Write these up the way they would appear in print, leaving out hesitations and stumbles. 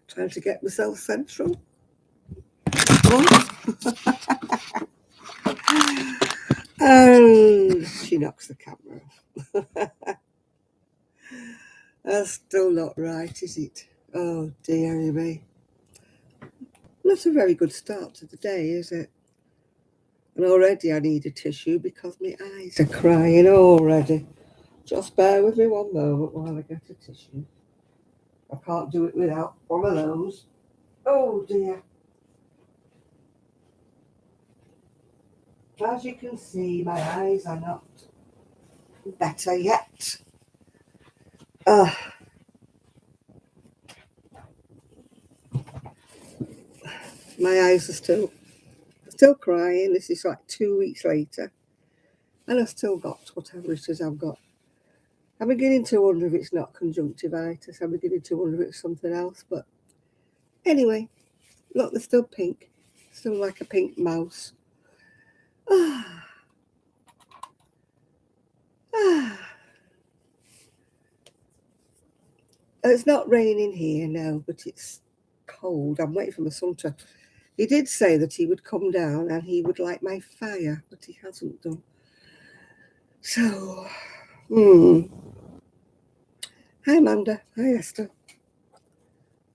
Trying to get myself central. And she knocks the camera off. That's still not right, is it? Oh dear me. Not a very good start to the day, is it? And already I need a tissue because my eyes are crying already. Just bear with me one moment while I get a tissue. I can't do it without one of those. Oh dear. As you can see, my eyes are not better yet. My eyes are still crying. This is like 2 weeks later. And I've still got whatever it is I've got. I'm beginning to wonder if it's not conjunctivitis. I'm beginning to wonder if it's something else. But anyway, look, they're still pink. Still like a pink mouse. It's not raining here, no, but it's cold. I'm waiting for my son to... He did say that he would come down and he would light my fire, but he hasn't done. So, Hi, Amanda. Hi, Esther.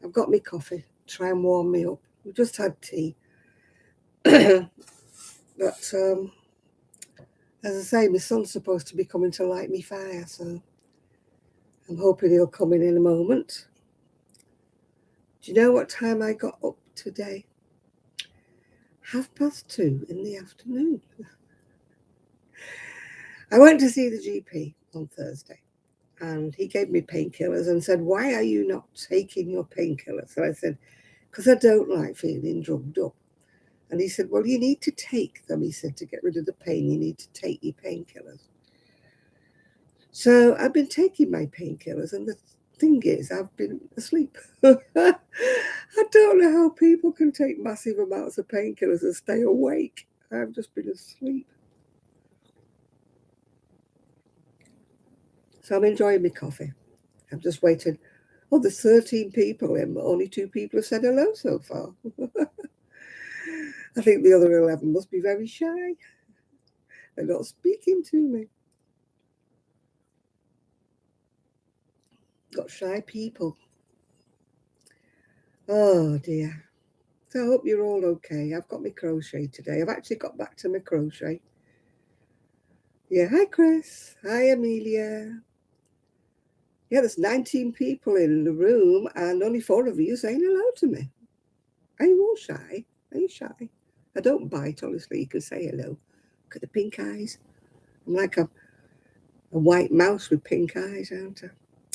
I've got me coffee. Try and warm me up. We just had tea. But, as I say, my son's supposed to be coming to light me fire, so I'm hoping he'll come in a moment. Do you know what time I got up today? 2:30 in the afternoon. I went to see the GP on Thursday, and he gave me painkillers and said, "Why are you not taking your painkillers?" So I said, "Because I don't like feeling drugged up." And he said, "Well, you need to take them." He said, "To get rid of the pain, you need to take your painkillers." So I've been taking my painkillers, and the thing is, I've been asleep. I don't know how people can take massive amounts of painkillers and stay awake. I've just been asleep. So I'm enjoying my coffee. I'm just waiting. Oh, there's 13 people in, but only 2 people have said hello so far. I think the other 11 must be very shy. They're not speaking to me. Got shy people. Oh dear. So I hope you're all okay. I've got my crochet today. I've actually got back to my crochet. Yeah, hi Chris. Hi Amelia. Yeah, there's 19 people in the room and only 4 of you saying hello to me. Are you all shy? Are you shy? I don't bite, honestly. You can say hello. Look at the pink eyes. I'm like a white mouse with pink eyes, aren't I?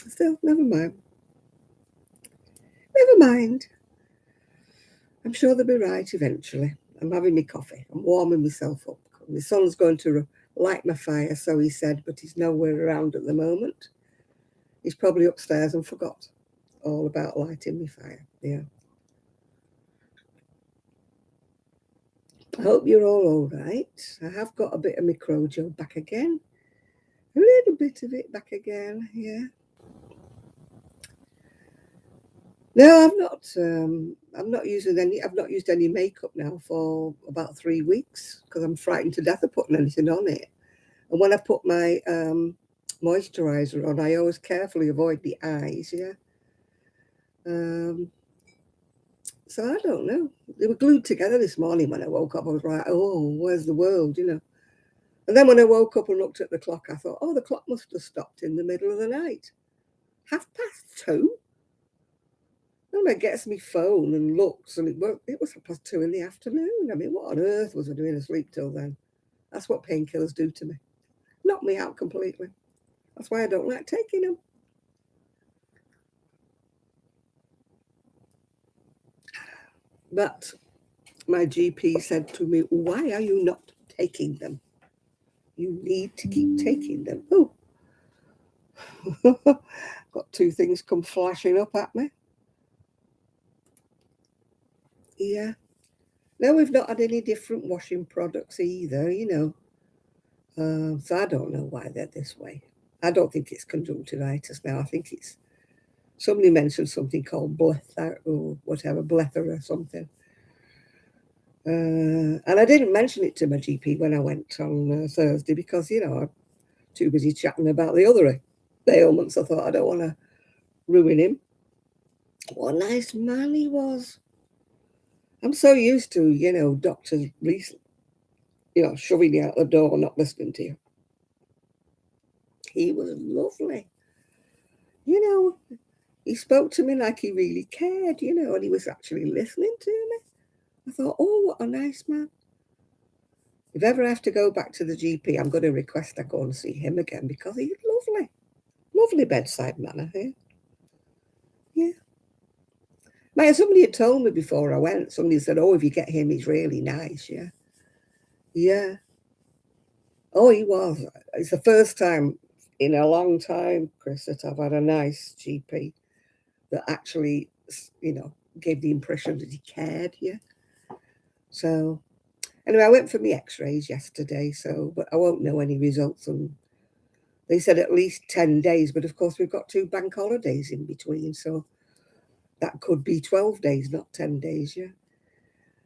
Still, never mind. Never mind. I'm sure they'll be right eventually. I'm having my coffee. I'm warming myself up. My son's going to light my fire, so he said, but he's nowhere around at the moment. He's probably upstairs and forgot all about lighting my fire. Yeah. I hope you're all right. I have got a bit of my crojo back again. A little bit of it back again, yeah. No, I've not. I'm not using any. I've not used any makeup now for about 3 weeks because I'm frightened to death of putting anything on it. And when I put my moisturizer on, I always carefully avoid the eyes. Yeah. So I don't know. They were glued together this morning when I woke up. I was like, "Oh, where's the world?" You know. And then when I woke up and looked at the clock, I thought, "Oh, the clock must have stopped in the middle of the night. 2:30." And I gets my phone and looks, and it was 2:30 in the afternoon. I mean, what on earth was I doing asleep till then? That's what painkillers do to me. Knock me out completely. That's why I don't like taking them. But my GP said to me, "Why are you not taking them? You need to keep taking them." Oh, got 2 things come flashing up at me. Yeah. No, we've not had any different washing products either, you know. So I don't know why they're this way. I don't think it's conjunctivitis now. I think it's Somebody mentioned something called blether or whatever, blether or something. And I didn't mention it to my GP when I went on Thursday because, I'm too busy chatting about the other ailments. I thought I don't want to ruin him. What a nice man he was. I'm so used to, doctors shoving you out the door, not listening to you. He was lovely. You know, he spoke to me like he really cared, and he was actually listening to me. I thought, oh, what a nice man. If ever I have to go back to the GP, I'm going to request I go and see him again because he's lovely. Lovely bedside manner here. Yeah. Mate, somebody had told me before I went, somebody said, oh, if you get him, he's really nice, yeah. Yeah. Oh, he was. It's the first time in a long time, Chris, that I've had a nice GP that actually, you know, gave the impression that he cared, yeah. So, anyway, I went for my x-rays yesterday, but I won't know any results. And they said at least 10 days, but of course we've got 2 bank holidays in between, so that could be 12 days, not 10 days, yeah.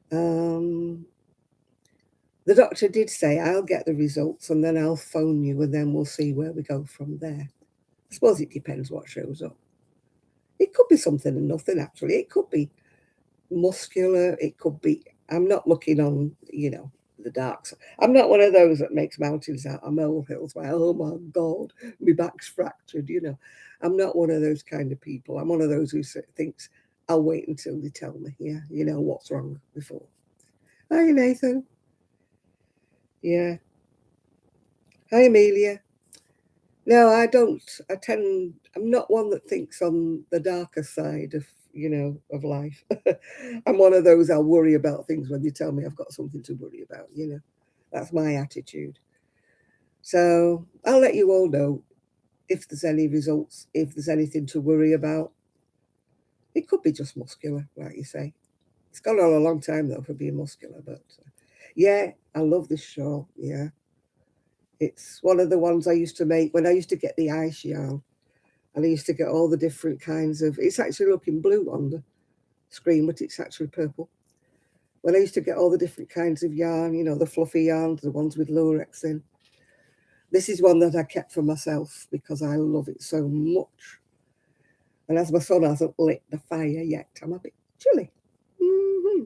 The doctor did say, I'll get the results and then I'll phone you and then we'll see where we go from there. I suppose it depends what shows up. It could be something and nothing, actually. It could be muscular. It could be, I'm not looking on, the dark side. I'm not one of those that makes mountains out of molehills. Like, oh my God, my back's fractured. I'm not one of those kind of people. I'm one of those who thinks, I'll wait until they tell me, what's wrong before. Hi, Nathan. Yeah. Hi, Amelia. No, I don't. I'm not one that thinks on the darker side of life. I'm one of those I'll worry about things when they tell me I've got something to worry about. That's my attitude. So I'll let you all know if there's any results, if there's anything to worry about. It could be just muscular, like you say. It's gone on a long time though for being muscular, but yeah, I love this shawl. Yeah. It's one of the ones I used to make when I used to get the ice yarn. And I used to get all the different kinds of, it's actually looking blue on the screen, but it's actually purple. When I used to get all the different kinds of yarn, the fluffy yarns, the ones with lurex in. This is one that I kept for myself because I love it so much. And as my son hasn't lit the fire yet, I'm a bit chilly. Mm-hmm.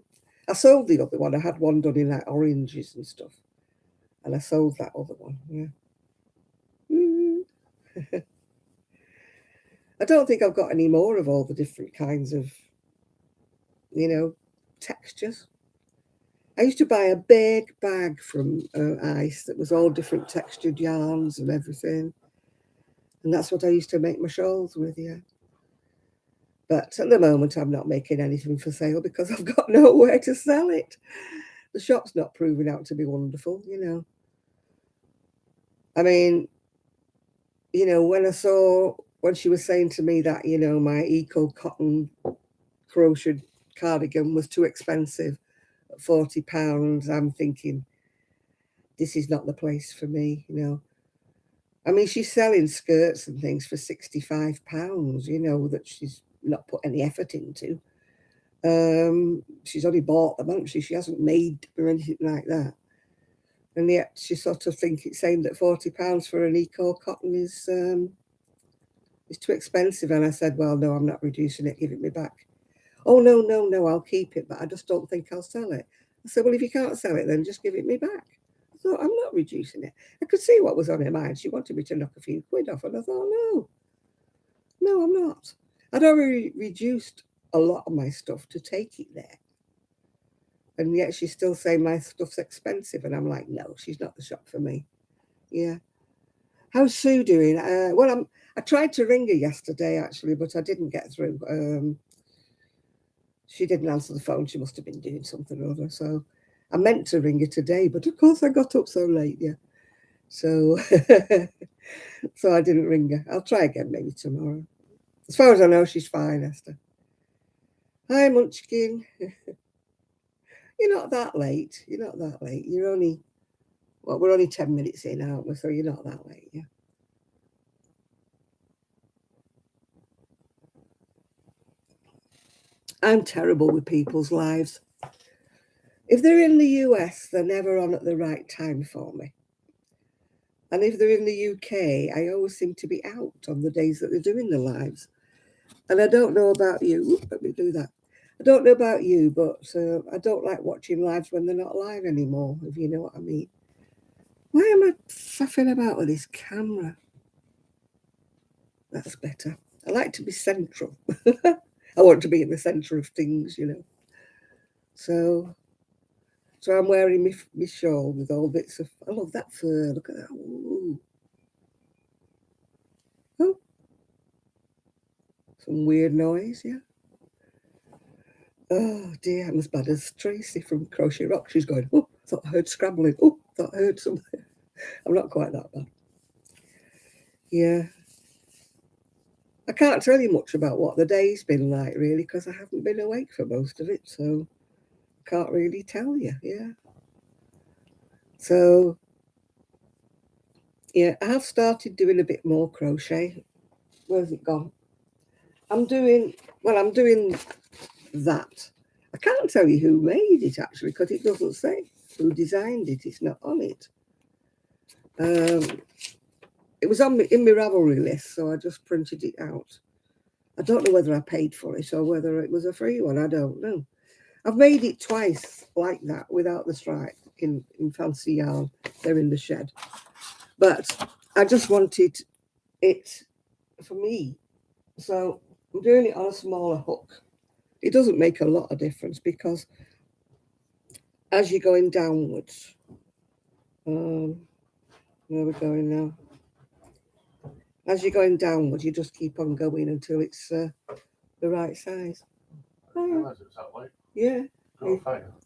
I sold the other one. I had one done in like oranges and stuff. And I sold that other one, yeah. Mm-hmm. I don't think I've got any more of all the different kinds of, textures. I used to buy a big bag from Ice that was all different textured yarns and everything. And that's what I used to make my shawls with, yeah. But at the moment, I'm not making anything for sale because I've got nowhere to sell it. The shop's not proving out to be wonderful. I mean, when she was saying to me that, my eco cotton crochet cardigan was too expensive at £40, I'm thinking, this is not the place for me. I mean, she's selling skirts and things for £65, that she's not put any effort into. She's only bought them, hasn't she? She hasn't made or anything like that. And yet she sort of think it's saying that £40 for an eco cotton is too expensive. And I said, well, no, I'm not reducing it. Give it me back. Oh, no, no, no, I'll keep it, but I just don't think I'll sell it. I said, well, if you can't sell it, then just give it me back. I thought, I'm not reducing it. I could see what was on her mind. She wanted me to knock a few quid off, and I thought, no, no, I'm not. I'd already reduced a lot of my stuff to take it there. And yet she's still saying my stuff's expensive. And I'm like, no, she's not the shop for me. Yeah. How's Sue doing? I tried to ring her yesterday, actually, but I didn't get through. She didn't answer the phone. She must have been doing something or other. So I meant to ring her today, but of course I got up so late, yeah. So, so I didn't ring her. I'll try again maybe tomorrow. As far as I know, she's fine, Esther. Hi, Munchkin. You're not that late. You're not that late. We're only 10 minutes in, aren't we? So you're not that late, yeah. I'm terrible with people's lives. If they're in the US, they're never on at the right time for me. And if they're in the UK, I always seem to be out on the days that they're doing the lives. And I don't know about you. Let me do that. I don't know about you, but I don't like watching lives when they're not live anymore, if you know what I mean. Why am I faffing about with this camera? That's better. I like to be central. I want to be in the centre of things, you know. So I'm wearing my shawl with all bits of... I love that fur. Look at that. Ooh. Oh. Some weird noise, yeah. Oh dear, I'm as bad as Tracy from Crochet Rock. She's going, oh, thought I heard scrambling. Oh, thought I heard something. I'm not quite that bad. Yeah. I can't tell you much about what the day's been like, really, because I haven't been awake for most of it, so I can't really tell you, yeah. So, yeah, I have started doing a bit more crochet. Where's it gone? I'm doing that. I can't tell you who made it, actually, because it doesn't say who designed it. It's not on it. It was in my Ravelry list, so I just printed it out. I don't know whether I paid for it or whether it was a free one. I don't know. I've made it twice like that without the stripe in fancy yarn. They're in the shed. But I just wanted it for me. So I'm doing it on a smaller hook. It doesn't make a lot of difference because as you're going downwards, where we're going now? As you're going downwards, you just keep on going until it's the right size. Oh, yeah.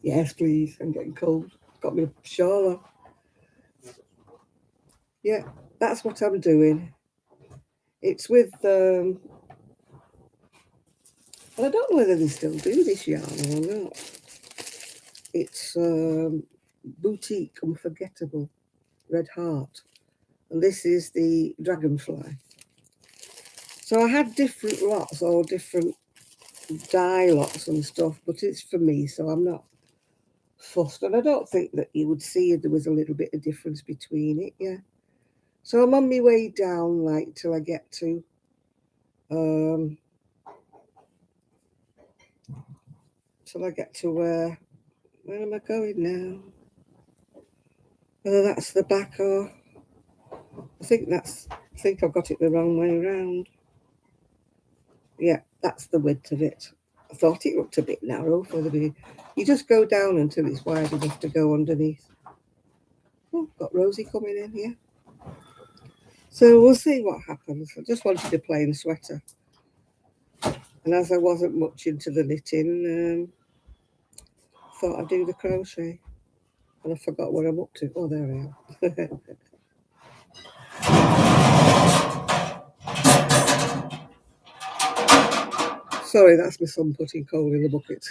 Yes, please. I'm getting cold. Got my shawl on. Yeah, that's what I'm doing. It's with, and I don't know whether they still do this yarn or not. It's Boutique Unforgettable Red Heart. And this is the Dragonfly. So I had different lots or different dye lots and stuff, but it's for me, so I'm not fussed. And I don't think that you would see there was a little bit of difference between it, yeah. So I'm on my way down, like, till I get to where am I going now? Whether that's the back or I think I've got it the wrong way around. Yeah, that's the width of it. I thought it looked a bit narrow for the beginning. You just go down until it's wide enough to go underneath. Oh, got Rosie coming in here. So we'll see what happens. I just wanted a plain sweater. And as I wasn't much into the knitting, thought I'd do the crochet. And I forgot what I'm up to. Oh, there I am. Sorry, that's my son putting coal in the bucket.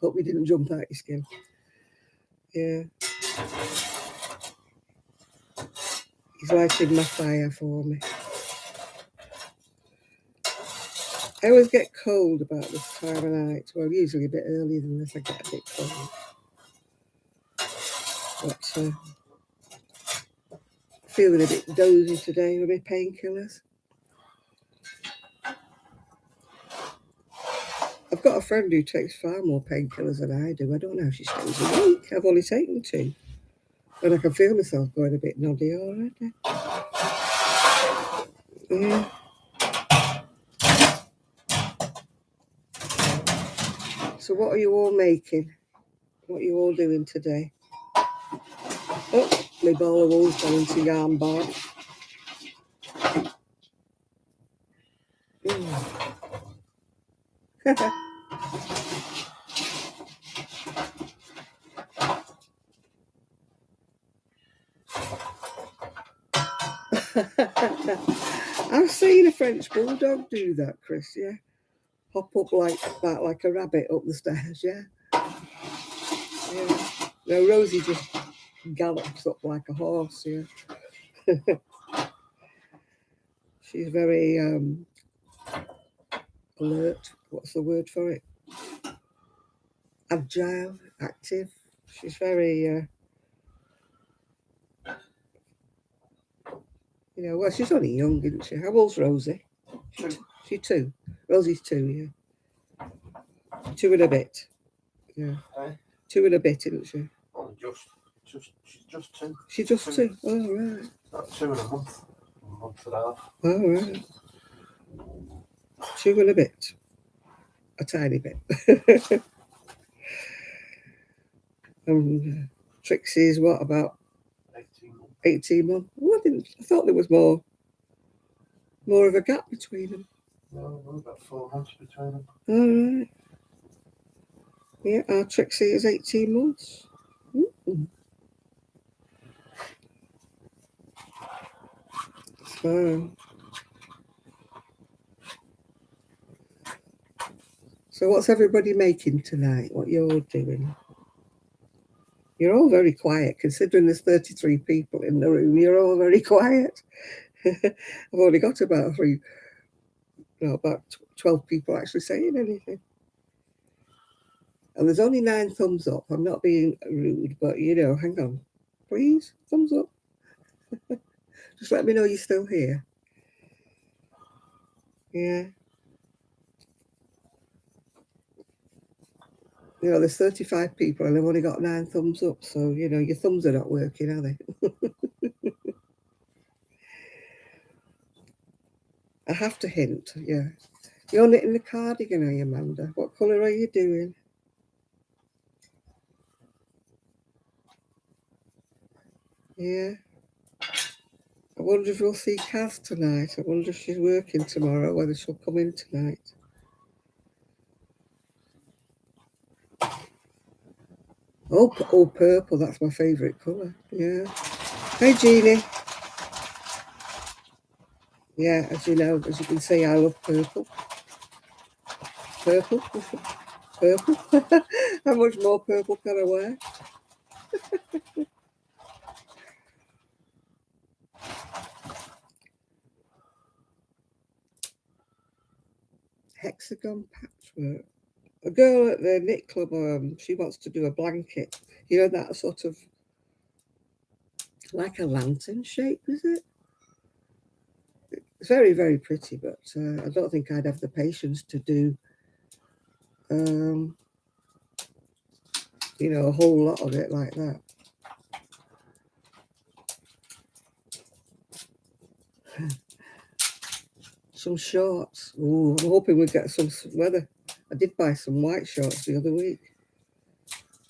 Hope he didn't jump out your skin. Yeah. He's lighting my fire for me. I always get cold about this time of night. Well, usually a bit earlier than this, I get a bit cold. But feeling a bit dozy today with my painkillers. I've got a friend who takes far more painkillers than I do. I don't know how she stays awake. I've only taken 2. And I can feel myself going a bit noddy already. Yeah. So what are you all making? What are you all doing today? Oh, my ball of wool's gone into yarn bar. I've seen a French bulldog do that, Chris, yeah. Hop up like that, like a rabbit up the stairs, yeah. Yeah. No, Rosie just gallops up like a horse, yeah. She's very alert what's the word for it? Agile, active. She's very, well, she's only young, isn't she? How old's Rosie? She's 2. Rosie's 2, yeah. 2 and a bit. Yeah. 2 and a bit, isn't she? Oh, she's just 2. She's just 2. Oh, right. About 2 and a month. A month and a half. Oh, right. 2 and a bit. A tiny bit. Trixie's what, about 18 months. 18 months? Oh, I thought there was more of a gap between them. No, about 4 months between them. All right. Yeah, our Trixie is 18 months. Mm-hmm. So what's everybody making tonight? What you're doing? You're all very quiet, considering there's 33 people in the room. You're all very quiet. I've only got about 12 people actually saying anything. And there's only 9 thumbs up. I'm not being rude, but hang on. Please, thumbs up. Just let me know you're still here. Yeah. There's 35 people and I've only got 9 thumbs up. So, your thumbs are not working, are they? I have to hint, yeah. You're knitting the cardigan, are you, Amanda? What colour are you doing? Yeah. I wonder if we'll see Kaz tonight. I wonder if she's working tomorrow, whether she'll come in tonight. Oh, purple, that's my favourite colour. Yeah. Hey, Jeannie. Yeah, as you can see, I love purple. Purple. Purple. How much more purple can I wear? Hexagon patchwork. A girl at the knit club, she wants to do a blanket. That sort of like a lantern shape, is it? It's very, very pretty, but I don't think I'd have the patience to do, a whole lot of it like that. Some shorts. Ooh, I'm hoping we get some weather. I did buy some white shorts the other week,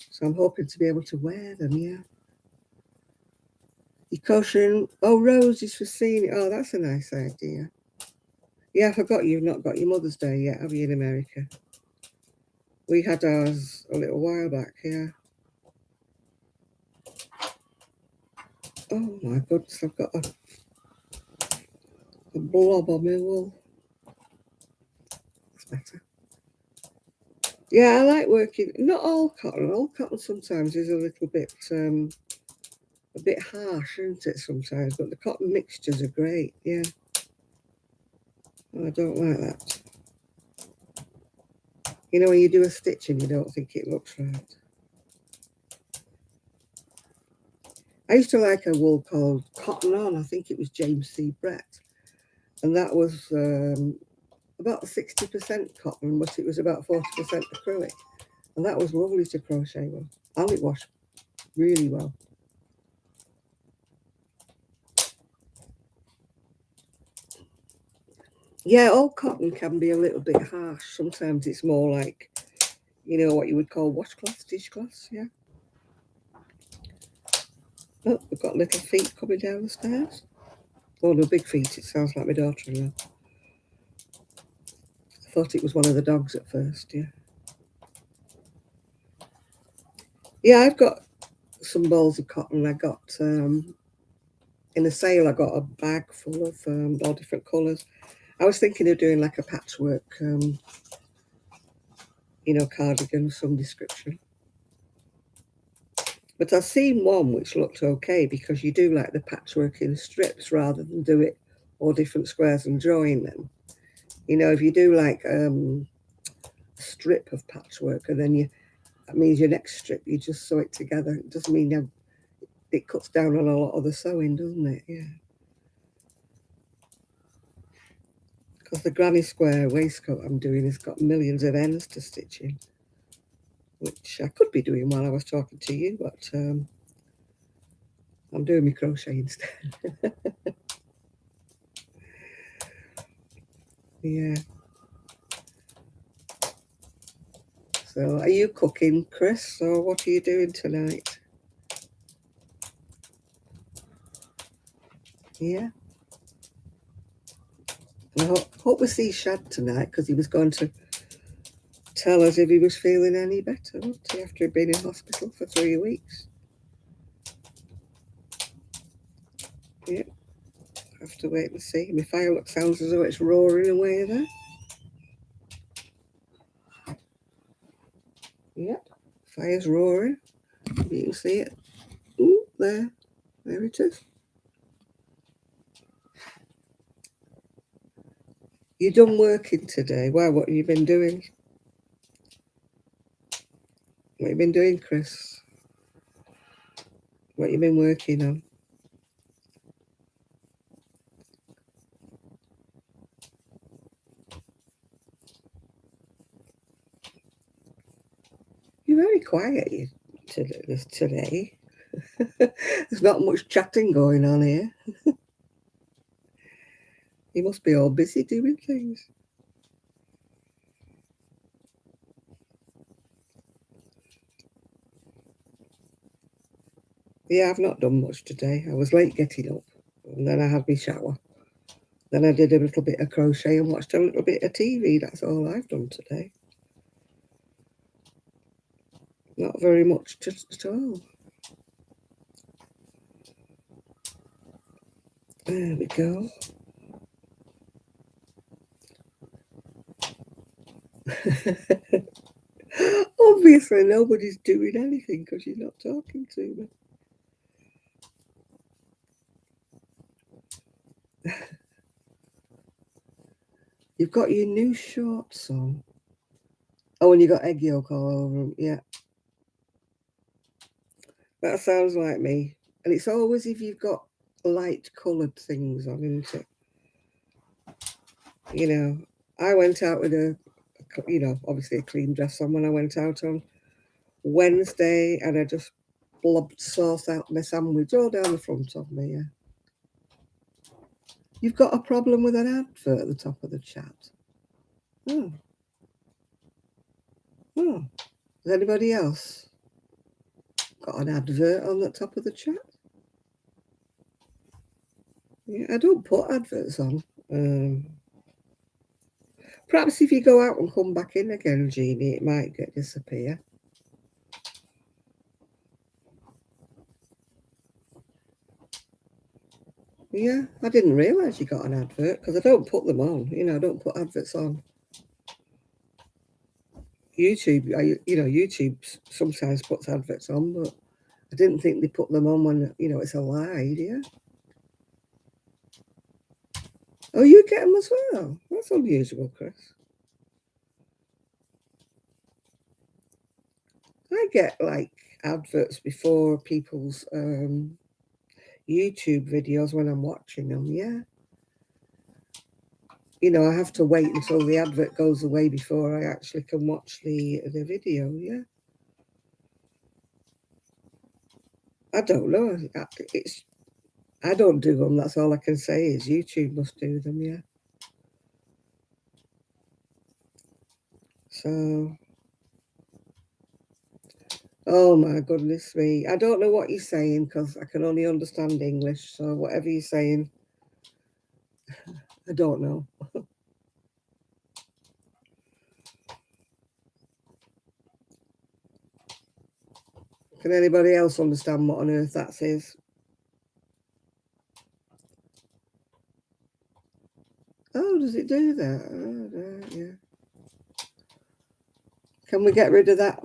so I'm hoping to be able to wear them, yeah. You're crocheting. Oh, roses for seeing it. Oh, that's a nice idea. Yeah, I forgot you've not got your Mother's Day yet, have you, in America? We had ours a little while back, yeah. Oh my goodness, I've got a blob on my wall. That's better. Yeah, I like working. Not all cotton. All cotton sometimes is a little bit harsh, isn't it? Sometimes, but the cotton mixtures are great. Yeah. Oh, I don't like that. When you do a stitch and you don't think it looks right. I used to like a wool called Cotton On. I think it was James C. Brett, and that was about 60% cotton, but it was about 40% acrylic, and that was lovely to crochet with, and it washed really well. Yeah, all cotton can be a little bit harsh. Sometimes it's more like, what you would call washcloth, dishcloth, yeah. Oh, we've got little feet coming down the stairs. Oh, no, big feet. It sounds like my daughter-in-law. I thought it was one of the dogs at first, yeah. Yeah, I've got some balls of cotton. I got, in a sale, I got a bag full of all different colours. I was thinking of doing like a patchwork, cardigan of some description. But I've seen one which looked okay, because you do like the patchwork in strips rather than do it all different squares and join them. If you do like strip of patchwork, and then that means your next strip you just sew it together. It doesn't mean it cuts down on a lot of the sewing, doesn't it? Yeah. Because the granny square waistcoat I'm doing has got millions of ends to stitch in, which I could be doing while I was talking to you, but I'm doing my crochet instead. Yeah. So, are you cooking, Chris, or what are you doing tonight? Yeah. And I hope we see Shad tonight, because he was going to tell us if he was feeling any better, wasn't he, after he'd been in hospital for 3 weeks. Yeah. Have to wait and see. My fire sounds as though it's roaring away there. Yeah. Fire's roaring. You can see it. Ooh, there. There it is. You done working today? Wow, what have you been doing? What have you been doing, Chris? What have you been working on? You're very quiet today. There's not much chatting going on here. You must be all busy doing things. Yeah, I've not done much today. I was late getting up, and then I had my shower. Then I did a little bit of crochet and watched a little bit of TV. That's all I've done today. Not very much at all. There we go. Obviously, nobody's doing anything because you're not talking to me. You've got your new shorts on. Oh, and you got egg yolk all over them. Yeah. That sounds like me. And it's always if you've got light coloured things on, isn't it? You know, I went out with obviously a clean dress on when I went out on Wednesday, and I just blobbed sauce out my sandwich all down the front of me. Yeah. You've got a problem with an advert at the top of the chat. Oh. Oh. Has anybody else got an advert on the top of the chat? Yeah, I don't put adverts on. Perhaps if you go out and come back in again, Jeannie, it might disappear. Yeah, I didn't realise you got an advert because I don't put them on. I don't put adverts on. YouTube, YouTube sometimes puts adverts on, but I didn't think they put them on when, it's a lie, yeah? Oh, you get them as well? That's unusual, Chris. I get, adverts before people's YouTube videos when I'm watching them, yeah. I have to wait until the advert goes away before I actually can watch the video, yeah. I don't know. I don't do them. That's all I can say is YouTube must do them, yeah. So, oh my goodness me. I don't know what you're saying because I can only understand English. So whatever you're saying, I don't know. Can anybody else understand what on earth that is? Oh, does it do that? Oh, yeah. Can we get rid of that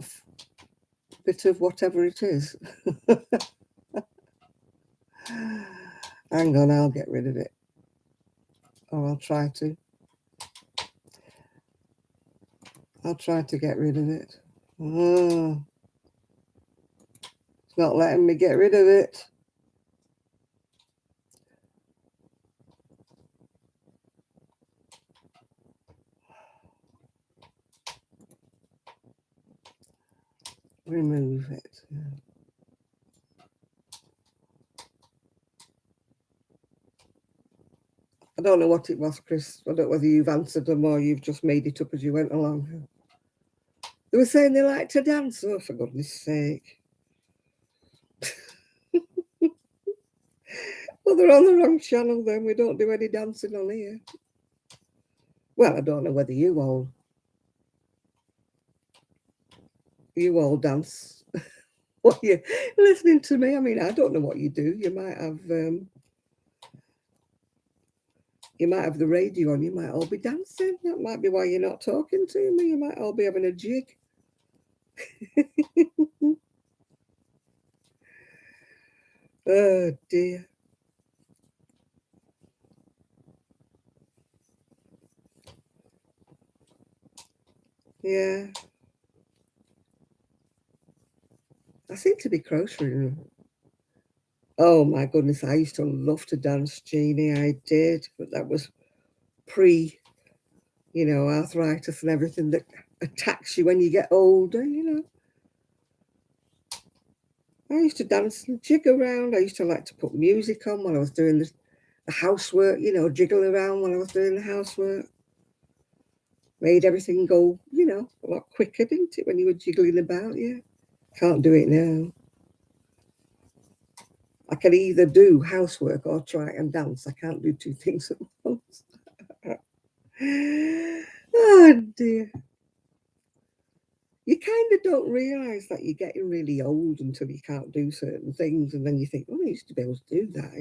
bit of whatever it is? Hang on, I'll get rid of it. Or I'll try to. I'll try to get rid of it. Oh, it's not letting me get rid of it. Remove it. I don't know what it was, Chris. I don't know whether you've answered them or you've just made it up as you went along. They were saying they like to dance. Oh, for goodness sake. Well, they're on the wrong channel then. We don't do any dancing on here. Well, I don't know whether you all dance. What you listening to me? I mean, I don't know what you do. You might have the radio on. You might all be dancing. That might be why you're not talking to me. You might all be having a jig. Oh dear. Yeah. I seem to be crocheting. Oh my goodness, I used to love to dance, Jeannie. I did, but that was pre, arthritis and everything that attacks you when you get older, I used to dance and jig around. I used to like to put music on while I was doing the housework, jiggle around while I was doing the housework. Made everything go, a lot quicker, didn't it, when you were jiggling about, yeah. Can't do it now. I can either do housework or try and dance. I can't do two things at once. Oh dear. You kind of don't realise that you're getting really old until you can't do certain things. And then you think, oh, I used to be able to do that,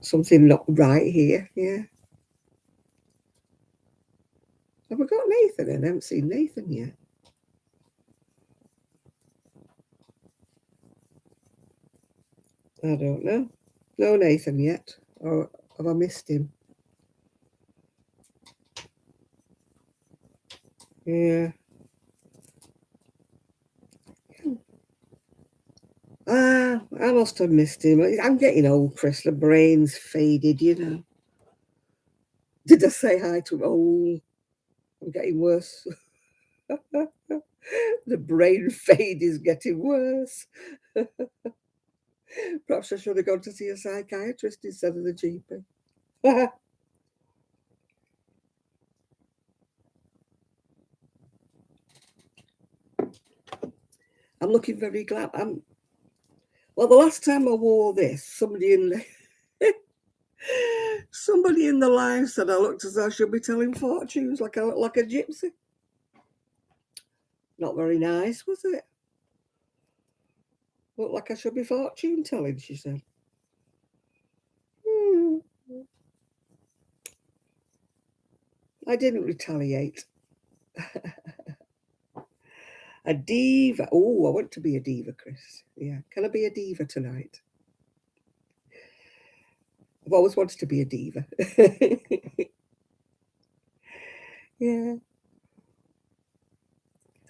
Something not right here, yeah. Have we got Nathan in? I haven't seen Nathan yet. I don't know. No Nathan yet. Or have I missed him? Yeah. I must have missed him. I'm getting old, Chris. The brain's faded, Did I say hi to him? Oh, I'm getting worse. The brain fade is getting worse. Perhaps I should have gone to see a psychiatrist instead of the GP. I'm looking very glad. Well, the last time I wore this, somebody in the live said I looked as though I should be telling fortunes, like I look like a gypsy. Not very nice, was it? Looked like I should be fortune telling, she said. I didn't retaliate. A diva. Oh, I want to be a diva, Chris. Yeah. Can I be a diva tonight? I've always wanted to be a diva. Yeah.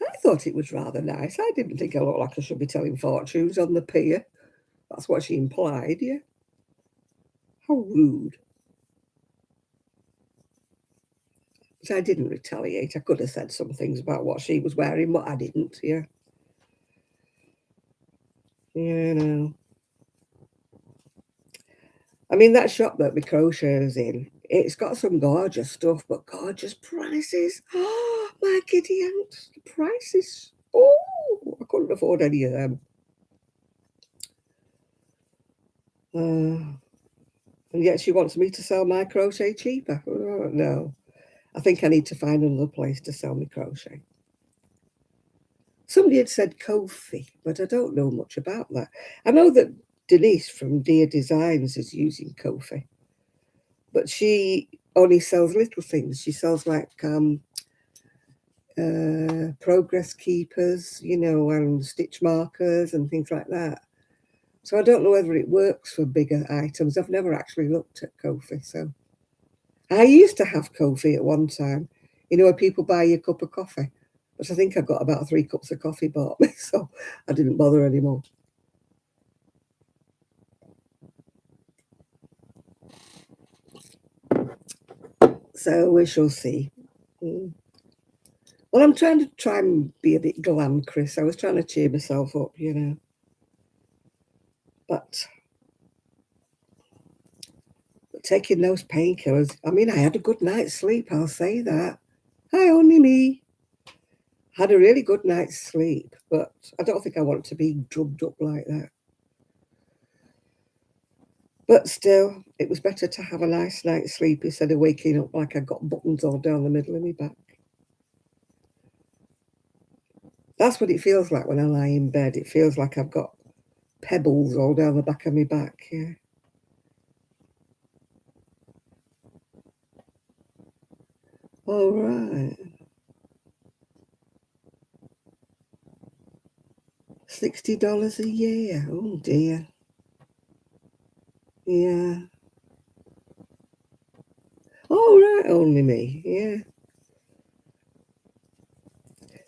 I thought it was rather nice. I didn't think I looked like I should be telling fortunes on the pier. That's what she implied, yeah. How rude. But I didn't retaliate. I could have said some things about what she was wearing, but I didn't, yeah. Yeah, no. I mean, that shop that my crochet is in, it's got some gorgeous stuff, but gorgeous prices. Oh, my giddy aunt, the prices. Oh, I couldn't afford any of them. And yet she wants me to sell my crochet cheaper. Oh, no, I think I need to find another place to sell my crochet. Somebody had said Ko-fi, but I don't know much about that. I know that Denise from Dear Designs is using Ko-fi, but she only sells little things. She sells like progress keepers, and stitch markers and things like that. So I don't know whether it works for bigger items. I've never actually looked at Ko-fi. So I used to have Ko-fi at one time. You know, where people buy you a cup of coffee. But I think I got about 3 cups of coffee bought me, so I didn't bother anymore. So we shall see. Well, I'm trying to be a bit glam, Chris. I was trying to cheer myself up, you know. But taking those painkillers, I mean, I had a good night's sleep, I'll say that. Hi, only me. Had a really good night's sleep, but I don't think I want to be drugged up like that. But still, it was better to have a nice night's sleep instead of waking up like I got buttons all down the middle of my back. That's what it feels like when I lie in bed. It feels like I've got pebbles all down the back of my back, yeah. All right. $60 a year. Oh dear. Yeah. All right, only me. Yeah.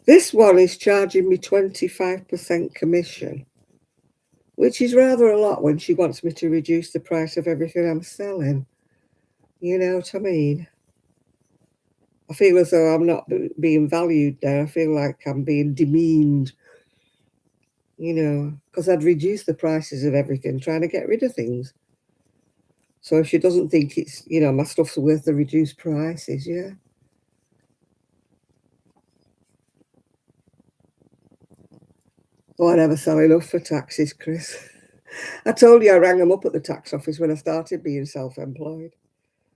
This one is charging me 25% commission, which is rather a lot when she wants me to reduce the price of everything I'm selling. You know what I mean? I feel as though I'm not being valued there. I feel like I'm being demeaned, you know, because I'd reduce the prices of everything, trying to get rid of things. So if she doesn't think it's, you know, my stuff's worth the reduced prices, yeah. Oh, I never sell enough for taxes, Chris. I told you I rang them up at the tax office when I started being self-employed.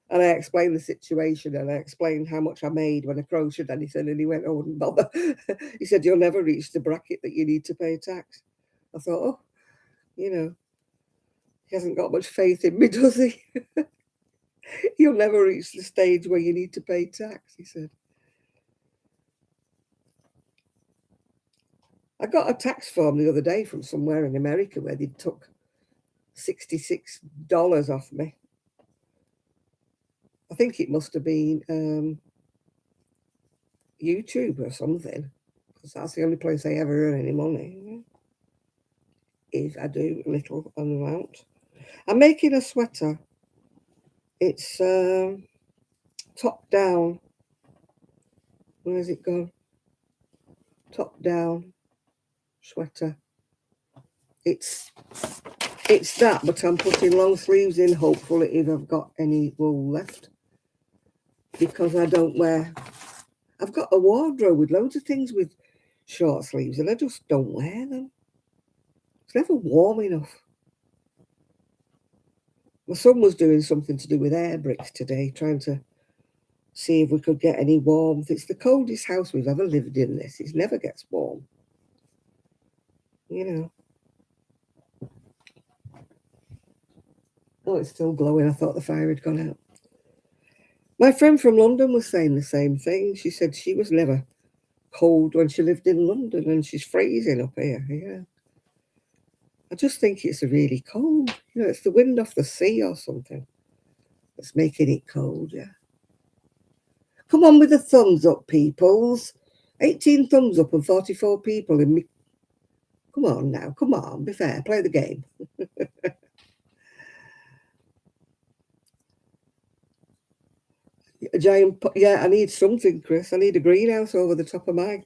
And I explained the situation and I explained how much I made when I crocheted anything. And he went, I wouldn't bother. He said, you'll never reach the bracket that you need to pay tax. I thought, oh, you know, he hasn't got much faith in me, does he? You'll never reach the stage where you need to pay tax, he said. I got a tax form the other day from somewhere in America where they took $66 off me. I think it must have been YouTube or something, because that's the only place I ever earn any money. If I do a little amount. I'm making a sweater. It's top down. Where's it gone? Top down sweater. It's that, but I'm putting long sleeves in, hopefully, if I've got any wool left, because I don't wear. I've got a wardrobe with loads of things with short sleeves, and I just don't wear them. It's never warm enough. My son was doing something to do with air bricks today, trying to see if we could get any warmth. It's the coldest house we've ever lived in, this. It never gets warm. You know. Oh, it's still glowing. I thought the fire had gone out. My friend from London was saying the same thing. She said she was never cold when she lived in London and she's freezing up here. Yeah. I just think it's really cold. You know, it's the wind off the sea or something that's making it cold, yeah. Come on with the thumbs up, peoples. 18 thumbs up and 44 people in me. Come on now, come on, be fair, play the game. A giant, yeah, I need something, Chris. I need a greenhouse over the top of my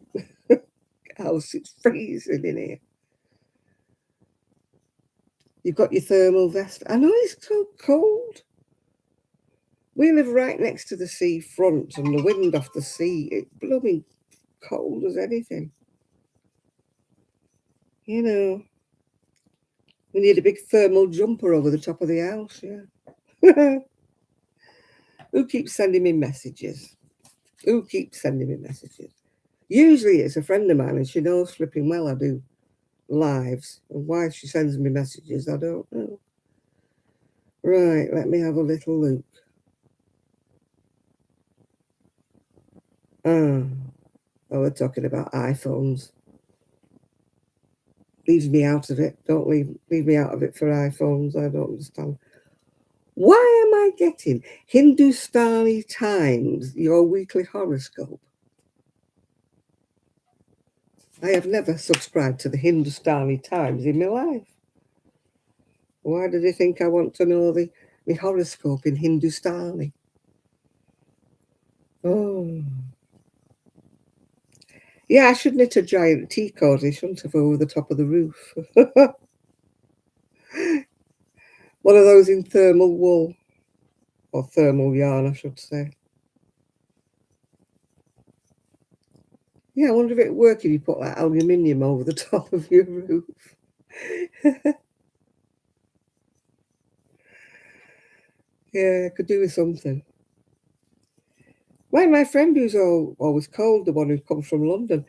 house. It's freezing in here. You've got your thermal vest. I know it's so cold. We live right next to the sea front and the wind off the sea. It's blooming cold as anything. You know, we need a big thermal jumper over the top of the house, yeah. Who keeps sending me messages? Who keeps sending me messages? Usually it's a friend of mine and she knows flipping well I do lives. And why she sends me messages, I don't know. Right, let me have a little look. Oh, we're talking about iPhones. Leaves me out of it. Don't leave me out of it for iPhones. I don't understand. Why am I getting Hindustani Times, your weekly horoscope? I have never subscribed to the Hindustani Times in my life. Why do they think I want to know the horoscope in Hindustani? Oh. Yeah, I should knit a giant tea cosy, shouldn't I, over the top of the roof? One of those in thermal wool, or thermal yarn, I should say. Yeah, I wonder if it'd work if you put that aluminium over the top of your roof. Yeah, I could do with something. My friend who's always cold, the one who comes from London,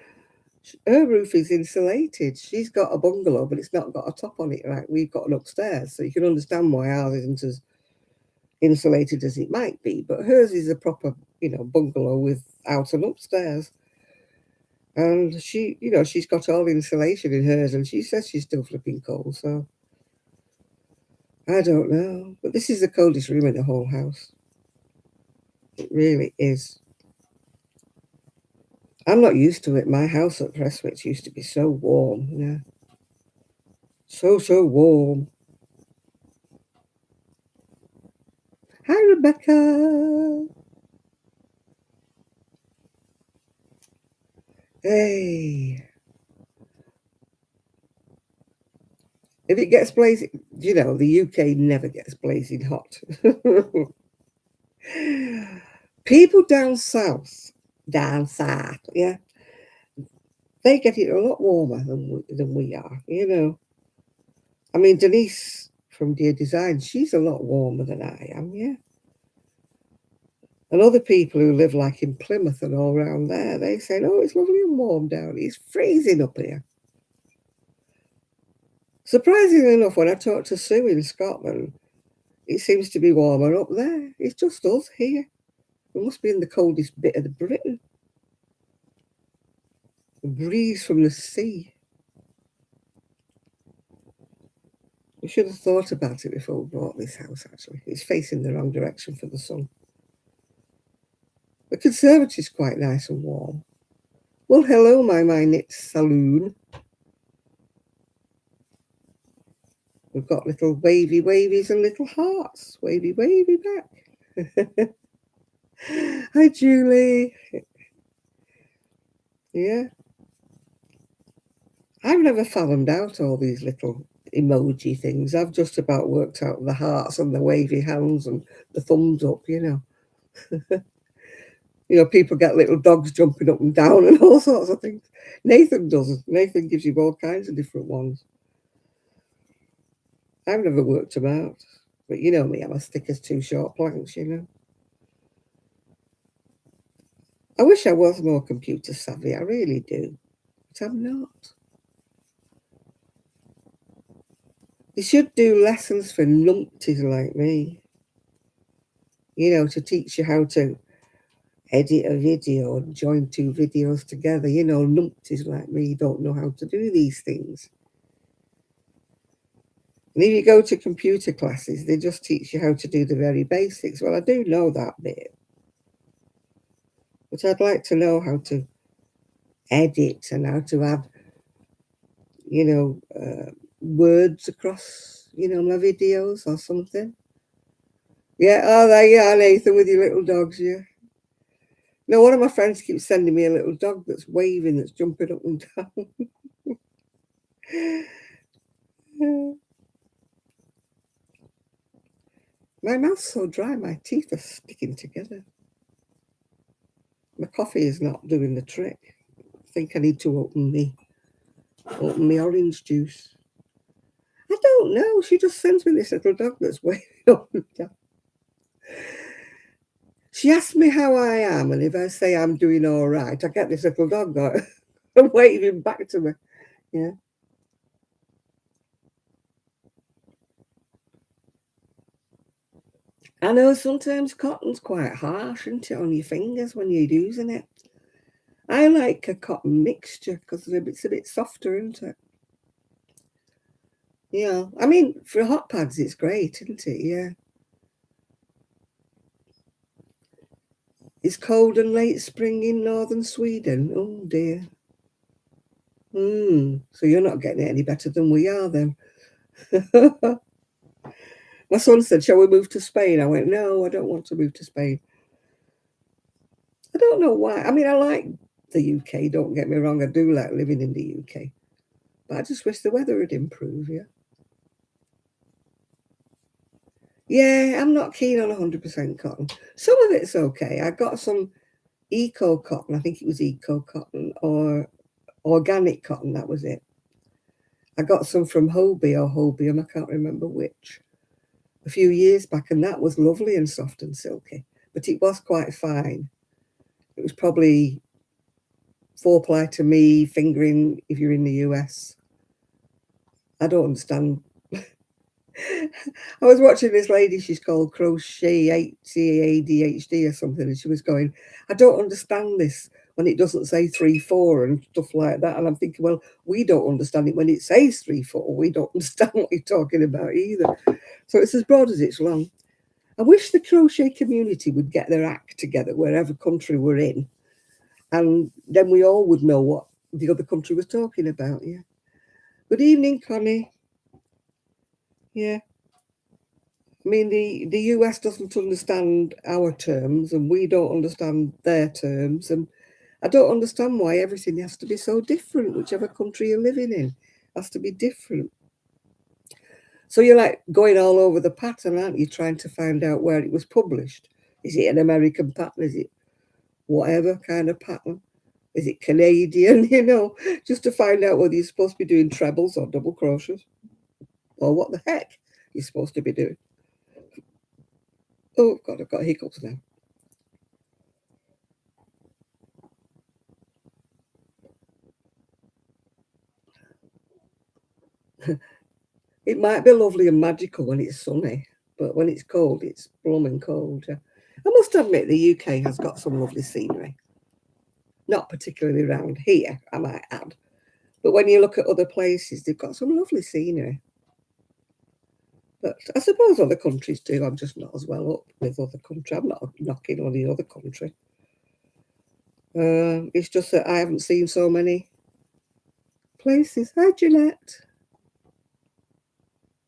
her roof is insulated. She's got a bungalow, but it's not got a top on it like we've got an upstairs. So you can understand why ours isn't as insulated as it might be. But hers is a proper, bungalow without an upstairs. And she's got all the insulation in hers, and she says she's still flipping cold. So I don't know. But this is the coldest room in the whole house. It really is. I'm not used to it. My house at Prestwich used to be so warm. Yeah. So warm. Hi, Rebecca. Hey. If it gets blazing, the UK never gets blazing hot. People down south, yeah, they get it a lot warmer than we are, I mean, Denise from Dear Design, she's a lot warmer than I am, yeah. And other people who live like in Plymouth and all around there, they say, oh, it's lovely and warm down. It's freezing up here. Surprisingly enough, when I talk to Sue in Scotland, it seems to be warmer up there. It's just us here. We must be in the coldest bit of the Britain. The breeze from the sea. We should have thought about it before we bought this house, actually. It's facing the wrong direction for the sun. The conservatory's quite nice and warm. Well, hello, my knit saloon. We've got little wavy wavies and little hearts. Wavy back. Hi, Julie. Yeah. I've never fathomed out all these little emoji things. I've just about worked out the hearts and the wavy hands and the thumbs up, People get little dogs jumping up and down and all sorts of things. Nathan doesn't. Nathan gives you all kinds of different ones. I've never worked them out. But you know me, I'm as thick as two short planks, I wish I was more computer savvy. I really do. But I'm not. They should do lessons for numpties like me. To teach you how to edit a video and join two videos together. Numpties like me don't know how to do these things. And if you go to computer classes, they just teach you how to do the very basics. Well, I do know that bit. But I'd like to know how to edit and how to add, words across, my videos or something. Yeah, oh, there you are, Nathan, with your little dogs, yeah. No, one of my friends keeps sending me a little dog that's waving, that's jumping up and down. My mouth's so dry, my teeth are sticking together. My coffee is not doing the trick. I think I need to open the orange juice. I don't know. She just sends me this little dog that's waving up and down. She asks me how I am, and if I say I'm doing all right, I get this little dog waving back to me. Yeah. I know sometimes cotton's quite harsh, isn't it, on your fingers when you're using it. I like a cotton mixture because it's a bit softer, isn't it? Yeah. I mean, for hot pads, it's great, isn't it? Yeah. It's cold and late spring in northern Sweden. Oh dear. So you're not getting it any better than we are then. My son said, shall we move to Spain? I went, no, I don't want to move to Spain. I don't know why. I mean, I like the UK, don't get me wrong. I do like living in the UK. But I just wish the weather would improve, yeah. Yeah, I'm not keen on 100% cotton. Some of it's okay. I got some eco cotton. I think it was eco cotton or organic cotton. That was it. I got some from Hobie or Hobium. I can't remember which. A few years back, and that was lovely and soft and silky. But it was quite fine. It was probably 4-ply to me, fingering if you're in the US. I don't understand. I was watching this lady, she's called Crochet ADHD or something, and she was going, I don't understand this when it doesn't say 3/4 and stuff like that. And I'm thinking, well, we don't understand it when it says 3/4. We don't understand what you're talking about either. So it's as broad as it's long. I wish the crochet community would get their act together wherever country we're in, and then we all would know what the other country was talking about. Yeah. Good evening, Connie. Yeah. I mean, the US doesn't understand our terms and we don't understand their terms. And I don't understand why everything has to be so different, whichever country you're living in has to be different. So you're like going all over the pattern, aren't you, trying to find out where it was published? Is it an American pattern? Is it whatever kind of pattern? Is it Canadian? You know, just to find out whether you're supposed to be doing trebles or double crochets or what the heck you're supposed to be doing. Oh, God, I've got hiccups now. It might be lovely and magical when it's sunny, but when it's cold, it's blooming cold. Yeah. I must admit, the UK has got some lovely scenery. Not particularly around here, I might add. But when you look at other places, they've got some lovely scenery. But I suppose other countries do. I'm just not as well up with other countries. I'm not knocking on the other country. It's just that I haven't seen so many places. Hi, Jeanette.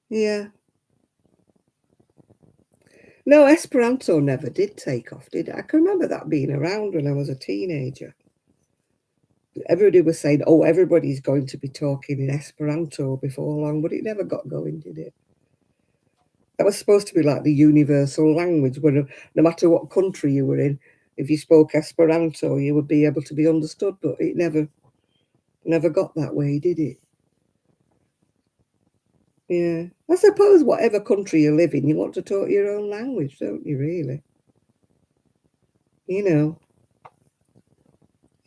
Yeah. No, Esperanto never did take off, did it? I can remember that being around when I was a teenager. Everybody was saying, oh, everybody's going to be talking in Esperanto before long, but it never got going, did it? That was supposed to be like the universal language, where no matter what country you were in, if you spoke Esperanto, you would be able to be understood, but it never got that way, did it? Yeah. I suppose whatever country you live in, you want to talk your own language, don't you, really? You know,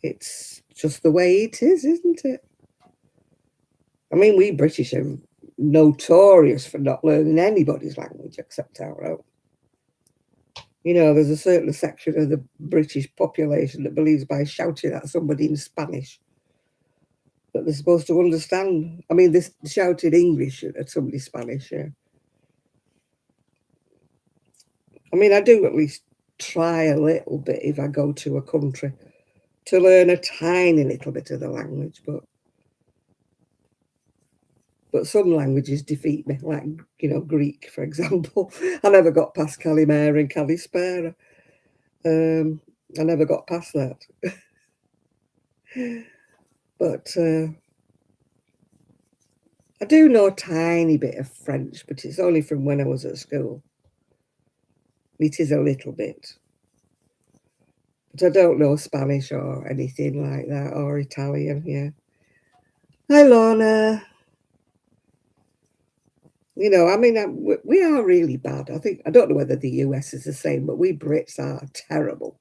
it's just the way it is, isn't it? I mean, we British are notorious for not learning anybody's language except our own. You know, there's a certain section of the British population that believes by shouting at somebody in Spanish that they're supposed to understand. I mean, they shouted English at somebody Spanish, yeah. I mean, I do at least try a little bit if I go to a country to learn a tiny little bit of the language, but some languages defeat me, like, you know, Greek, for example. I never got past Calimera and Calispera. I never got past that. But I do know a tiny bit of French, but it's only from when I was at school. It is a little bit. But I don't know Spanish or anything like that, or Italian, yeah. Hi, Lorna. You know, I mean, we are really bad. I don't know whether the US is the same, but we Brits are terrible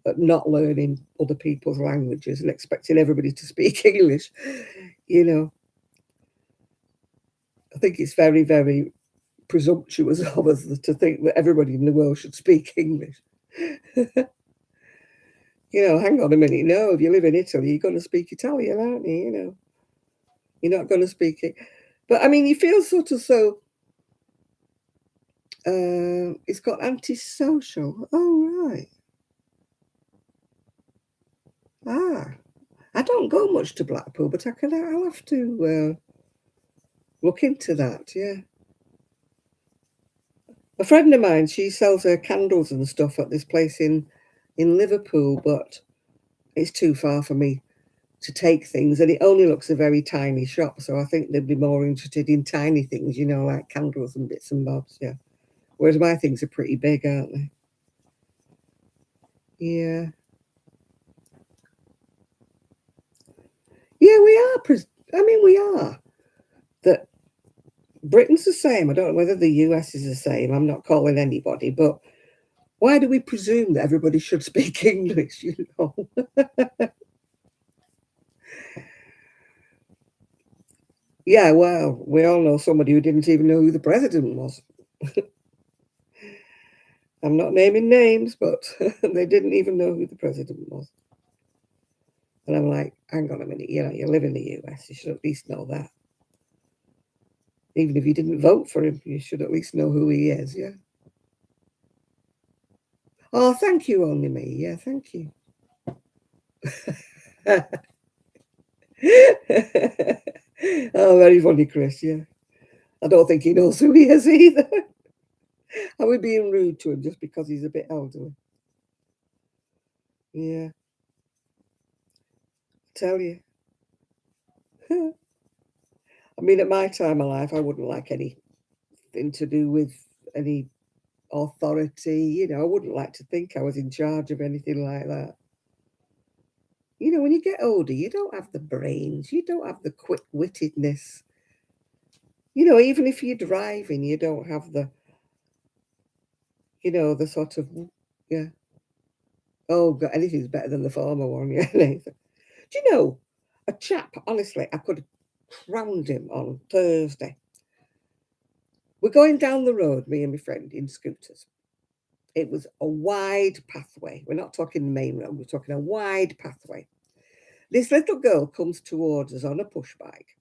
at not learning other people's languages and expecting everybody to speak English. You know, I think it's very, very presumptuous of us to think that everybody in the world should speak English. You know, hang on a minute. No, if you live in Italy, you're going to speak Italian, aren't you? You know, you're not going to speak it. But I mean, you feel sort of so. It's got antisocial. Oh, right. I don't go much to Blackpool, but I'll have to look into that. Yeah, a friend of mine, she sells her candles and stuff at this place in Liverpool, but it's too far for me to take things, and it only looks a very tiny shop. So I think they'd be more interested in tiny things, like candles and bits and bobs. Yeah, whereas my things are pretty big, aren't they? Yeah, yeah, we are. I mean, we are. That Britain's the same. I don't know whether the US is the same. I'm not calling anybody, but why do we presume that everybody should speak English? Yeah, well, we all know somebody who didn't even know who the president was. I'm not naming names, but they didn't even know who the president was. And I'm like, hang on a minute, you live in the US, you should at least know that. Even if you didn't vote for him, you should at least know who he is, yeah. Oh, thank you, only me. Yeah, thank you. Oh, very funny, Chris, yeah. I don't think he knows who he is either. Are we being rude to him just because he's a bit elderly? Yeah, tell you. I mean, at my time of life, I wouldn't like anything to do with any authority. I wouldn't like to think I was in charge of anything like that. When you get older, you don't have the brains, you don't have the quick wittedness. Even if you're driving, you don't have the sort of, yeah. Oh, God, anything's better than the former one, yeah. Nathan. Do you know, a chap, honestly, I could have crowned him on Thursday. We're going down the road, me and my friend, in scooters. It was a wide pathway. We're not talking the main road, we're talking a wide pathway. This little girl comes towards us on a push bike.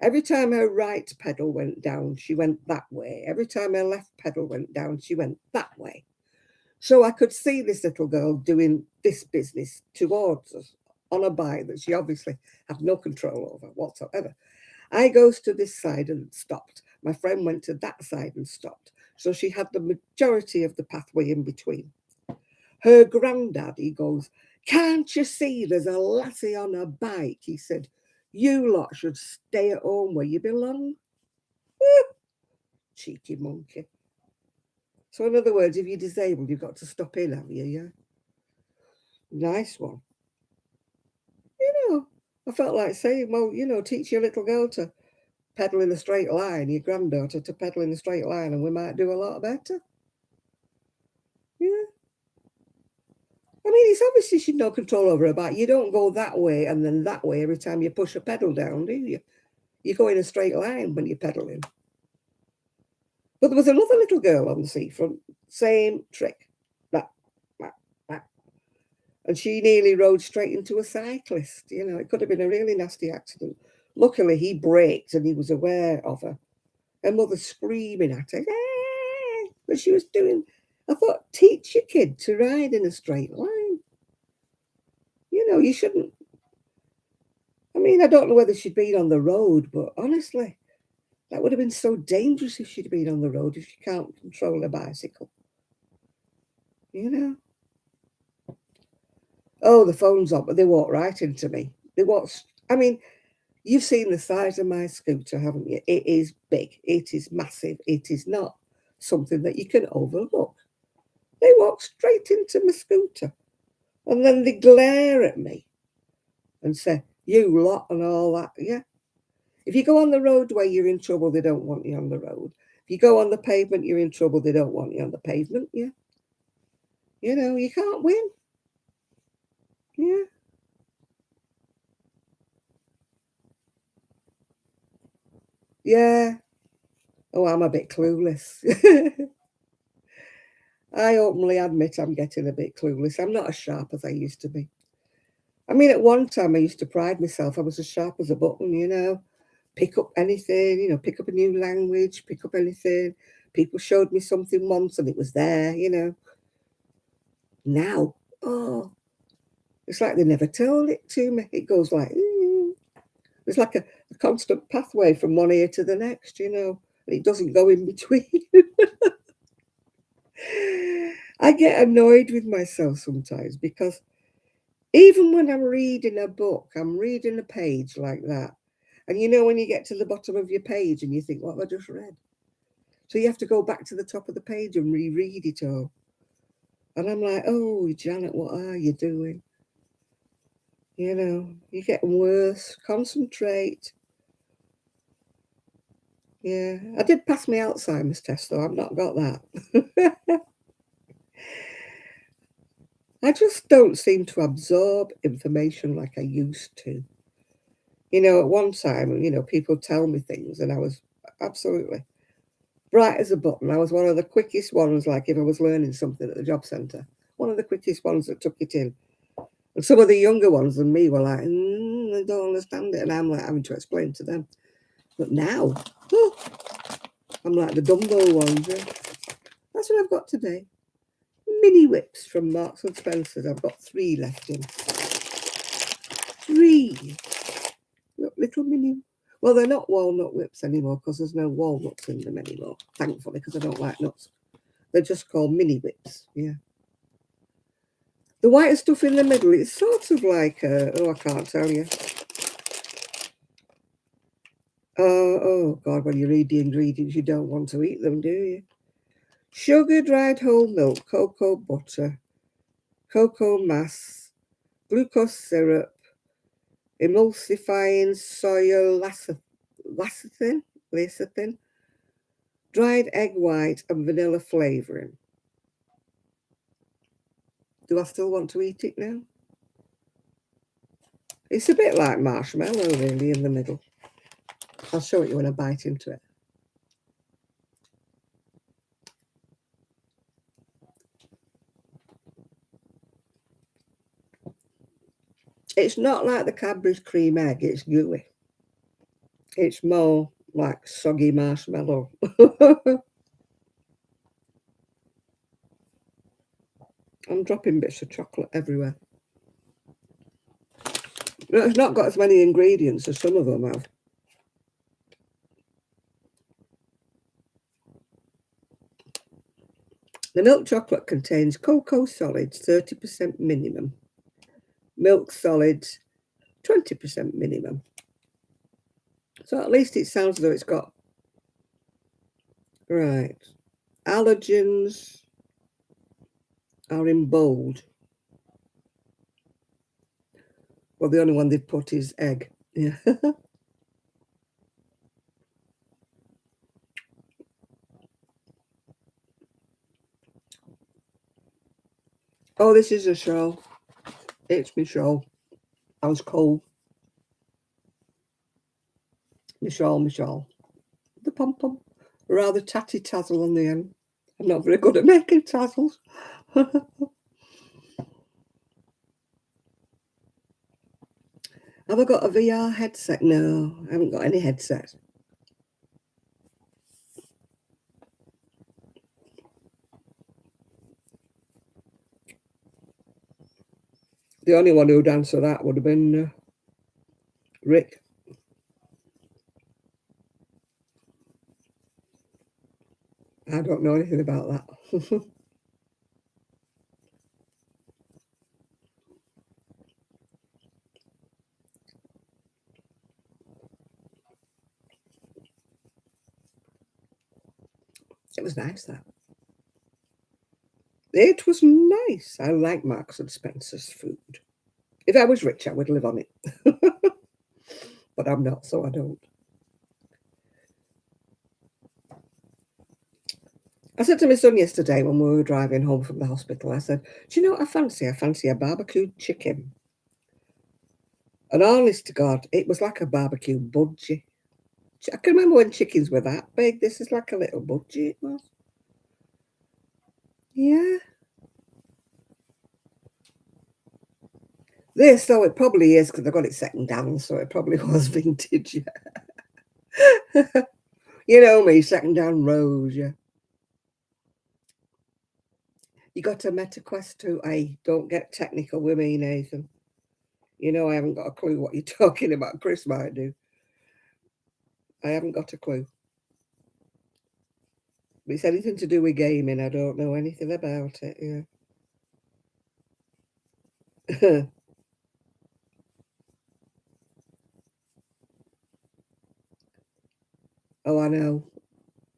Every time her right pedal went down, she went that way. Every time her left pedal went down, she went that way. So I could see this little girl doing this business towards us on a bike that she obviously had no control over whatsoever. I goes to this side and stopped. My friend went to that side and stopped. So she had the majority of the pathway in between. Her granddad, he goes, "Can't you see there's a lassie on a bike?" He said, "You lot should stay at home where you belong." Cheeky monkey. So, in other words, if you're disabled, you've got to stop in, have you? Yeah. Nice one. I felt like saying, well, teach your little girl to pedal in a straight line, your granddaughter to pedal in a straight line, and we might do a lot better. Yeah. I mean, it's obviously she's no control over her bike. You don't go that way and then that way every time you push a pedal down, do you? You go in a straight line when you're pedaling. But there was another little girl on the seafront, same trick. That, that. And she nearly rode straight into a cyclist. It could have been a really nasty accident. Luckily, he braked and he was aware of her. Her mother screaming at her. "Ah!" But she was doing, I thought, teach your kid to ride in a straight line. You shouldn't. I mean, I don't know whether she'd been on the road, but honestly, that would have been so dangerous if she'd been on the road if she can't control a bicycle. You know? Oh, the phone's on, but they walked right into me. I mean, you've seen the size of my scooter, haven't you? It is big. It is massive. It is not something that you can overlook. They walk straight into my scooter and then they glare at me and say, "You lot," and all that. Yeah. If you go on the roadway, you're in trouble. They don't want you on the road. If you go on the pavement, you're in trouble. They don't want you on the pavement. Yeah. You can't win. Yeah. Yeah. Oh, I'm a bit clueless. I openly admit I'm getting a bit clueless. I'm not as sharp as I used to be. I mean, at one time, I used to pride myself. I was as sharp as a button. Pick up anything, pick up a new language, pick up anything. People showed me something once and it was there. Now, oh, It's like they never told it to me. It goes like, it's like a constant pathway from one ear to the next, you know, and it doesn't go in between. I get annoyed with myself sometimes because even when I'm reading a book, I'm reading a page like that. And you know, when you get to the bottom of your page and you think, what have I just read? So you have to go back to the top of the page and reread it all. And I'm like, oh, Janet, what are you doing? You know, you're getting worse. Concentrate. Yeah, I did pass my Alzheimer's test, though. I've not got that. I just don't seem to absorb information like I used to. You know, at one time, you know, people tell me things, and I was absolutely bright as a button. I was one of the quickest ones, like if I was learning something at the job centre, one of the quickest ones that took it in. And some of the younger ones than me were like, I don't understand it. And I'm like having to explain to them. But now, oh, I'm like the Dumbo ones. Yeah. That's what I've got today. Mini whips from Marks and Spencer's. I've got 3 left in. 3. Look, little mini. Well, they're not walnut whips anymore because there's no walnuts in them anymore. Thankfully, because I don't like nuts. They're just called mini whips. Yeah. The white stuff in the middle, it's sort of like, I can't tell you. Oh, God, when you read the ingredients, you don't want to eat them, do you? Sugar, dried whole milk, cocoa butter, cocoa mass, glucose syrup, emulsifying soy lecithin, dried egg white, and vanilla flavouring. Do I still want to eat it now? It's a bit like marshmallow, really, in the middle. I'll show it you when I bite into it. It's not like the Cadbury's cream egg, it's gooey. It's more like soggy marshmallow. I'm dropping bits of chocolate everywhere. It's not got as many ingredients as some of them have. The milk chocolate contains cocoa solids, 30% minimum. Milk solids, 20% minimum. So at least it sounds as though it's got, right, allergens are in bold. Well, the only one they've put is egg. Yeah. Oh, this is a show. It's my show. I was cold. Michelle. The pom-pom. Rather tatty tazzle on the end. I'm not very good at making tazzles. Have I got a VR headset? No, I haven't got any headset. The only one who'd answer that would have been Rick. I don't know anything about that. It was nice, that. It was nice. I like Marks and Spencer's food. If I was rich, I would live on it. But I'm not, so I don't. I said to my son yesterday when we were driving home from the hospital, I said, do you know what I fancy? I fancy a barbecued chicken. And honest to God, it was like a barbecue budgie. I can remember when chickens were that big. This is like a little budgie, it was. Yeah. This, though, it probably is because I got it second hand, so it probably was vintage. Yeah. You know me, second hand rose, yeah. You got a MetaQuest 2A. Don't get technical with me, Nathan. You know, I haven't got a clue what you're talking about. Chris might do. I haven't got a clue. If it's anything to do with gaming, I don't know anything about it. Yeah. Oh, I know.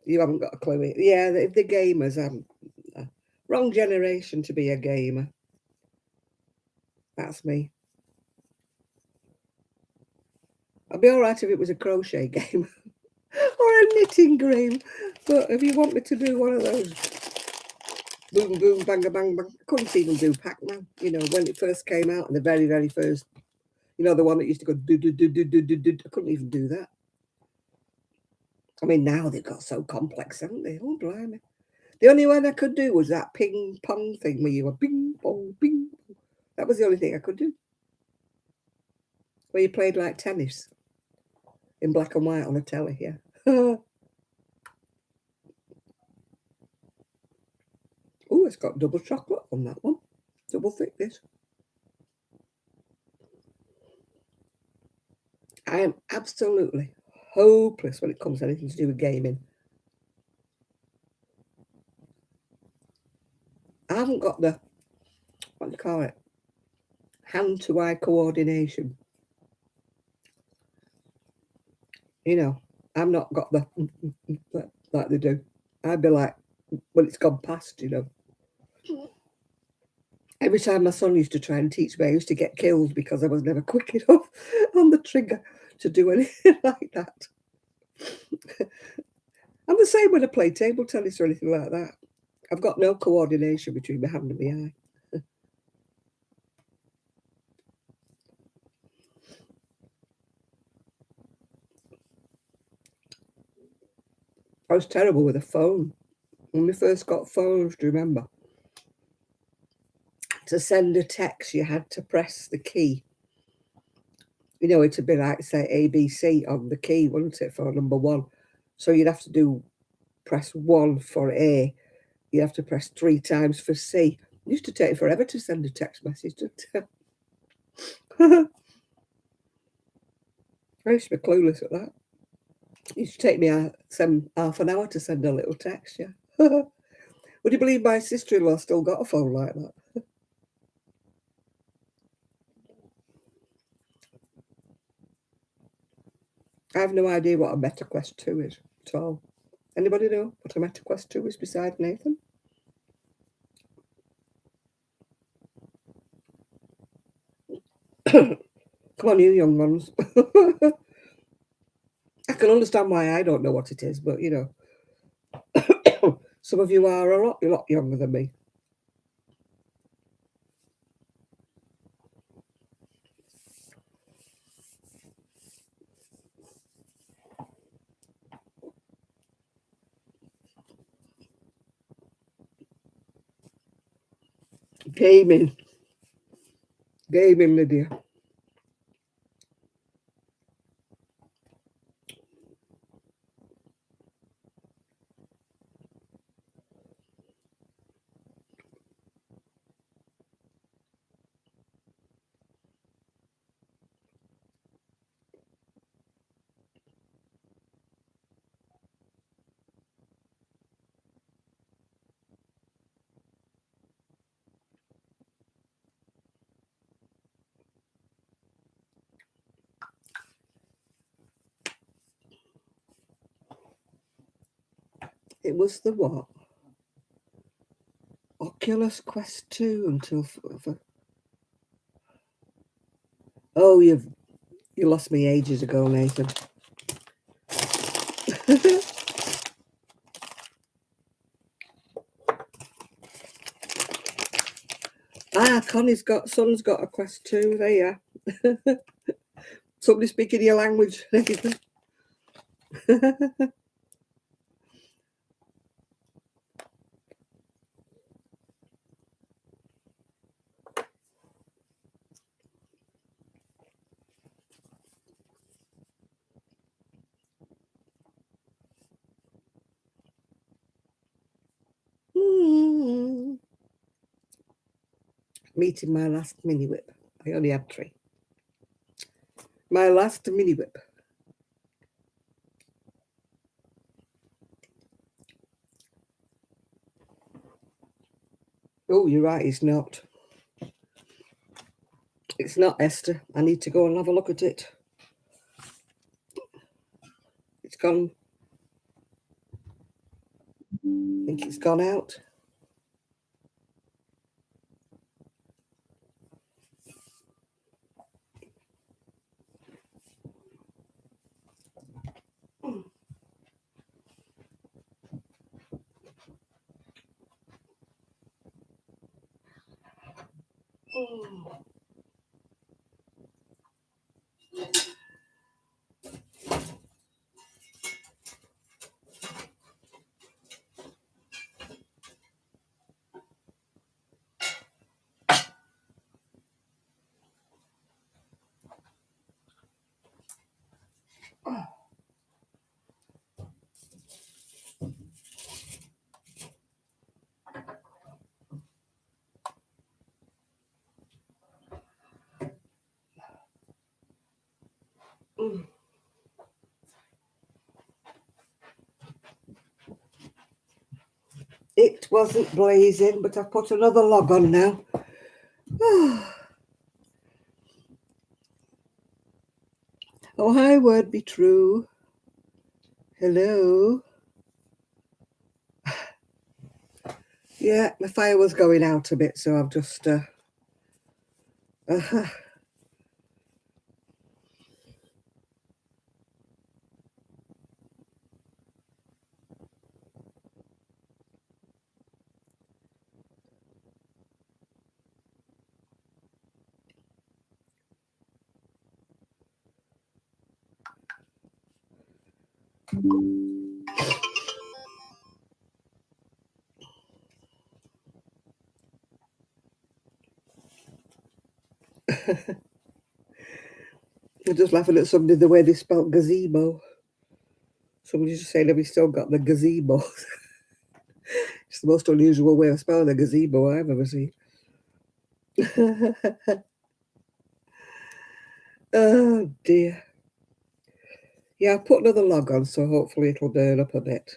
You haven't got a clue. Yeah, the gamers, I'm wrong generation to be a gamer. That's me. I'd be all right if it was a crochet game or a knitting game. But if you want me to do one of those boom, boom, bang, bang, bang, I couldn't even do Pac-Man. You know, when it first came out, and the very, very first, you know, the one that used to go do, do, do, do, do, do, do. I couldn't even do that. I mean, now they've got so complex, haven't they? Oh, blimey. The only one I could do was that ping pong thing where you were ping pong, ping. That was the only thing I could do. Where you played like tennis in black and white on a telly, yeah. Oh, it's got double chocolate on that one. Double thickness. I am absolutely hopeless when it comes to anything to do with gaming. I haven't got the, what do you call it, hand-to-eye coordination. You know, I've not got the like they do. I'd be like, when it's gone past, you know. Every time my son used to try and teach me, I used to get killed because I was never quick enough on the trigger to do anything like that. I'm the same when I play table tennis or anything like that. I've got no coordination between my hand and my eye. I was terrible with a phone. When we first got phones, do you remember? To send a text, you had to press the key. You know, it'd be like, say, ABC on the key, wouldn't it, for number one? So you'd have to press 1 for A. You have to press 3 times for C. It used to take forever to send a text message, didn't it? I used to be clueless at that. It used to take me half an hour to send a little text, yeah. Would you believe my sister-in-law still got a phone like that? I have no idea what a MetaQuest 2 is at all. Anybody know what a MetaQuest 2 is beside Nathan? Come on, you young ones. I can understand why I don't know what it is, but you know, some of you are a lot younger than me. Gaming. Gaming, Lydia. It was the what? Oculus Quest 2 until... Oh, you lost me ages ago, Nathan. Connie's son's got a Quest 2. There you are. Somebody speaking your language, Nathan. Meeting my last mini whip. I only had 3. My last mini whip. Oh, you're right, it's not. It's not, Esther. I need to go and have a look at it. It's gone. I think it's gone out. It wasn't blazing, but I've put another log on now. Oh, hi, word be true. Hello. Yeah, the fire was going out a bit, so I've just... I'm just laughing at somebody the way they spelled gazebo. Somebody just saying, have we still got the gazebo? It's the most unusual way of spelling a gazebo I've ever seen. Oh dear. Yeah, I've put another log on, so hopefully it'll burn up a bit.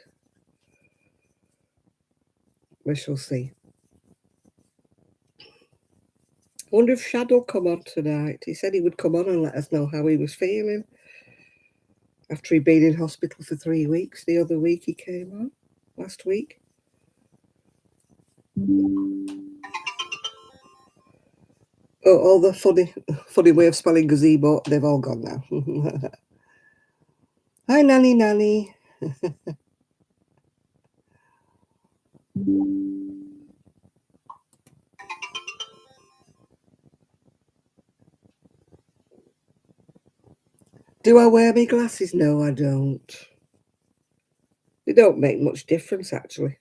We shall see. I wonder if Shad will come on tonight. He said he would come on and let us know how he was feeling after he'd been in hospital for 3 weeks. The other week he came on, last week. Oh, all the funny way of spelling gazebo, they've all gone now. Hi, Nanny. Do I wear my glasses? No, I don't. They don't make much difference, actually.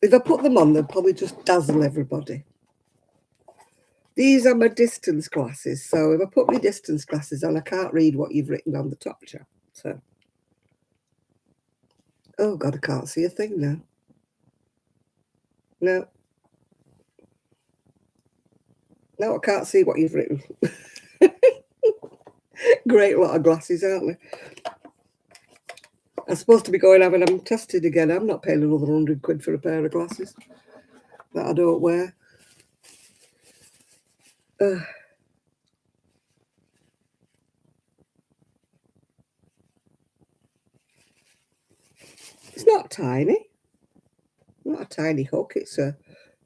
If I put them on, they'll probably just dazzle everybody. These are my distance glasses, so if I put my distance glasses on, I can't read what you've written on the top chat. So, oh God, I can't see a thing now. No, I can't see what you've written. Great lot of glasses, aren't they? I'm supposed to be going having them tested again. I'm not paying another £100 for a pair of glasses that I don't wear. It's not tiny. Not a tiny hook. It's a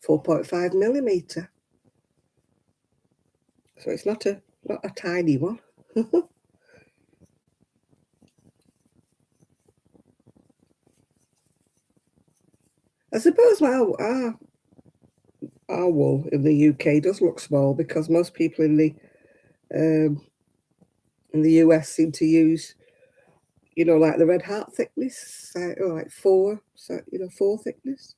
4.5 millimeter. So it's not a tiny one. I suppose our wool in the UK does look small because most people in the US seem to use, like the red heart thickness, like 4, so 4 thickness.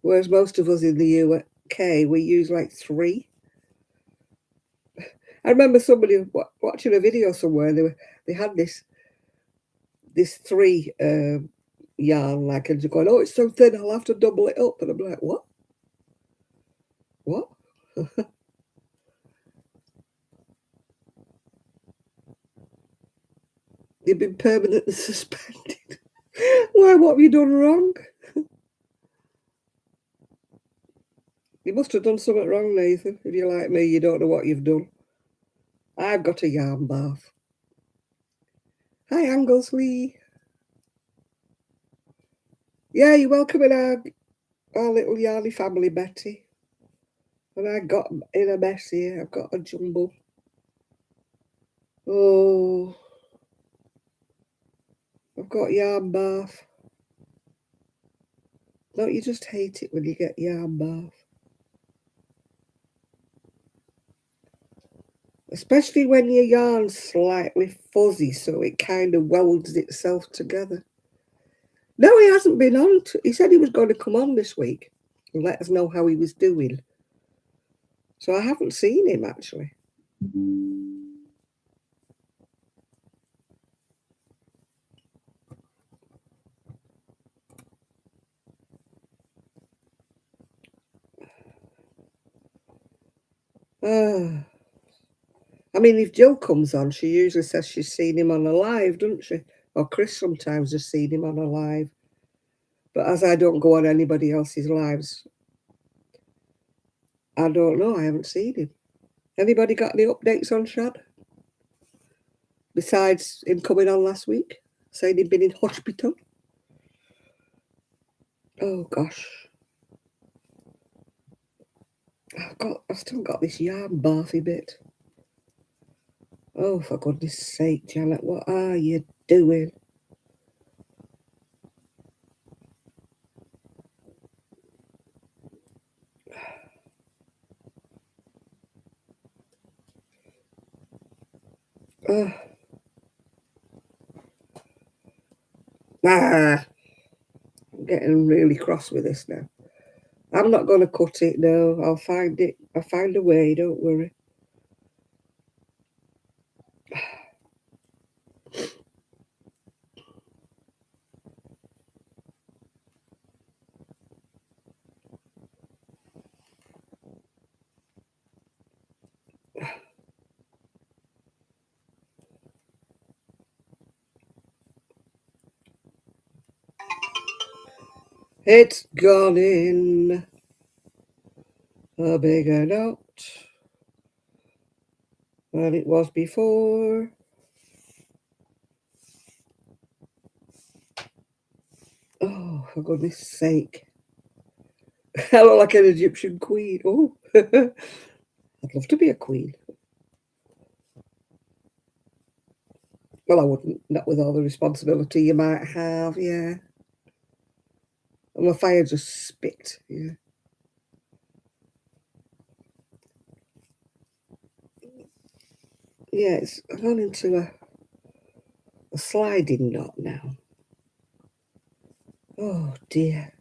Whereas most of us in the UK, we use like 3. I remember somebody watching a video somewhere. They had this 3 yarn, like, and they're going, oh, it's so thin, I'll have to double it up. And I'm like, what? You've been permanently suspended. Why, what have you done wrong? You must have done something wrong, Nathan. If you're like me, you don't know what you've done. I've got a yarn bath. Hi, Anglesey. Yeah, you're welcome in our little yarny family, Betty. And I got in a mess here. I've got a jumble. Oh, I've got yarn bath. Don't you just hate it when you get yarn bath? Especially when your yarn's slightly fuzzy, so it kind of welds itself together. No, he hasn't been on. He said he was going to come on this week and let us know how he was doing. So I haven't seen him, actually. I mean, if Jill comes on, she usually says she's seen him on a live, doesn't she? Or Chris sometimes has seen him on a live. But as I don't go on anybody else's lives, I don't know. I haven't seen him. Anybody got any updates on Shad? Besides him coming on last week, saying he'd been in hospital? Oh, gosh. I've still got this yarn barfy bit. Oh, for goodness sake, Janet, what are you doing? I'm getting really cross with this now. I'm not going to cut it, no. I'll find it. I'll find a way, don't worry. It's gone in a bigger knot than it was before. Oh, for goodness sake. I look like an Egyptian queen. Oh, I'd love to be a queen. Well, I wouldn't, not with all the responsibility you might have, yeah. And my fire just spit, yeah. Yeah, it's gone into a sliding knot now. Oh, dear.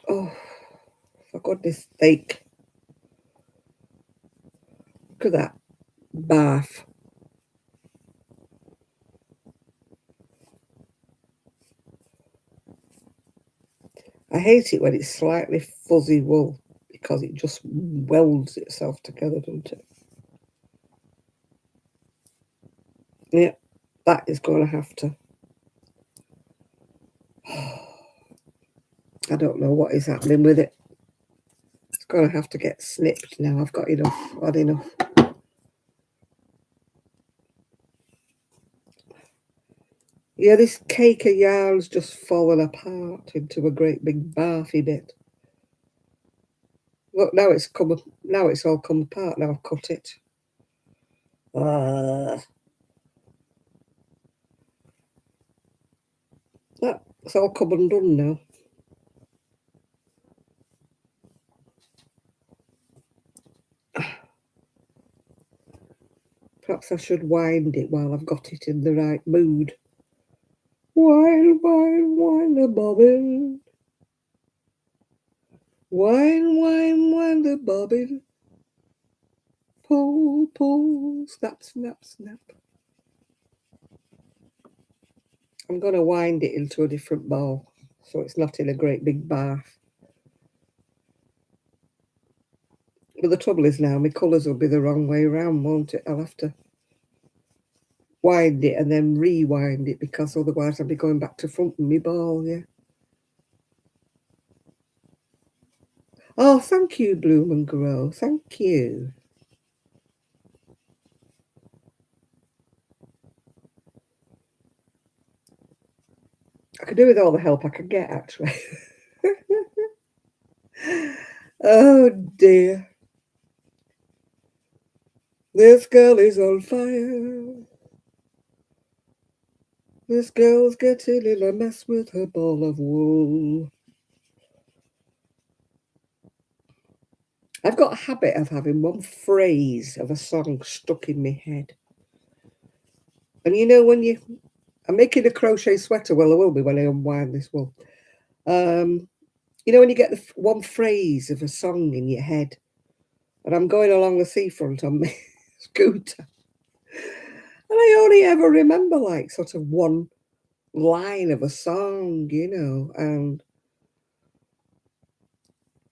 Oh, for goodness sake. Look at that bath. I hate it when it's slightly fuzzy wool because it just welds itself together, doesn't it? Yeah, that is going to have to. I don't know what is happening with it. It's going to have to get snipped now. I've got enough, had enough. Yeah, this cake of yarn's just fallen apart into a great big barfy bit. Look, now it's all come apart. Now I've cut it. That's all come undone now. Perhaps I should wind it while I've got it in the right mood. Wind, wind, wind the bobbin. Wind, wind, wind the bobbin. Pull, pull, snap, snap, snap. I'm going to wind it into a different bowl so it's not in a great big bath. But the trouble is now, my colours will be the wrong way around, won't it? I'll have to wind it and then rewind it, because otherwise I'll be going back to fronting my ball, yeah. Oh, thank you, Bloom and Grow. Thank you. I could do with all the help I could get, actually. Oh, dear. This girl is on fire. This girl's getting in a mess with her ball of wool. I've got a habit of having one phrase of a song stuck in my head. And you know, when I'm making a crochet sweater, well, I will be when I unwind this wool. You know, when you get the one phrase of a song in your head, and I'm going along the seafront on my scooter, and I only ever remember like sort of one line of a song, you know, and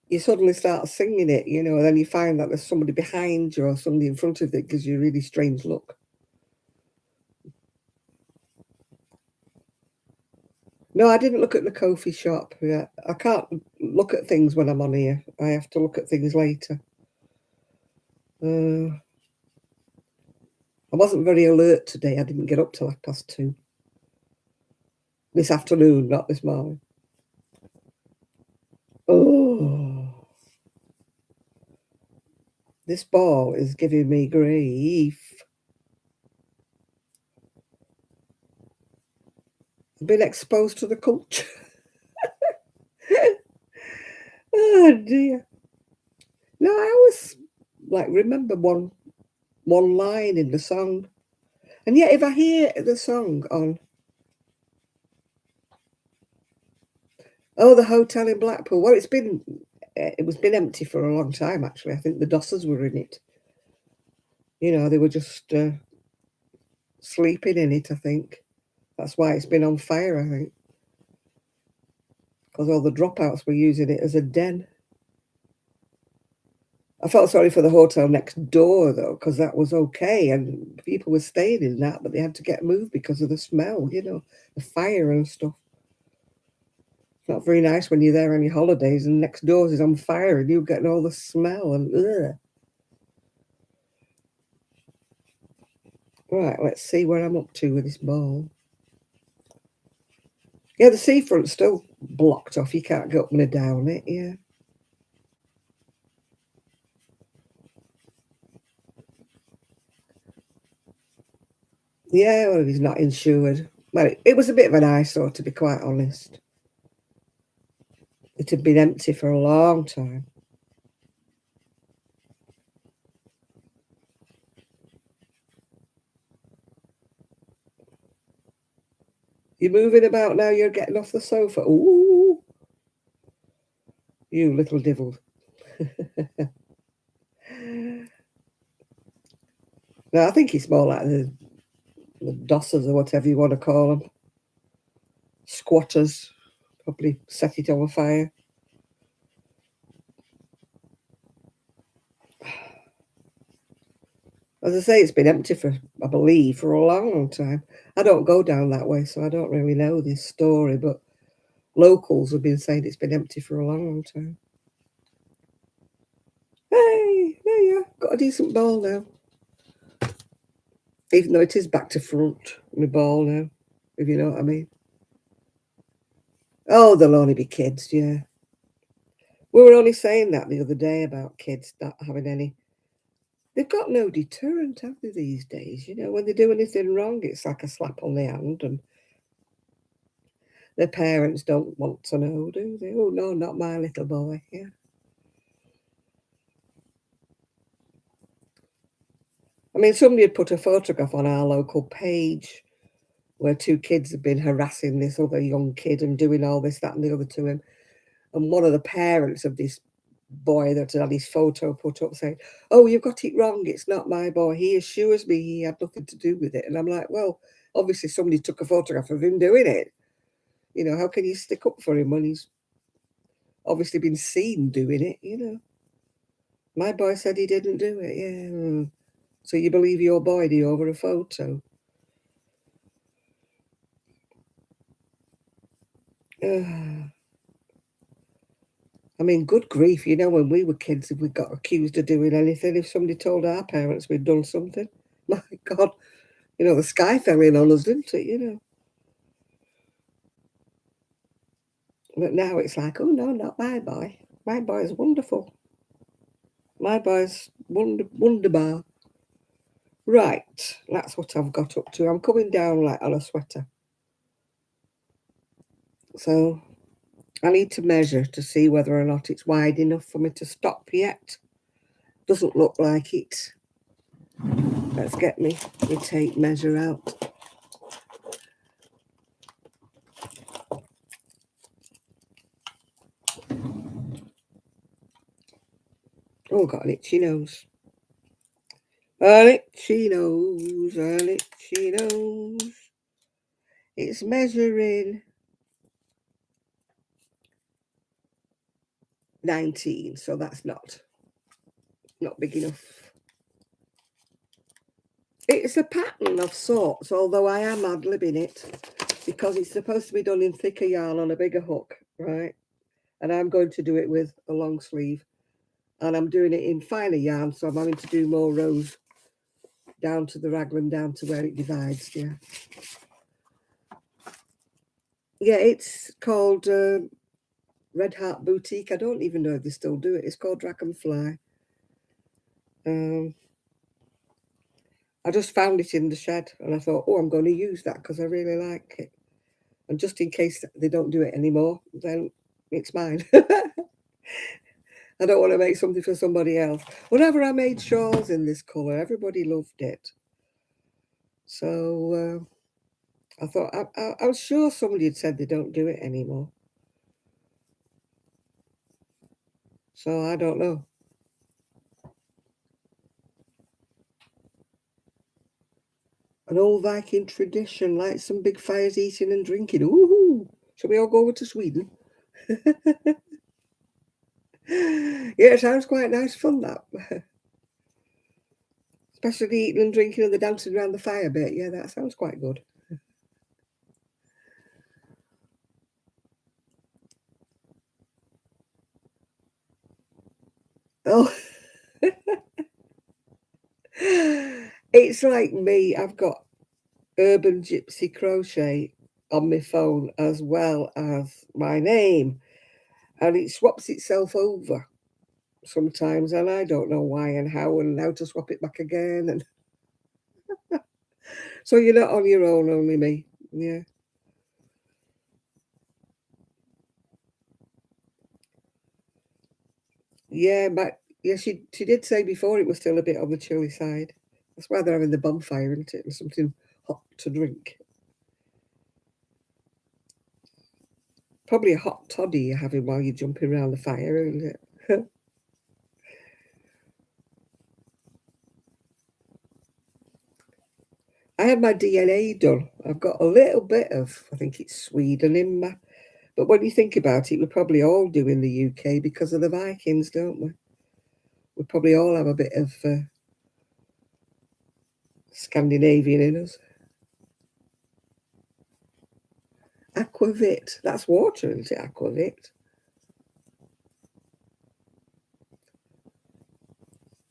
you suddenly start singing it, you know, and then you find that there's somebody behind you or somebody in front of it, gives you a really strange look. No, I didn't look at the Ko-fi shop yet. I can't look at things when I'm on here. I have to look at things later. I wasn't very alert today. I didn't get up till 2:30. This afternoon, not this morning. Oh, this ball is giving me grief. I've been exposed to the culture. Oh dear. No, I always like remember one line in the song, and yet if I hear the song on, oh, the hotel in Blackpool. Well, it was been empty for a long time actually. I think the Dossers were in it. You know, they were just sleeping in it. I think that's why it's been on fire. I think because all the dropouts were using it as a den. I felt sorry for the hotel next door though, because that was okay and people were staying in that, but they had to get moved because of the smell, you know, the fire and stuff. It's not very nice when you're there on your holidays and next door is on fire and you're getting all the smell and ugh. Right, let's see where I'm up to with this ball. Yeah, the seafront's still blocked off. You can't go up and down it, yeah. Yeah, well, he's not insured. Well, it was a bit of an eyesore, to be quite honest. It had been empty for a long time. You're moving about now, you're getting off the sofa. Ooh, you little devil. No, I think it's more like the dossers or whatever you want to call them. Squatters probably set it on fire. As I say, it's been empty for, I believe, for a long, long time. I don't go down that way, so I don't really know this story, but locals have been saying it's been empty for a long, long time. Hey, there you are. Got a decent ball now. Even though it is back to front, my ball now, if you know what I mean. Oh, there'll only be kids, yeah. We were only saying that the other day about kids not having any. They've got no deterrent, have they, these days? You know, when they do anything wrong, it's like a slap on the hand, and their parents don't want to know, do they? Oh, no, not my little boy, yeah. I mean, somebody had put a photograph on our local page where two kids had been harassing this other young kid and doing all this, that, and the other to him. And one of the parents of this boy that had his photo put up saying, "Oh, you've got it wrong. It's not my boy. He assures me he had nothing to do with it." And I'm like, well, obviously somebody took a photograph of him doing it. You know, how can you stick up for him when he's obviously been seen doing it, you know? My boy said he didn't do it, yeah. So you believe your boy over a photo? I mean, good grief, you know, when we were kids, if we got accused of doing anything, if somebody told our parents we'd done something, my God, you know, the sky fell in on us, didn't it, you know? But now it's like, oh, no, not my boy. My boy's wonderful. My boy's wonderbar. Right, that's what I've got up to. I'm coming down like on a sweater. So I need to measure to see whether or not it's wide enough for me to stop yet. Doesn't look like it. Let's get me tape measure out. Oh, got an itchy nose. An itchy nose, an itchy nose. It's measuring 19, so that's not big enough. It's a pattern of sorts, although I am ad-libbing it because it's supposed to be done in thicker yarn on a bigger hook, right? And I'm going to do it with a long sleeve, and I'm doing it in finer yarn, so I'm having to do more rows down to the raglan, down to where it divides. Yeah, it's called Red Heart Boutique. I don't even know if they still do it. It's called Dragonfly. I just found it in the shed, and I thought, oh, I'm going to use that because I really like it. And just in case they don't do it anymore, then it's mine. I don't want to make something for somebody else. Whenever I made shawls in this colour, everybody loved it. So I thought, I was sure somebody had said they don't do it anymore. So I don't know. An old Viking tradition, like some big fires, eating and drinking. Ooh, shall we all go over to Sweden? Yeah, it sounds quite nice fun, that. Especially the eating and drinking and the dancing around the fire bit. Yeah, that sounds quite good. Oh, it's like me. I've got Urban Gypsy Crochet on my phone as well as my name, and it swaps itself over sometimes, and I don't know why and how to swap it back again. And so you're not on your own, only me. Yeah. Yeah, but yeah, she did say before it was still a bit on the chilly side. That's why they're having the bonfire, isn't it? And something hot to drink. Probably a hot toddy you're having while you're jumping around the fire, isn't it? I had my DNA done. I've got a little bit of, I think it's Sweden in my, but when you think about it, we probably all do in the UK because of the Vikings, don't we? We probably all have a bit of Scandinavian in us. Aquavit, that's water, isn't it? Aquavit.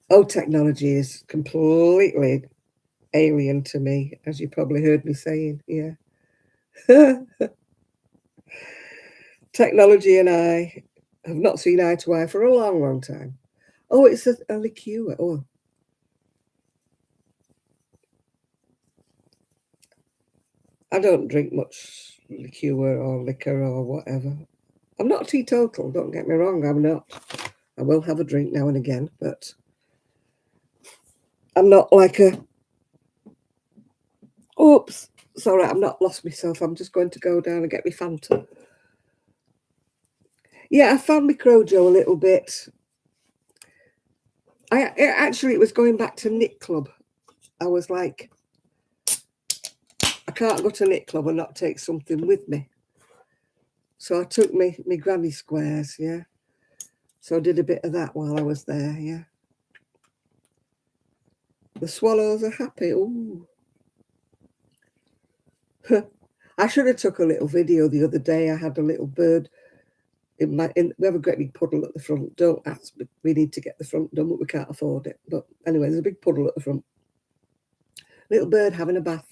Oh, technology is completely alien to me, as you probably heard me saying. Yeah. Technology and I have not seen eye to eye for a long, long time. Oh, it's a liqueur. Oh, I don't drink much liqueur or liquor or whatever. I'm not teetotal, don't get me wrong, I'm not. I will have a drink now and again, but I'm not like a... Oops, sorry, I'm not lost myself. I'm just going to go down and get my Fanta. Yeah, I found my Crojo a little bit. It was going back to knit club. I was like, I can't go to knit club and not take something with me. So I took my granny squares, yeah. So I did a bit of that while I was there, yeah. The swallows are happy. Ooh. I should have took a little video the other day. I had a little bird we have a great big puddle at the front. Don't ask, but we need to get the front done, but we can't afford it. But anyway, there's a big puddle at the front. Little bird having a bath.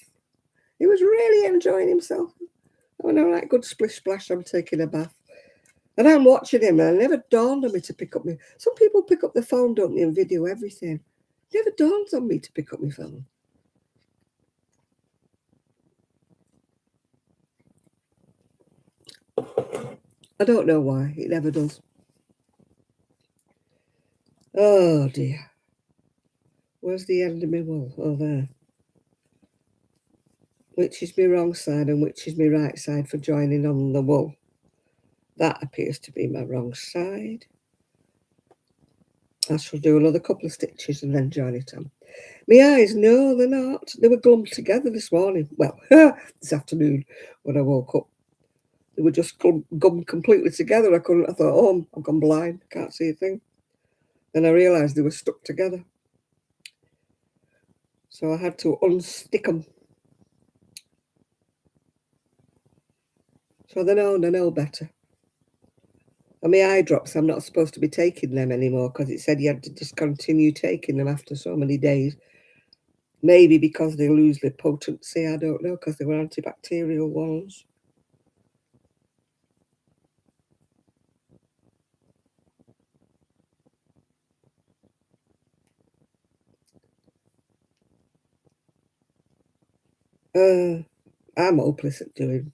He was really enjoying himself. Having a right good splish splash. I'm taking a bath. And I'm watching him, and it never dawned on me to pick up my... Some people pick up the phone, don't they, and video everything. It never dawns on me to pick up my phone. I don't know why. It never does. Oh, dear. Where's the end of my wool? Oh, there. Which is my wrong side and which is my right side for joining on the wool? That appears to be my wrong side. I shall do another couple of stitches and then join it on. My eyes, no, they're not. They were glumped together this morning. Well, this afternoon when I woke up. They were just gummed completely together. I thought, oh, I've gone blind. Can't see a thing. Then I realised they were stuck together. So I had to unstick them. So they know better. And my eye drops, I'm not supposed to be taking them anymore because it said you had to discontinue taking them after so many days. Maybe because they lose their potency, I don't know, because they were antibacterial ones. I'm hopeless at doing.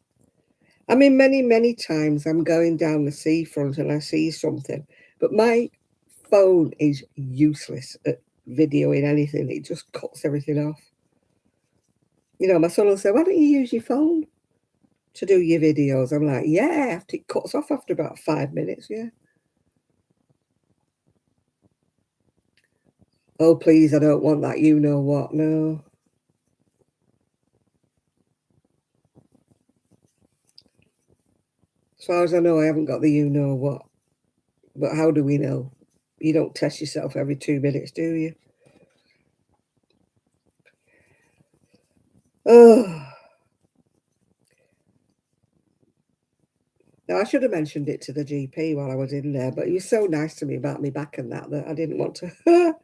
I mean, many times I'm going down the seafront and I see something, but my phone is useless at videoing anything. It just cuts everything off. You know, my son will say, why don't you use your phone to do your videos? I'm like, yeah, it cuts off after about 5 minutes, yeah. Oh, please, I don't want that you know what, no. As far as I know, I haven't got the you know what. But how do we know? You don't test yourself every 2 minutes, do you? Oh. Now, I should have mentioned it to the GP while I was in there, but he was so nice to me about me back and that I didn't want to.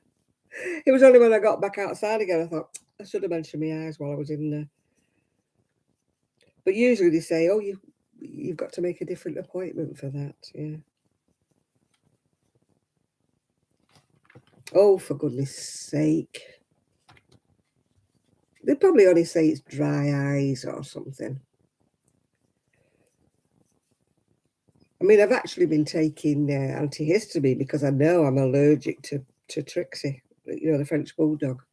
It was only when I got back outside again, I thought, I should have mentioned my eyes while I was in there. But usually they say, oh, you've got to make a different appointment for that, yeah. Oh, for goodness sake. They probably only say it's dry eyes or something. I mean, I've actually been taking antihistamine because I know I'm allergic to Trixie, you know, the French bulldog.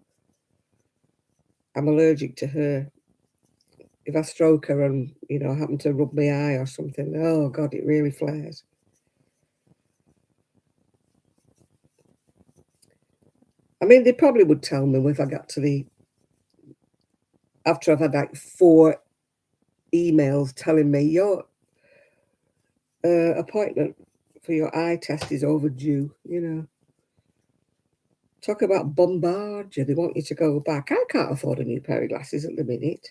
I'm allergic to her. If I stroke her and, you know, happen to rub my eye or something, oh, God, it really flares. I mean, they probably would tell me if I got to after I've had like 4 emails telling me your appointment for your eye test is overdue, you know. Talk about bombard you. They want you to go back. I can't afford a new pair of glasses at the minute.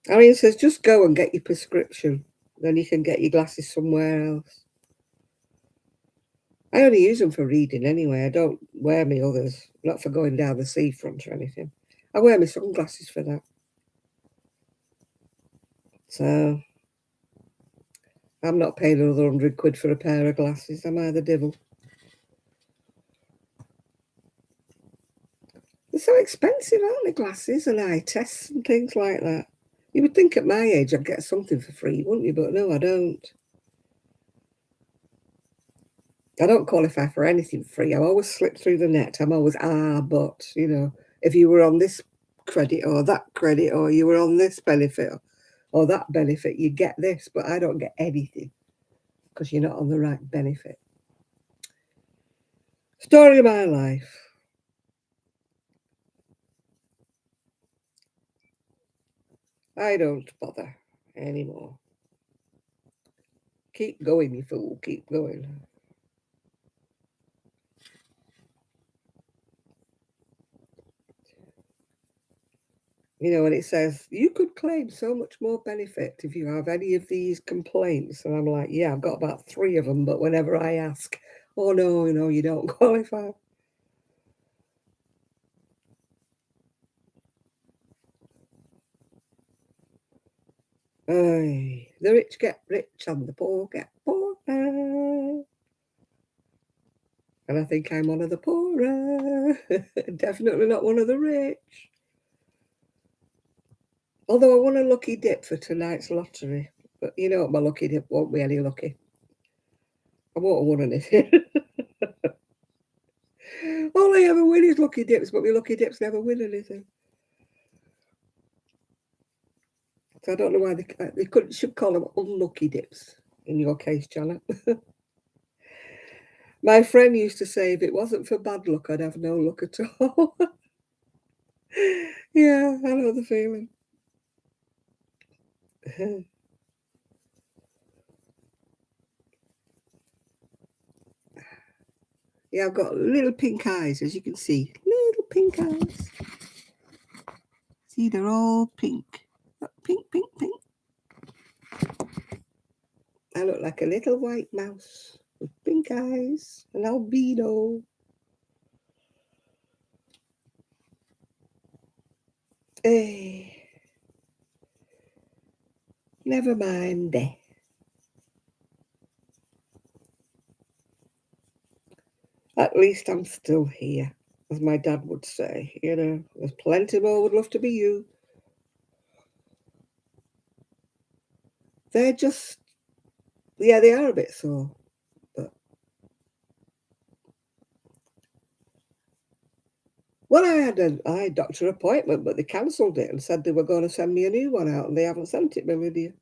I mean, it says just go and get your prescription. Then you can get your glasses somewhere else. I only use them for reading anyway. I don't wear my others. Not for going down the seafront or anything. I wear my sunglasses for that. So I'm not paying another £100 for a pair of glasses. Am I the devil? They're so expensive, aren't they, glasses and eye tests and things like that? You would think at my age I'd get something for free, wouldn't you? But no, I don't. I don't qualify for anything free. I always slip through the net. I'm always, but, you know, if you were on this credit or that credit or you were on this benefit or that benefit, you get this, but I don't get anything because you're not on the right benefit. Story of my life. I don't bother anymore. Keep going, you fool. Keep going. You know, and it says, you could claim so much more benefit if you have any of these complaints. And I'm like, yeah, I've got about 3 of them. But whenever I ask, oh, no, you don't qualify. Aye, the rich get rich and the poor get poorer. And I think I'm one of the poorer. Definitely not one of the rich. Although I won a lucky dip for tonight's lottery. But you know what, my lucky dip won't be any lucky. I won't have won anything. All I ever win is lucky dips, but my lucky dips never win anything. So I don't know why they should call them unlucky dips in your case, Janet. My friend used to say if it wasn't for bad luck, I'd have no luck at all. Yeah, I know the feeling. Yeah, I've got little pink eyes, as you can see. Little pink eyes. See, they're all pink. Pink, pink, pink. I look like a little white mouse with pink eyes, an albino. Hey, never mind. At least I'm still here, as my dad would say. You know, there's plenty more would love to be you. They're just, yeah, they are a bit sore. But well, I had an eye doctor appointment, but they cancelled it and said they were going to send me a new one out, and they haven't sent it me, Lydia.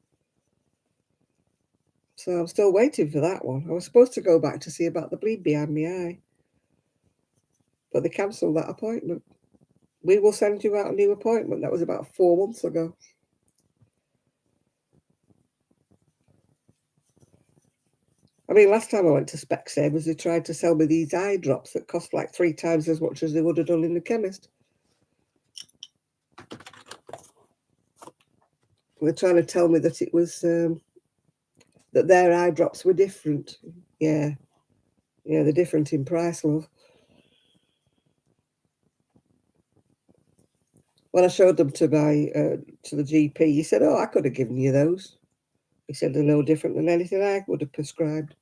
So I'm still waiting for that one. I was supposed to go back to see about the bleed behind my eye, but they cancelled that appointment. We will send you out a new appointment. That was about 4 months ago. I mean, last time I went to Specsavers, they tried to sell me these eye drops that cost like 3 times as much as they would have done in the chemist. They're trying to tell me that it was that their eye drops were different. Yeah, they're different in price, love. When I showed them to the GP, he said, "Oh, I could have given you those." He said they're no different than anything I would have prescribed.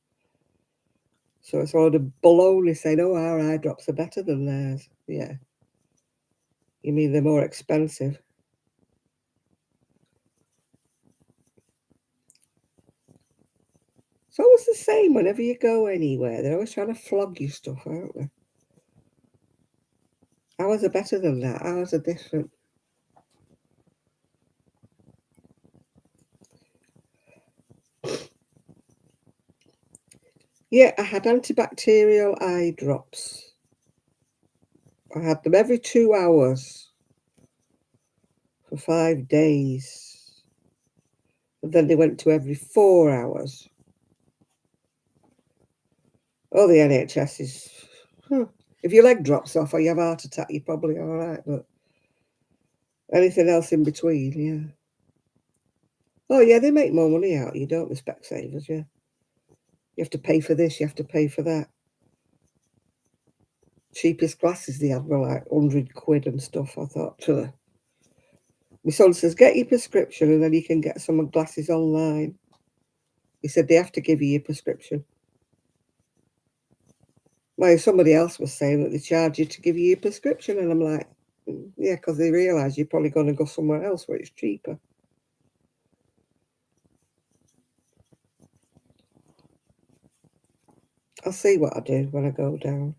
So it's all the baloney saying, "Oh, our eye drops are better than theirs." Yeah, you mean they're more expensive? It's always the same whenever you go anywhere. They're always trying to flog you stuff, aren't they? Ours are better than that. Ours are different. Yeah, I had antibacterial eye drops. I had them every 2 hours for 5 days. And then they went to every 4 hours. Oh, the NHS is... If your leg drops off or you have a heart attack, you're probably all right. But anything else in between, yeah. Oh, yeah, they make more money out of you, don't they, Specsavers, yeah. You have to pay for this, you have to pay for that. Cheapest glasses they had were like 100 quid and stuff. I thought, sure. My son says, get your prescription and then you can get some glasses online. He said they have to give you your prescription. Well, somebody else was saying that they charge you to give you your prescription. And I'm like, yeah, because they realise you're probably going to go somewhere else where it's cheaper. I'll see what I do when I go down.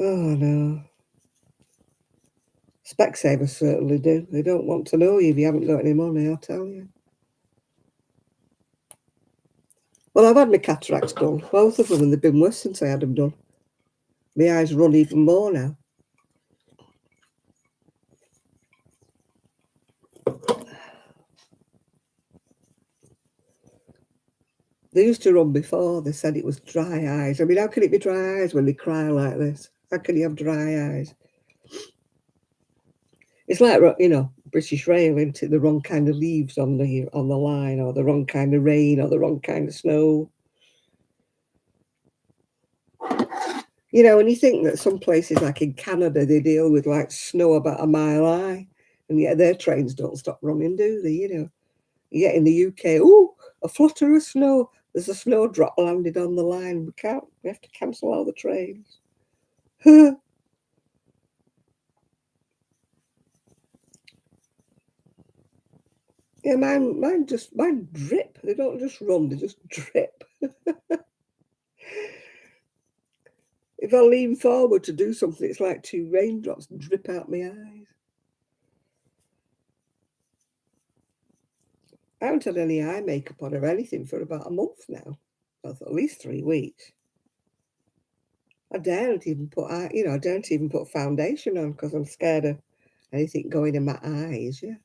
Oh, no. Specsavers certainly do. They don't want to know you if you haven't got any money, I'll tell you. Well, I've had my cataracts done, both of them, and they've been worse since I had them done. My eyes run even more now. They used to run before. They said it was dry eyes. I mean, how can it be dry eyes when they cry like this? How can you have dry eyes? It's like, you know, British Rail, isn't it? The wrong kind of leaves on the line, or the wrong kind of rain, or the wrong kind of snow. You know, and you think that some places, like in Canada, they deal with like snow about a mile high, and yet their trains don't stop running, do they? You know, yet in the UK, oh, a flutter of snow. There's a snowdrop landed on the line. We have to cancel all the trains. Yeah, mine drip. They don't just run; they just drip. If I lean forward to do something, it's like two raindrops drip out my eyes. I haven't had any eye makeup on or anything for about a month now. Well, at least 3 weeks. I daren't even put I don't even put foundation on because I'm scared of anything going in my eyes. Yeah,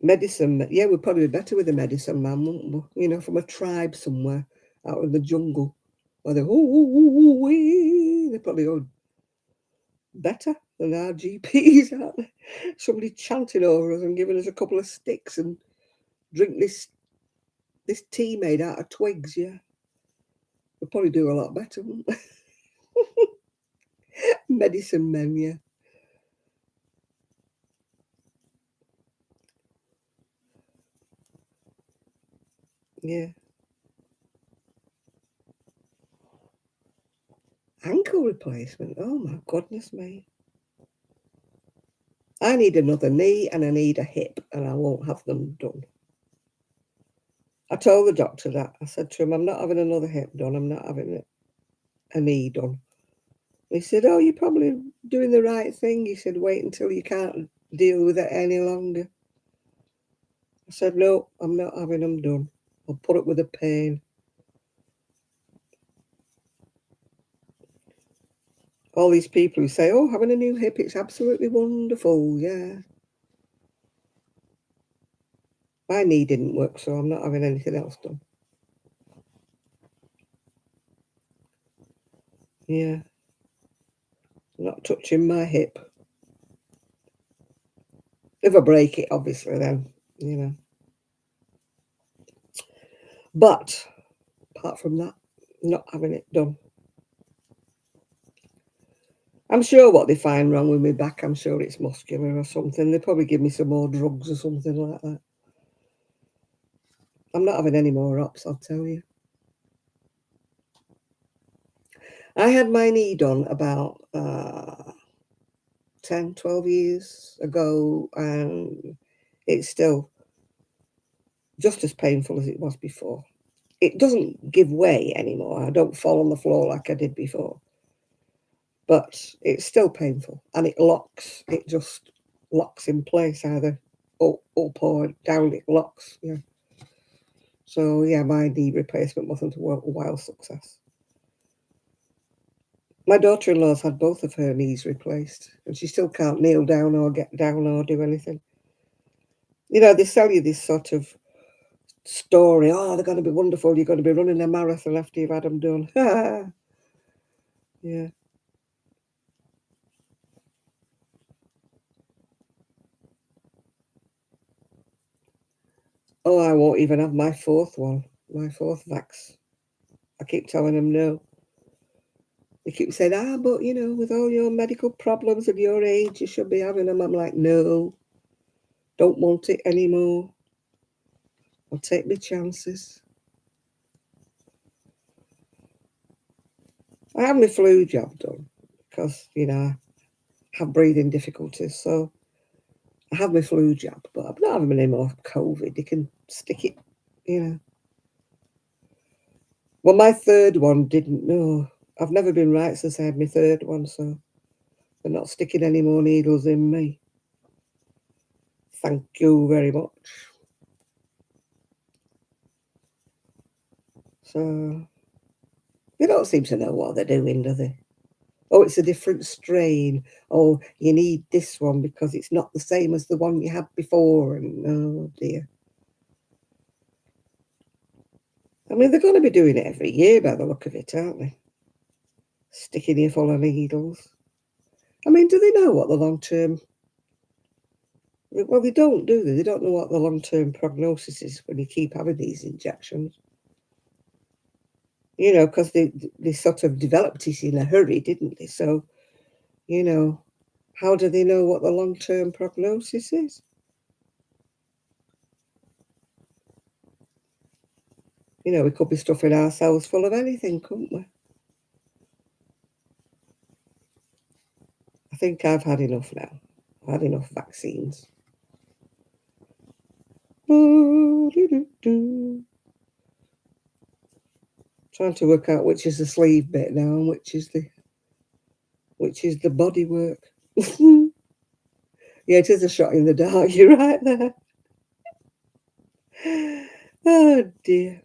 medicine. Yeah, we'd probably be better with a medicine man, wouldn't we? You know, from a tribe somewhere out in the jungle, where they they're probably all better than our GPs, aren't they? Somebody chanting over us and giving us a couple of sticks and drink this tea made out of twigs. Yeah, we'd probably do a lot better, wouldn't we? Medicine men, yeah. Yeah. Ankle replacement. Oh my goodness me. I need another knee and I need a hip and I won't have them done. I told the doctor that. I said to him, I'm not having another hip done. I'm not having a knee done. He said, oh, you're probably doing the right thing. He said, wait until you can't deal with it any longer. I said, no, I'm not having them done. I'll put up with the pain. All these people who say, oh, having a new hip, it's absolutely wonderful. Yeah. My knee didn't work, so I'm not having anything else done. Yeah. Not touching my hip. If I break it, obviously, then, you know. But apart from that, not having it done. I'm sure what they find wrong with my back, I'm sure it's muscular or something. They probably give me some more drugs or something like that. I'm not having any more ops, I'll tell you. I had my knee done about 10, 12 years ago, and it's still just as painful as it was before. It doesn't give way anymore. I don't fall on the floor like I did before. But it's still painful, and it just locks in place, either up or down. It locks. Yeah. So yeah, my knee replacement wasn't a wild success. My daughter-in-law's had both of her knees replaced, and she still can't kneel down or get down or do anything. You know, they sell you this sort of story. Oh, they're going to be wonderful. You're going to be running a marathon after you've had them done. Yeah. Oh, I won't even have my fourth one, my fourth vax. I keep telling them no. They keep saying, but you know, with all your medical problems and your age, you should be having them. I'm like, no, don't want it anymore. I'll take my chances. I have my flu jab done because, you know, I have breathing difficulties. So I have my flu jab, but I'm not having any more COVID. You can stick it, you know. Well, my third one didn't know. I've never been right since I had my third one, so they're not sticking any more needles in me. Thank you very much. So they don't seem to know what they're doing, do they? Oh, it's a different strain. Oh, you need this one because it's not the same as the one you had before. And oh dear. I mean, they're going to be doing it every year by the look of it, aren't they? Sticking you full of needles. I mean, do they know what the long-term... Well, they don't, do they? They don't know what the long-term prognosis is when you keep having these injections. You know, because they sort of developed it in a hurry, didn't they? So, you know, how do they know what the long-term prognosis is? You know, we could be stuffing ourselves full of anything, couldn't we? I think I've had enough now. I've had enough vaccines. Trying to work out which is the sleeve bit now and which is the body work. Yeah, it is a shot in the dark. You're right there. Oh dear.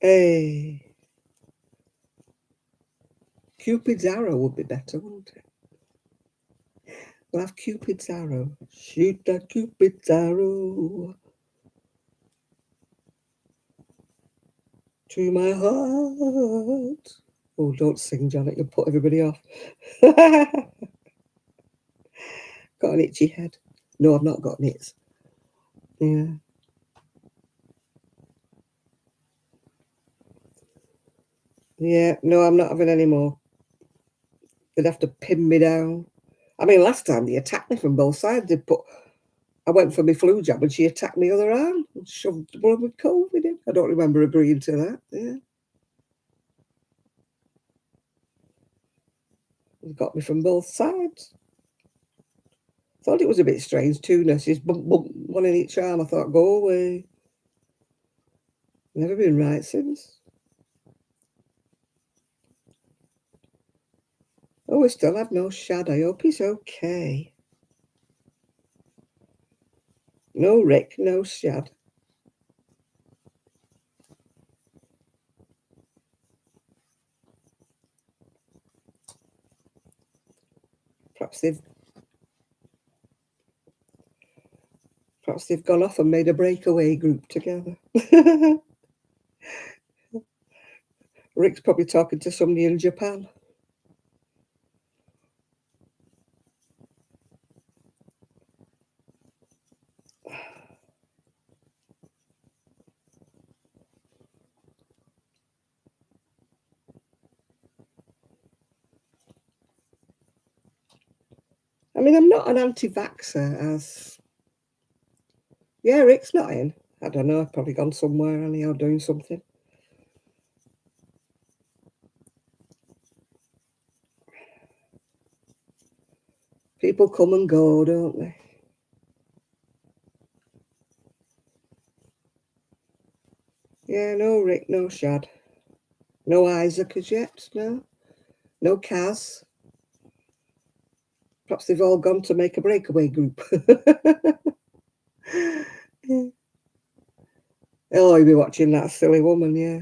Hey, Cupid's arrow would be better, wouldn't it? We'll have Cupid's arrow. Shoot that Cupid's arrow to my heart. Oh, don't sing, Janet. You'll put everybody off. Got an itchy head. No, I've not got nits. Yeah. Yeah, no, I'm not having any more. They'd have to pin me down. I mean, last time they attacked me from both sides. I went for my flu jab and she attacked my other arm and shoved the blood with COVID in. I don't remember agreeing to that. Yeah. They got me from both sides. Thought it was a bit strange. Two nurses, bump, bump, one in each arm. I thought, go away. Never been right since. Oh, we still have no Shad. I hope he's okay. No Rick, no Shad. Perhaps they've gone off and made a breakaway group together. Rick's probably talking to somebody in Japan. I mean, I'm not an anti-vaxxer as... Yeah, Rick's not in. I don't know, I've probably gone somewhere anyhow doing something. People come and go, don't they? Yeah, no Rick, no Shad. No Isaac as yet, no. No Kaz. Perhaps they've all gone to make a breakaway group. Oh, you'll be watching that silly woman, yeah.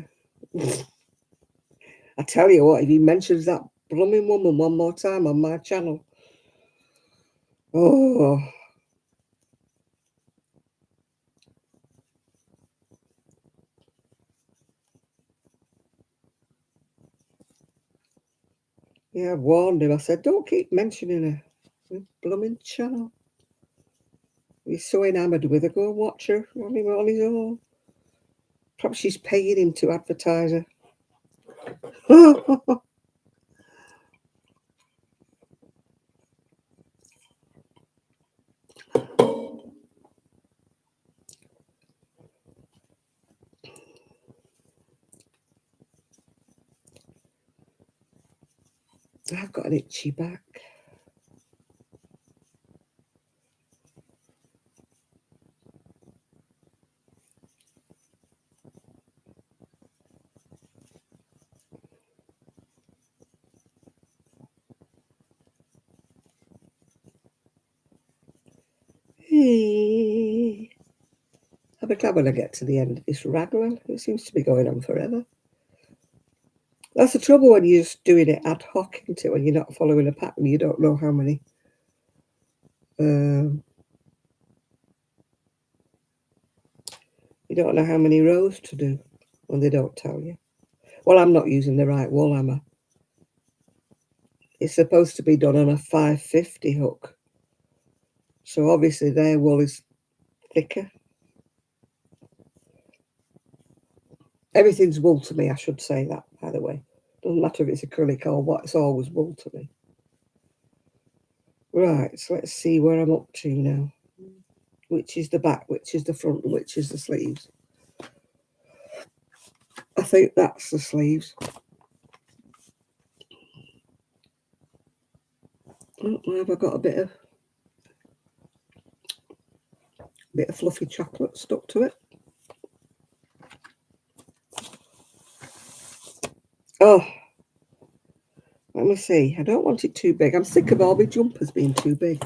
I tell you what, if he mentions that blooming woman one more time on my channel, oh. Yeah, I've warned him. I said, don't keep mentioning her. Blooming channel. He's so enamoured with her. Go and watch her on his own. Perhaps she's paying him to advertise her. I've got an itchy back. Hey. I'll be glad when I get to the end of this raglan. It seems to be going on forever. That's the trouble when you're just doing it ad hoc into when you're not following a pattern. You don't know how many. You don't know how many rows to do when they don't tell you. Well, I'm not using the right wool, am I? It's supposed to be done on a 550 hook. So obviously their wool is thicker. Everything's wool to me, I should say that, by the way. Doesn't matter if it's acrylic or what, it's always wool to me. Right, so let's see where I'm up to now. Which is the back, which is the front, which is the sleeves. I think that's the sleeves. Oh, have I got a bit of fluffy chocolate stuck to it? Oh, let me see. I don't want it too big. I'm sick of all my jumpers being too big.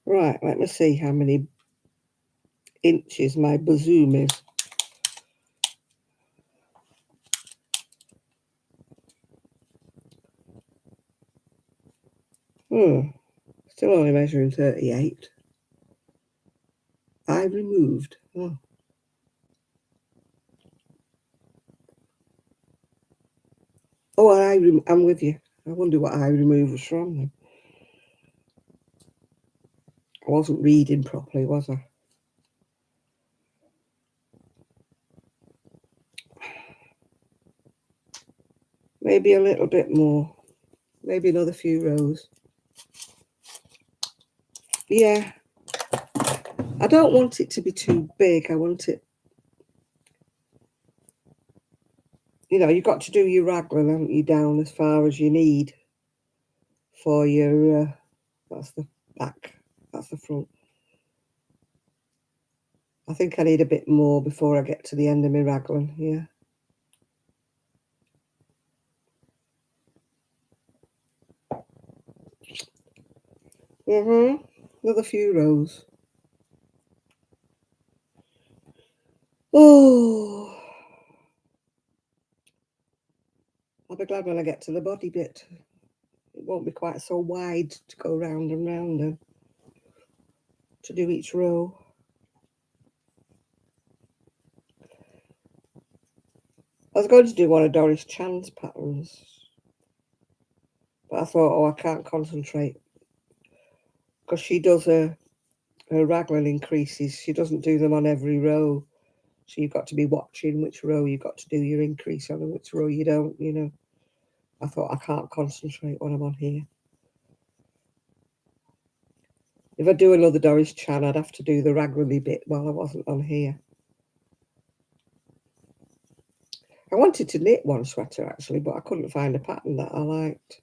Right, let me see how many inches my bazoom is. Still only measuring 38. I removed. Oh. I'm with you. I wonder what I removed was from then. I wasn't reading properly, was I? Maybe a little bit more. Maybe another few rows. Yeah. I don't want it to be too big. I want it, you know, you've got to do your raglan, haven't you, down as far as you need for your, that's the back, that's the front. I think I need a bit more before I get to the end of my raglan, yeah. Another few rows. Oh, I'll be glad when I get to the body bit. It won't be quite so wide to go round and round and to do each row. I was going to do one of Doris Chan's patterns, but I thought, oh, I can't concentrate because she does her raglan increases. She doesn't do them on every row. So you've got to be watching which row you've got to do your increase on and which row you don't, you know. I thought I can't concentrate when I'm on here. If I do another Doris Chan, I'd have to do the raglan bit while I wasn't on here. I wanted to knit one sweater actually, but I couldn't find a pattern that I liked.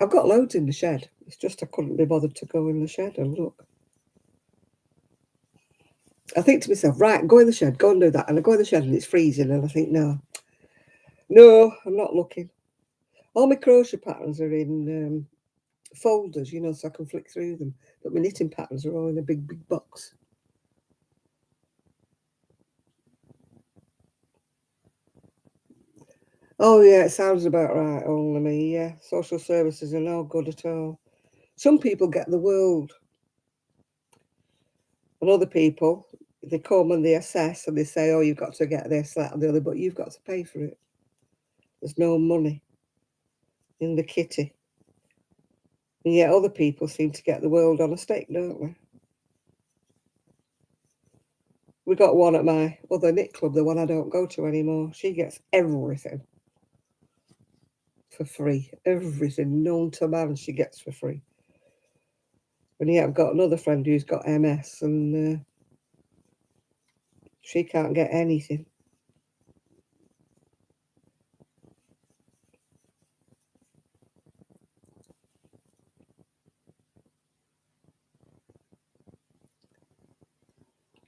I've got loads in the shed. It's just I couldn't be bothered to go in the shed and look. I think to myself, right, go in the shed, go and do that. And I go in the shed and it's freezing and I think, no, I'm not looking. All my crochet patterns are in folders, you know, so I can flick through them. But my knitting patterns are all in a big box. Oh, yeah, it sounds about right, only me, yeah. Social services are no good at all. Some people get the world. And other people, they come and they assess and they say, oh, you've got to get this, that, and the other, but you've got to pay for it. There's no money in the kitty. And yet other people seem to get the world on a stick, don't we? We got one at my other knit club, the one I don't go to anymore. She gets everything for free. Everything known to man she gets for free. And yet I've got another friend who's got MS and she can't get anything.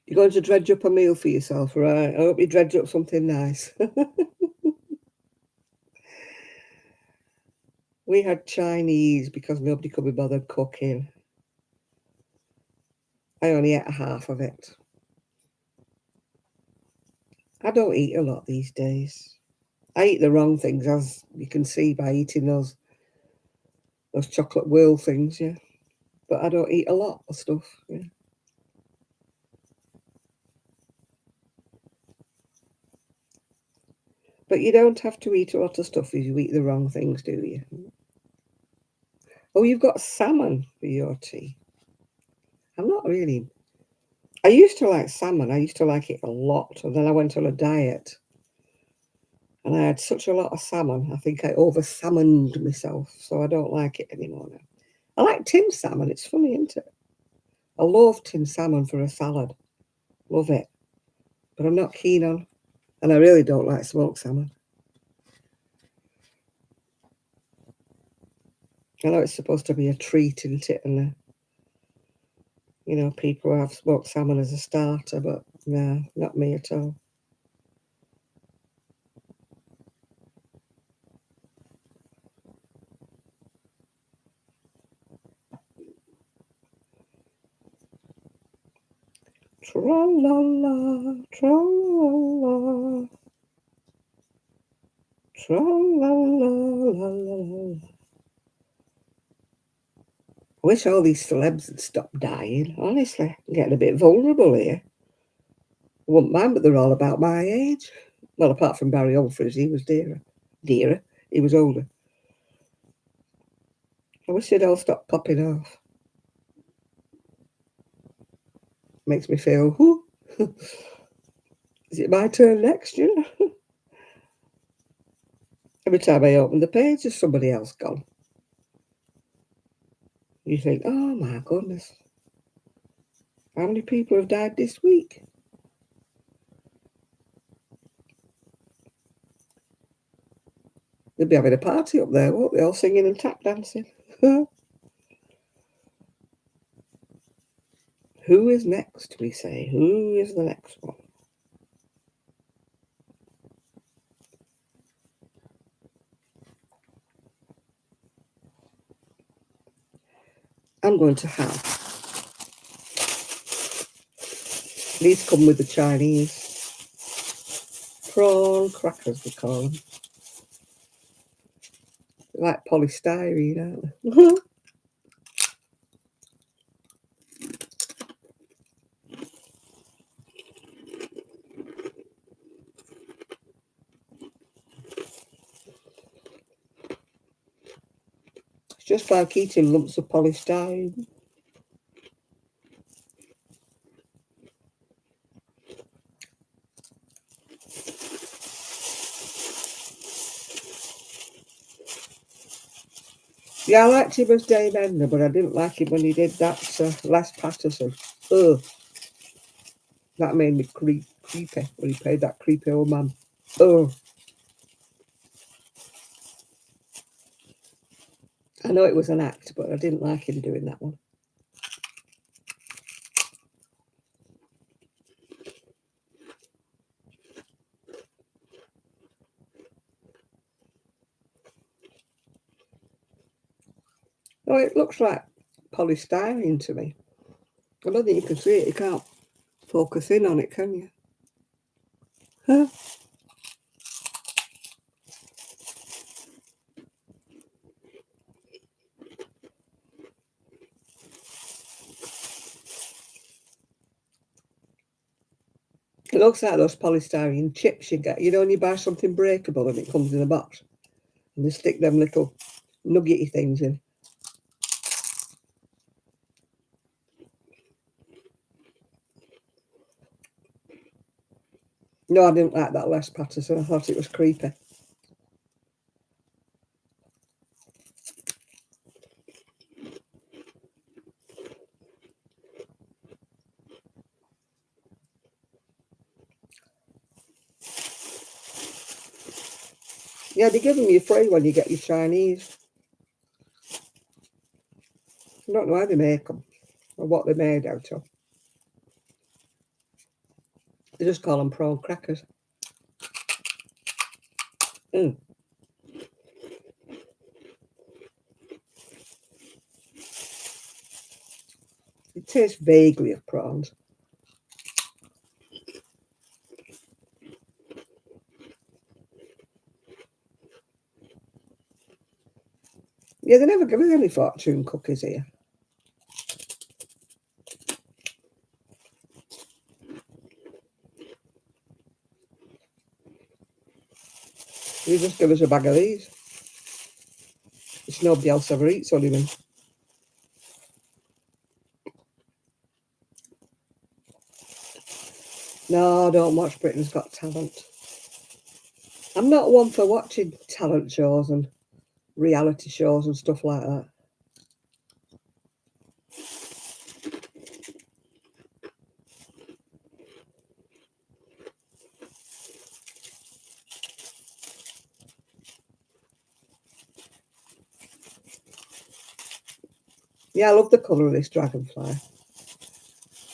You're going to dredge up a meal for yourself, right? I hope you dredge up something nice. We had Chinese because nobody could be bothered cooking. I only ate half of it. I don't eat a lot these days. I eat the wrong things, as you can see by eating those chocolate whirl things, yeah. But I don't eat a lot of stuff, yeah. But you don't have to eat a lot of stuff if you eat the wrong things, do you? Oh, you've got salmon for your tea. I'm not really... I used to like salmon. I used to like it a lot. And then I went on a diet. And I had such a lot of salmon. I think I over-salmoned myself. So I don't like it anymore now. I like tinned salmon. It's funny, isn't it? I love tinned salmon for a salad. Love it. But I'm not keen on... And I really don't like smoked salmon. I know it's supposed to be a treat, isn't it? And, you know, people have smoked salmon as a starter, but no, not me at all. Tra-la-la, tra-la-la, tra-la-la-la-la. I wish all these celebs had stopped dying. Honestly, I'm getting a bit vulnerable here. I wouldn't mind, but they're all about my age. Well, apart from Barry Humphries, he was dearer. He was older. I wish they'd all stop popping off. Makes me feel, whoo. Is it my turn next, you know? Every time I open the page, there's somebody else gone. You think, oh my goodness, how many people have died this week? They'll be having a party up there, won't they? All singing and tap dancing. Who is next, we say? Who is the next one? I'm going to have... These come with the Chinese. Prawn crackers, we call them. They're like polystyrene, aren't they? It's just like eating lumps of polystyrene. Yeah, I liked him as Dame Edna, but I didn't like him when he did that Les Patterson. Ugh. That made me creepy when he played that creepy old man. Ugh. I know it was an act, but I didn't like him doing that one. Oh, it looks like polystyrene to me. I don't think you can see it. You can't focus in on it, can you? Huh? It looks like those polystyrene chips you get. You know, when you buy something breakable and it comes in a box, and they stick them little nuggety things in. No, I didn't like that Les Patterson. I thought it was creepy. Yeah, they give them you free when you get your Chinese. I don't know how they make them or what they're made out of. They just call them prawn crackers. Mm. It tastes vaguely of prawns. Yeah, they never give us any fortune cookies here. You just give us a bag of these. Which nobody else ever eats, only them. No, I don't watch Britain's Got Talent. I'm not one for watching talent shows and reality shows and stuff like that. Yeah, I love the colour of this dragonfly.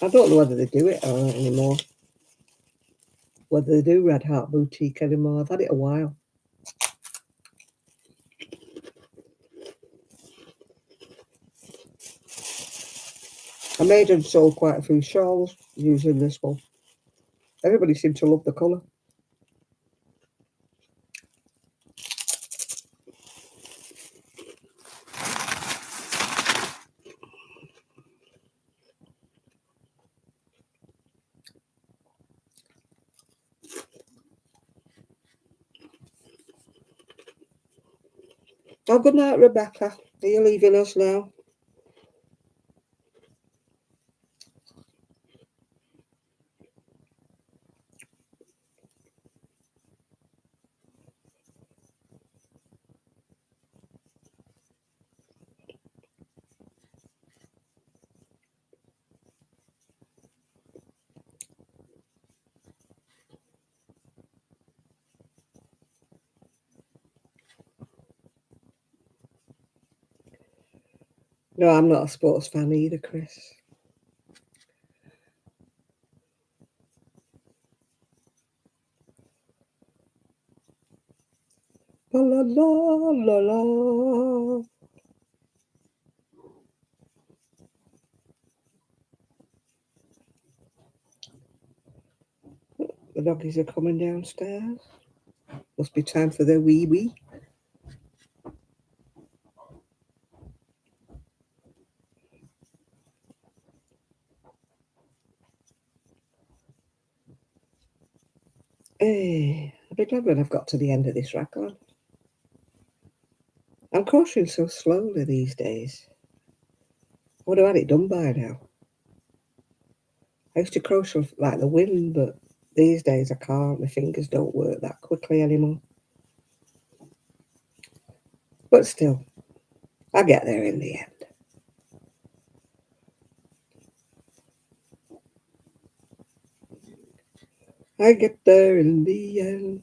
I don't know whether they do it or not anymore. Whether they do Red Heart Boutique anymore. I've had it a while. I made and sold quite a few shawls using this one. Everybody seemed to love the colour. Oh, good night, Rebecca. Are you leaving us now? No, I'm not a sports fan either, Chris. La la la la la. The doggies are coming downstairs. Must be time for their wee wee. Hey, I'll be glad when I've got to the end of this raglan. I'm crocheting so slowly these days. I would have had it done by now. I used to crochet like the wind, but these days I can't. My fingers don't work that quickly anymore. But still, I get there in the end. I get there in the end.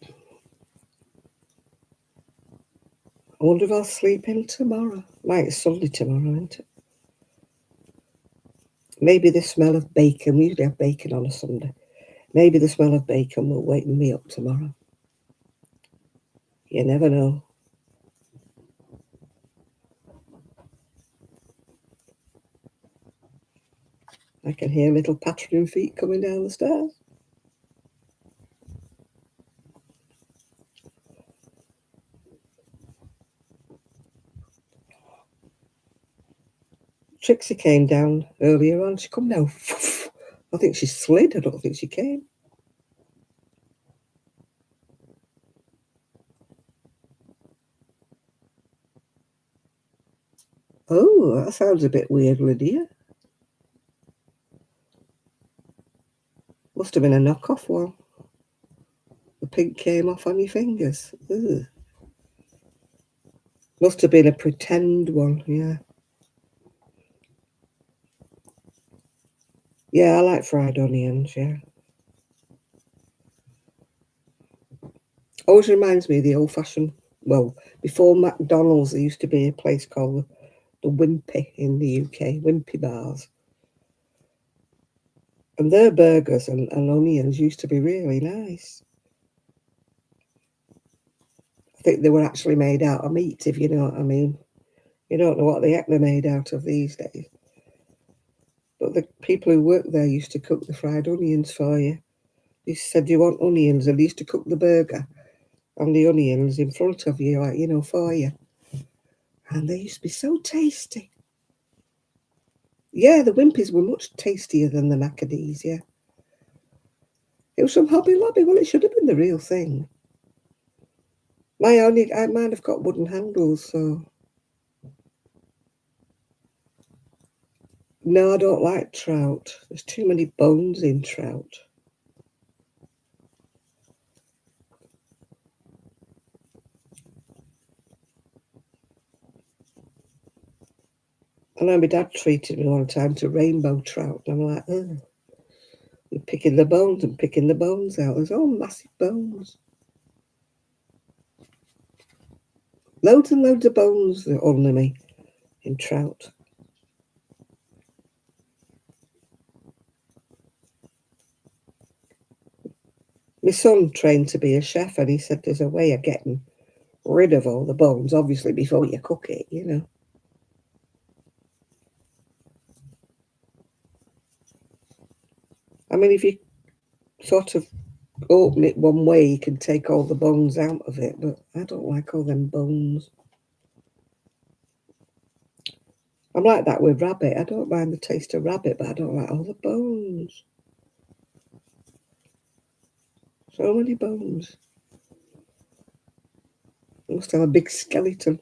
I wonder if I'll sleep in tomorrow. Like it's Sunday tomorrow, isn't it? Maybe the smell of bacon, we usually have bacon on a Sunday. Maybe the smell of bacon will wake me up tomorrow. You never know. I can hear little pattering feet coming down the stairs. Trixie came down earlier on. She come down. I think she slid. I don't think she came. Oh, that sounds a bit weird, Lydia. Must have been a knockoff one. The pink came off on your fingers. Ugh. Must have been a pretend one, yeah. Yeah, I like fried onions, yeah. Always reminds me of the old-fashioned, well, before McDonald's, there used to be a place called the Wimpy in the UK, Wimpy bars. And their burgers and onions used to be really nice. I think they were actually made out of meat, if you know what I mean. You don't know what the heck they're made out of these days. But the people who worked there used to cook the fried onions for you. They said, you want onions? And they used to cook the burger and the onions in front of you, like, you know, for you. And they used to be so tasty. Yeah, the Wimpies were much tastier than the Maccadees, yeah. It was from Hobby Lobby. Well, it should have been the real thing. Mine have got wooden handles, so. No, I don't like trout. There's too many bones in trout. I know my dad treated me one time to rainbow trout, and I'm like, oh. You're picking the bones and picking the bones out. There's all massive bones. Loads and loads of bones under me in trout. My son trained to be a chef, and he said there's a way of getting rid of all the bones, obviously, before you cook it, you know. I mean, if you sort of open it one way, you can take all the bones out of it, but I don't like all them bones. I'm like that with rabbit. I don't mind the taste of rabbit, but I don't like all the bones. So many bones. I must have a big skeleton.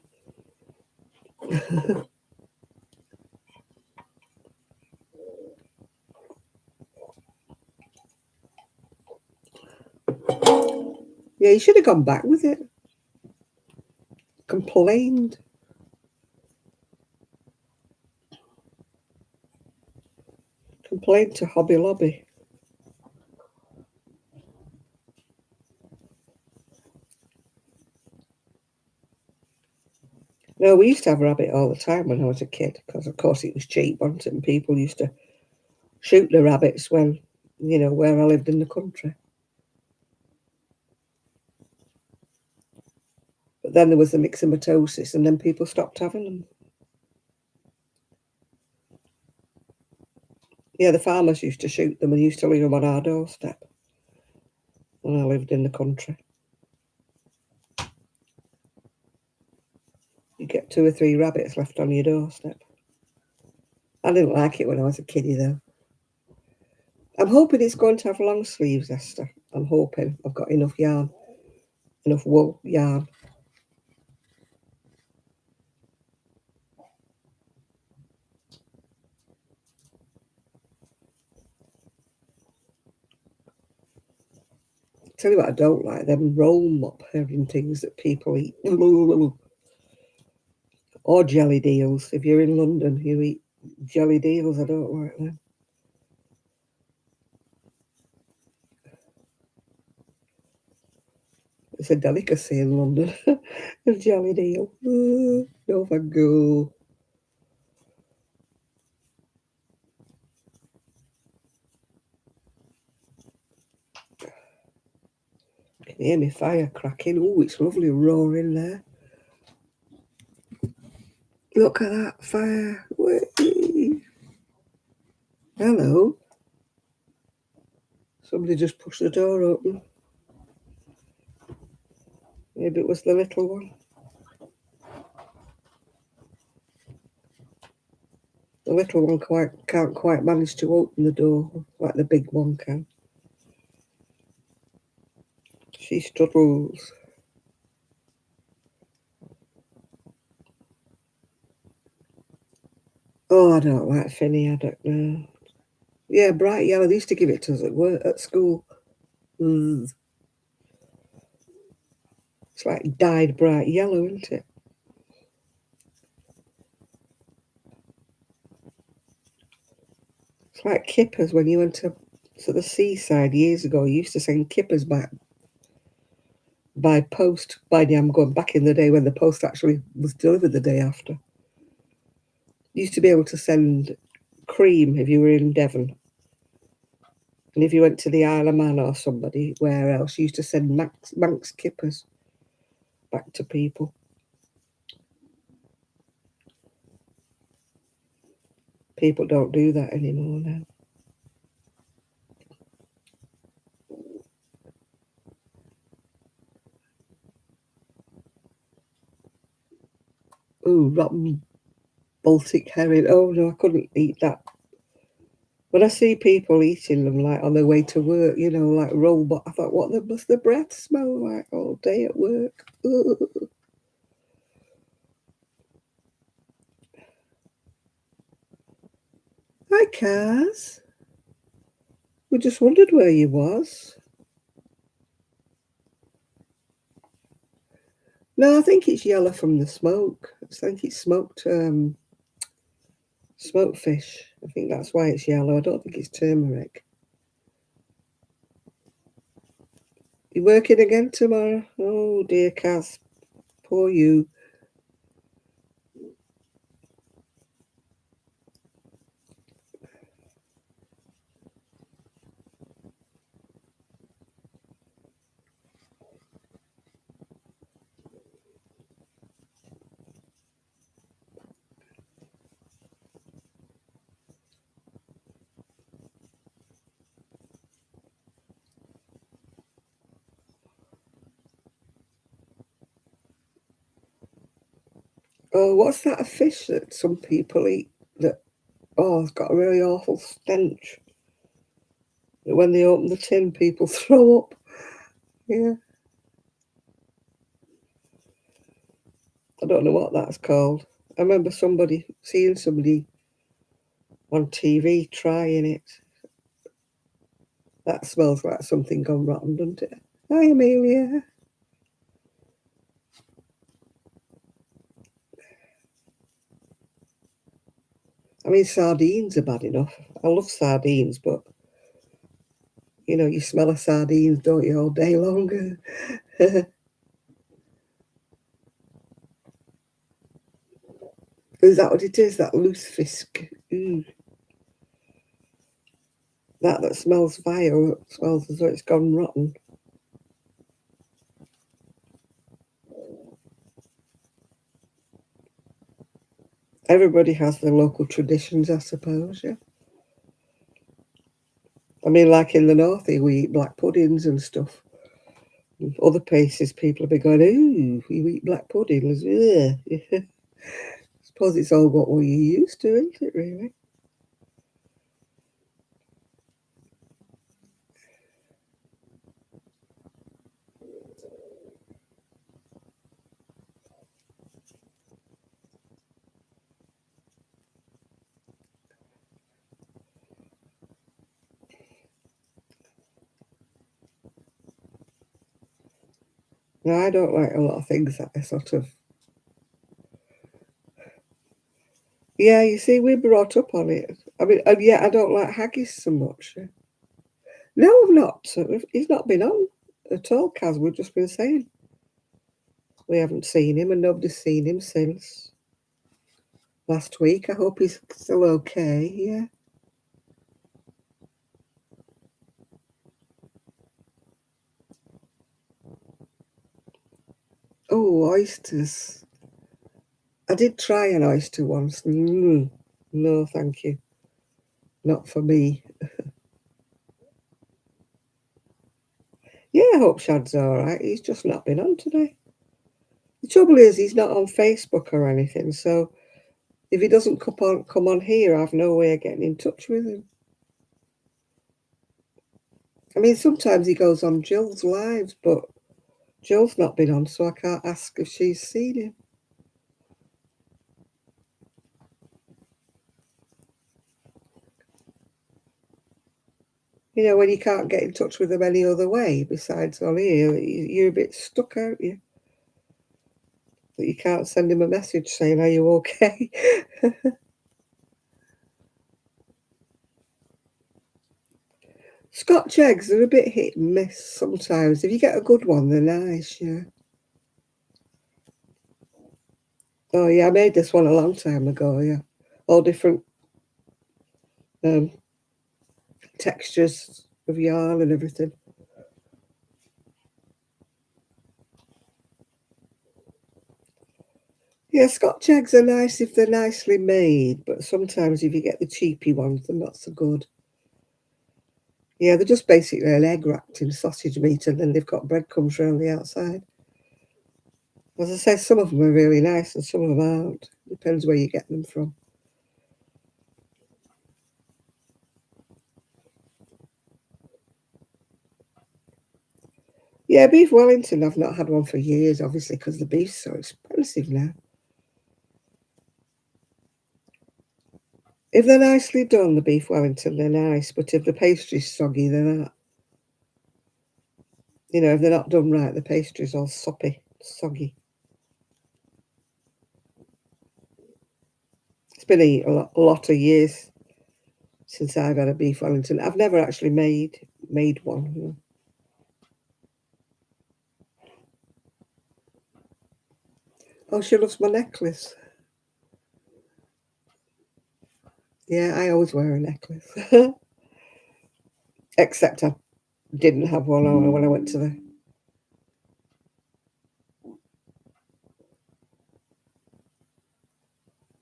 Yeah, you should have gone back with it. Complained. Complained to Hobby Lobby. No, we used to have rabbit all the time when I was a kid, because of course it was cheap, wasn't it? And people used to shoot the rabbits when, you know, where I lived in the country. But then there was the myxomatosis, and then people stopped having them. Yeah, the farmers used to shoot them and used to leave them on our doorstep when I lived in the country. You get 2 or 3 rabbits left on your doorstep. I didn't like it when I was a kiddie, though. I'm hoping it's going to have long sleeves, Esther. I'm hoping I've got enough yarn, enough wool yarn. Tell you what I don't like, them roll mop herring things that people eat. Or jelly deals. If you're in London, you eat jelly deals. I don't like them. It's a delicacy in London. A jelly deal. No thank you. Can you hear me fire cracking? Oh, it's lovely roaring there. Look at that fire. Whee. Hello. Somebody just pushed the door open. Maybe it was the little one. The little one can't quite manage to open the door like the big one can. She struggles. Oh, I don't like Finny. I don't know. Yeah, bright yellow. They used to give it to us at work, at school. It's like dyed bright yellow, isn't it? It's like kippers when you went to the seaside years ago. You used to send kippers back by post. I'm going back in the day when the post actually was delivered the day after. You used to be able to send cream if you were in Devon. And if you went to the Isle of Man or somebody, where else, you used to send Manx kippers. back to people. People don't do that anymore now. Ooh, rotten Baltic herring. Oh no, I couldn't eat that. When I see people eating them like on their way to work, you know, like robot, I thought, what must the breath smell like all day at work? Ooh. Hi, Kaz. We just wondered where you was. No, I think it's yellow from the smoke. I think it's smoked fish. I think that's why it's yellow. I don't think it's turmeric. You working again tomorrow? Oh dear, Kaz. Poor you. Oh, what's that a fish that some people eat that, oh, it's got a really awful stench. That when they open the tin, people throw up. Yeah, I don't know what that's called. I remember seeing somebody on TV trying it. That smells like something gone rotten, doesn't it? Hi, Amelia. I mean, sardines are bad enough. I love sardines, but you know, you smell of sardines, don't you, all day long? Is that what it is? That loose fisk? Ooh. That smells vile. It smells as though it's gone rotten. Everybody has their local traditions, I suppose, yeah. I mean, like in the north, we eat black puddings and stuff. Other places, people will be going, ooh, you eat black puddings. Yeah. I suppose it's all what we're used to, isn't it, really? No, I don't like a lot of things that are sort of. Yeah, you see, we're brought up on it. I mean, and yeah, I don't like haggis so much. No, I've not. He's not been on at all, Kaz. We've just been saying we haven't seen him and nobody's seen him since last week. I hope he's still okay. Yeah. Oh, oysters. I did try an oyster once. No, thank you. Not for me. Yeah, I hope Shad's all right. He's just not been on today. The trouble is, he's not on Facebook or anything. So if he doesn't come on here, I've no way of getting in touch with him. I mean, sometimes he goes on Jill's lives, but Jill's not been on, so I can't ask if she's seen him. You know, when you can't get in touch with them any other way besides on here, you're a bit stuck, aren't you? That you can't send him a message saying, are you okay? Scotch eggs are a bit hit and miss sometimes. If you get a good one, they're nice, yeah. Oh, yeah, I made this one a long time ago, yeah. All different um, textures of yarn and everything. Yeah, Scotch eggs are nice if they're nicely made, but sometimes if you get the cheapy ones, they're not so good. Yeah, they're just basically an egg wrapped in sausage meat, and then they've got breadcrumbs around the outside. As I say, some of them are really nice and some of them aren't. Depends where you get them from. Yeah, beef Wellington, I've not had one for years, obviously, because the beef's so expensive now. If they're nicely done, the beef Wellington, they're nice, but if the pastry's soggy, they're not. You know, if they're not done right, the pastry's all soppy, soggy. It's been a lot of years since I've had a beef Wellington. I've never actually made one. You know. Oh, she loves my necklace. Yeah, I always wear a necklace. Except I didn't have one on when I went to the...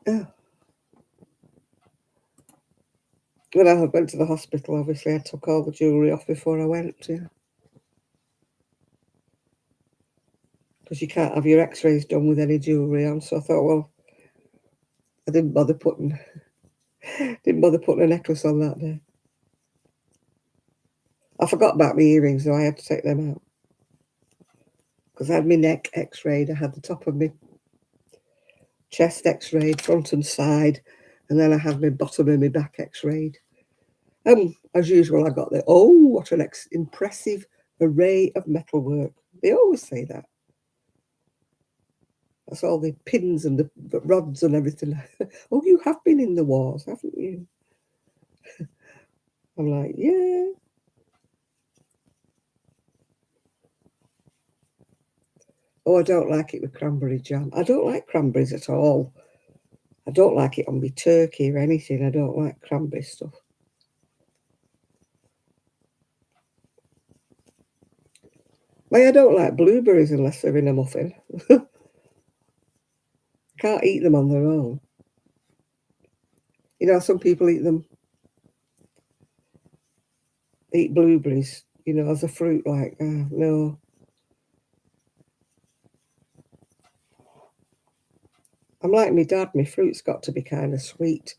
Oh. When I went to the hospital, obviously, I took all the jewellery off before I went, yeah. Because you can't have your x-rays done with any jewellery on. So I thought, well, I didn't bother putting a necklace on that day. I forgot about my earrings, though. I had to take them out. Because I had my neck x-rayed, I had the top of my chest x-rayed, front and side, and then I had my bottom of my back x-rayed. As usual, I got the, oh, what an impressive array of metalwork. They always say that. That's all the pins and the rods and everything. Oh, you have been in the wars, haven't you? I'm like, yeah. Oh, I don't like it with cranberry jam. I don't like cranberries at all. I don't like it on my turkey or anything. I don't like cranberry stuff. Why I don't like blueberries unless they're in a muffin. Can't eat them on their own. You know, some people eat blueberries, you know, as a fruit, like, no. I'm like my dad, my fruit's got to be kind of sweet.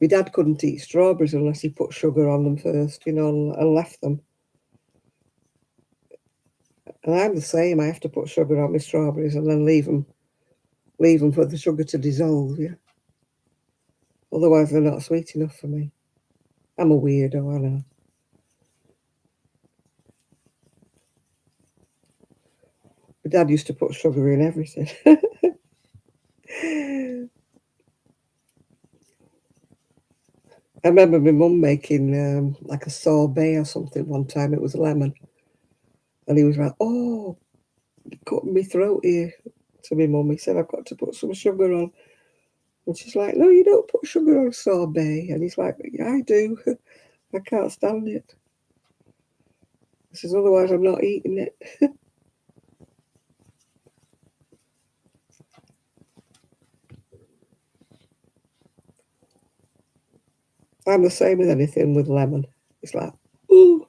My dad couldn't eat strawberries unless he put sugar on them first, you know, and left them. And I'm the same. I have to put sugar on my strawberries and then leave them for the sugar to dissolve, yeah. Otherwise, they're not sweet enough for me. I'm a weirdo, I know. My dad used to put sugar in everything. I remember my mum making like a sorbet or something one time. It was lemon. And he was like, oh, cutting my throat here to my mum. He said, I've got to put some sugar on. And she's like, no, you don't put sugar on sorbet. And he's like, yeah, I do. I can't stand it. He says, otherwise I'm not eating it. I'm the same with anything with lemon. It's like, ooh.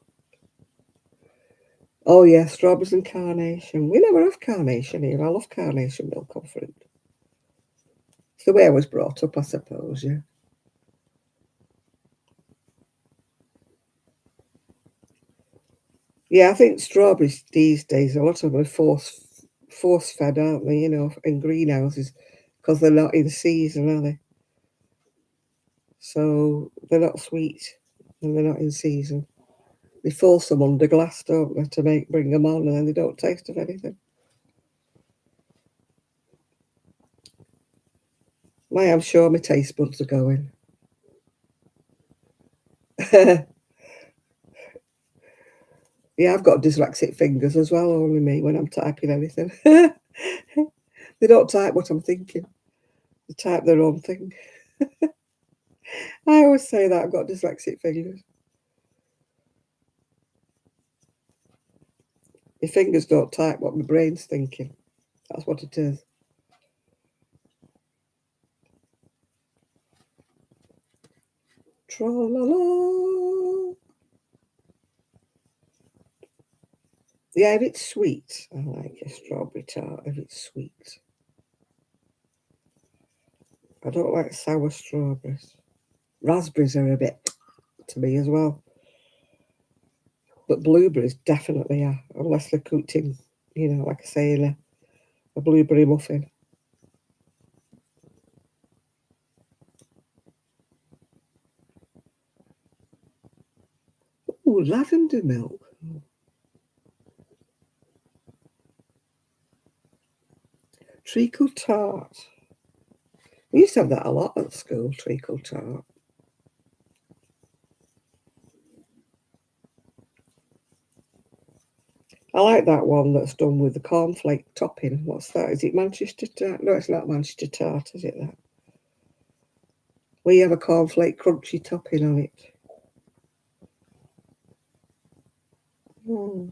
Oh, yeah, strawberries and carnation. We never have carnation here. I love carnation milk on fruit. It's the way I was brought up, I suppose, yeah. Yeah, I think strawberries these days, a lot of them are force fed, aren't they, you know, in greenhouses, because they're not in season, are they? So they're not sweet and they're not in season. They force them under glass, don't they, to bring them on, and then they don't taste of anything. I'm sure my taste buds are going. Yeah, I've got dyslexic fingers as well, only me when I'm typing anything. They don't type what I'm thinking. They type their own thing. I always say that I've got dyslexic fingers. My fingers don't type what my brain's thinking. That's what it is. Tra-la-la. Yeah, if it's sweet, I like a strawberry tart if it's sweet. I don't like sour strawberries. Raspberries are a bit to me as well. But blueberries definitely are, unless they're cooked in, like I say, in a blueberry muffin. Ooh, lavender milk. Treacle tart. We used to have that a lot at school, treacle tart. I like that one that's done with the cornflake topping. What's that? Is it Manchester tart? No, it's not Manchester tart, is it that? We have a cornflake crunchy topping on it. Mm.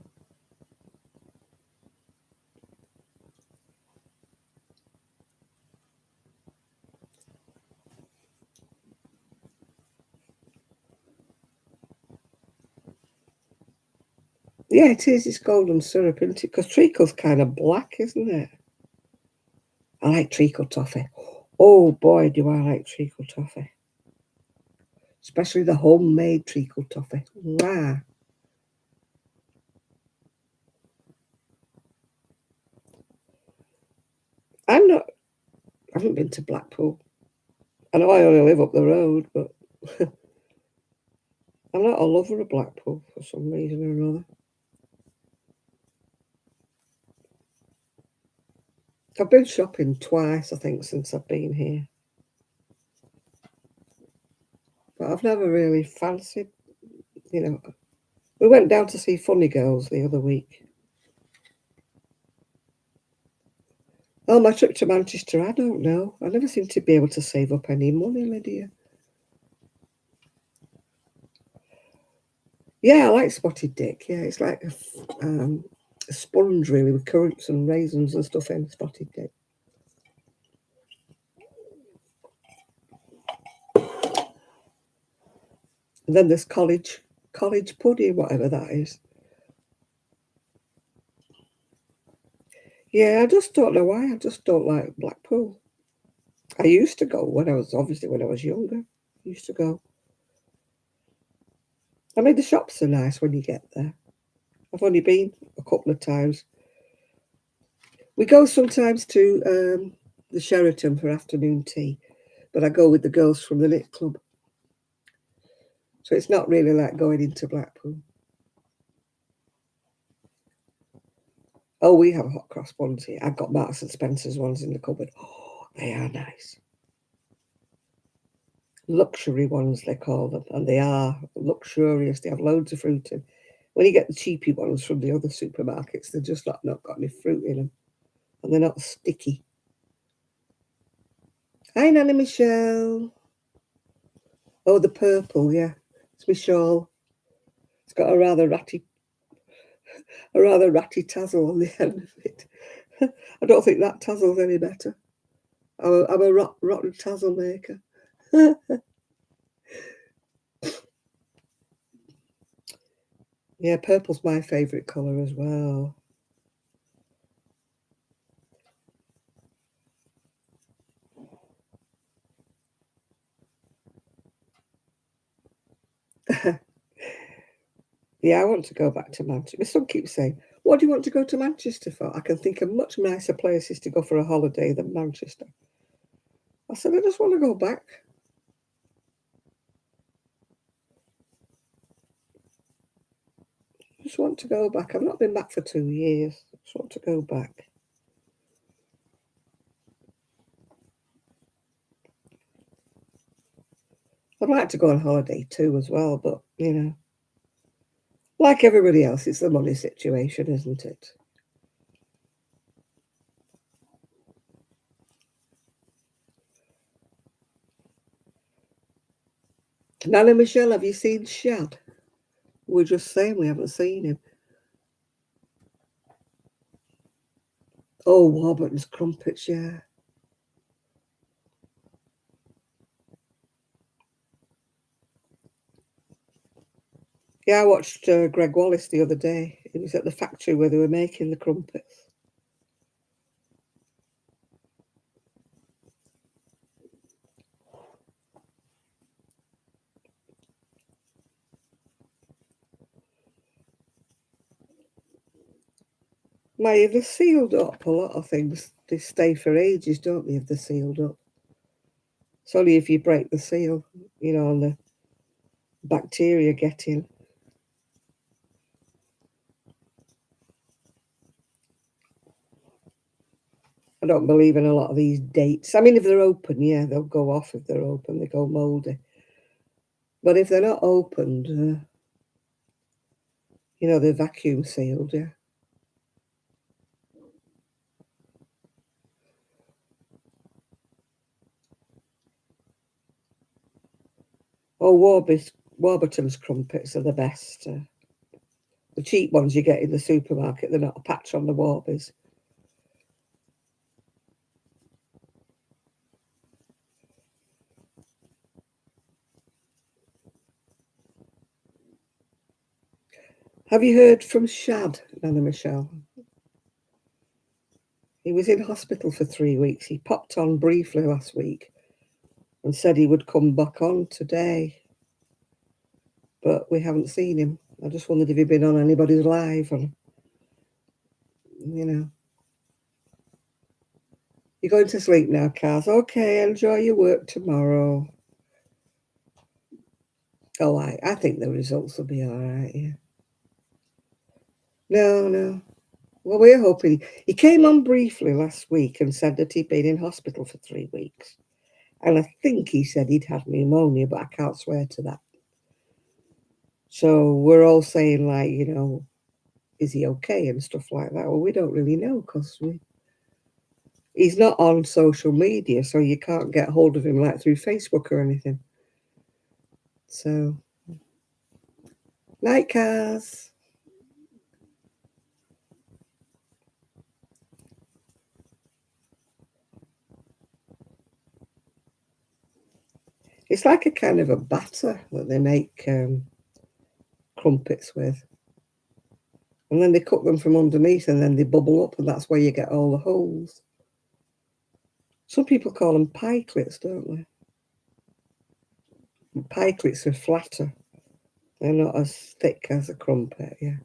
Yeah, it is. It's golden syrup, isn't it? Because treacle's kind of black, isn't it? I like treacle toffee. Oh boy, do I like treacle toffee. Especially the homemade treacle toffee. Wow. I haven't been to Blackpool. I know I only live up the road, but I'm not a lover of Blackpool for some reason or another. I've been shopping twice, I think, since I've been here. But I've never really fancied, We went down to see Funny Girls the other week. Oh, my trip to Manchester, I don't know. I never seem to be able to save up any money, Lydia. Yeah, I like spotted dick. Yeah, it's like a sponge, really, with currants and raisins and stuff in spotted dick. And then there's college pudding, whatever that is. Yeah, I just don't know why. I just don't like Blackpool. I used to go when I was younger. I used to go. I mean, the shops are nice when you get there. I've only been a couple of times. We go sometimes to the Sheraton for afternoon tea, but I go with the girls from the knit club. So it's not really like going into Blackpool. Oh, we have hot cross buns here. I've got Marks and Spencer's ones in the cupboard. Oh, they are nice. Luxury ones, they call them, and they are luxurious. They have loads of fruit in. When you get the cheapy ones from the other supermarkets, they're just not got any fruit in them, and they're not sticky. Hi, Nanny Michelle. Oh, the purple, yeah. It's my shawl. It's got a rather ratty tassel on the end of it. I don't think that tassel's any better. I'm a rotten tassel maker. Yeah, purple's my favourite colour as well. Yeah, I want to go back to Manchester. My son keeps saying, what do you want to go to Manchester for? I can think of much nicer places to go for a holiday than Manchester. I said, I just want to go back. I just want to go back. I've not been back for 2 years. I just want to go back. I'd like to go on holiday too as well, but, like everybody else, it's the money situation, isn't it? Nana Michelle, have you seen Shad? We're just saying we haven't seen him. Oh, Warburton's crumpets, yeah. Yeah, I watched Greg Wallace the other day. He was at the factory where they were making the crumpets. Now, if they're sealed up, a lot of things, they stay for ages, don't they, if they're sealed up? It's only if you break the seal, and the bacteria get in. I don't believe in a lot of these dates. I mean, if they're open, yeah, they'll go off if they're open. They go mouldy. But if they're not opened, they're vacuum sealed, yeah. Oh, Warburton's crumpets are the best. The cheap ones you get in the supermarket, they're not a patch on the Warbies. Have you heard from Shad, Nana Michelle? He was in hospital for 3 weeks. He popped on briefly last week and said he would come back on today, but we haven't seen him. I just wondered if he'd been on anybody's live, and You're going to sleep now, Kaz. Okay, enjoy your work tomorrow. Oh, I think the results will be all right, yeah. No. Well, we're hoping. He came on briefly last week and said that he'd been in hospital for 3 weeks. And I think he said he'd had pneumonia, but I can't swear to that. So we're all saying, like, is he okay and stuff like that? Well, we don't really know because he's not on social media, so you can't get hold of him like through Facebook or anything. So, night, Kaz. It's like a kind of a batter that they make crumpets with. And then they cook them from underneath and then they bubble up, and that's where you get all the holes. Some people call them pikelets, don't they? And pikelets are flatter. They're not as thick as a crumpet, yeah.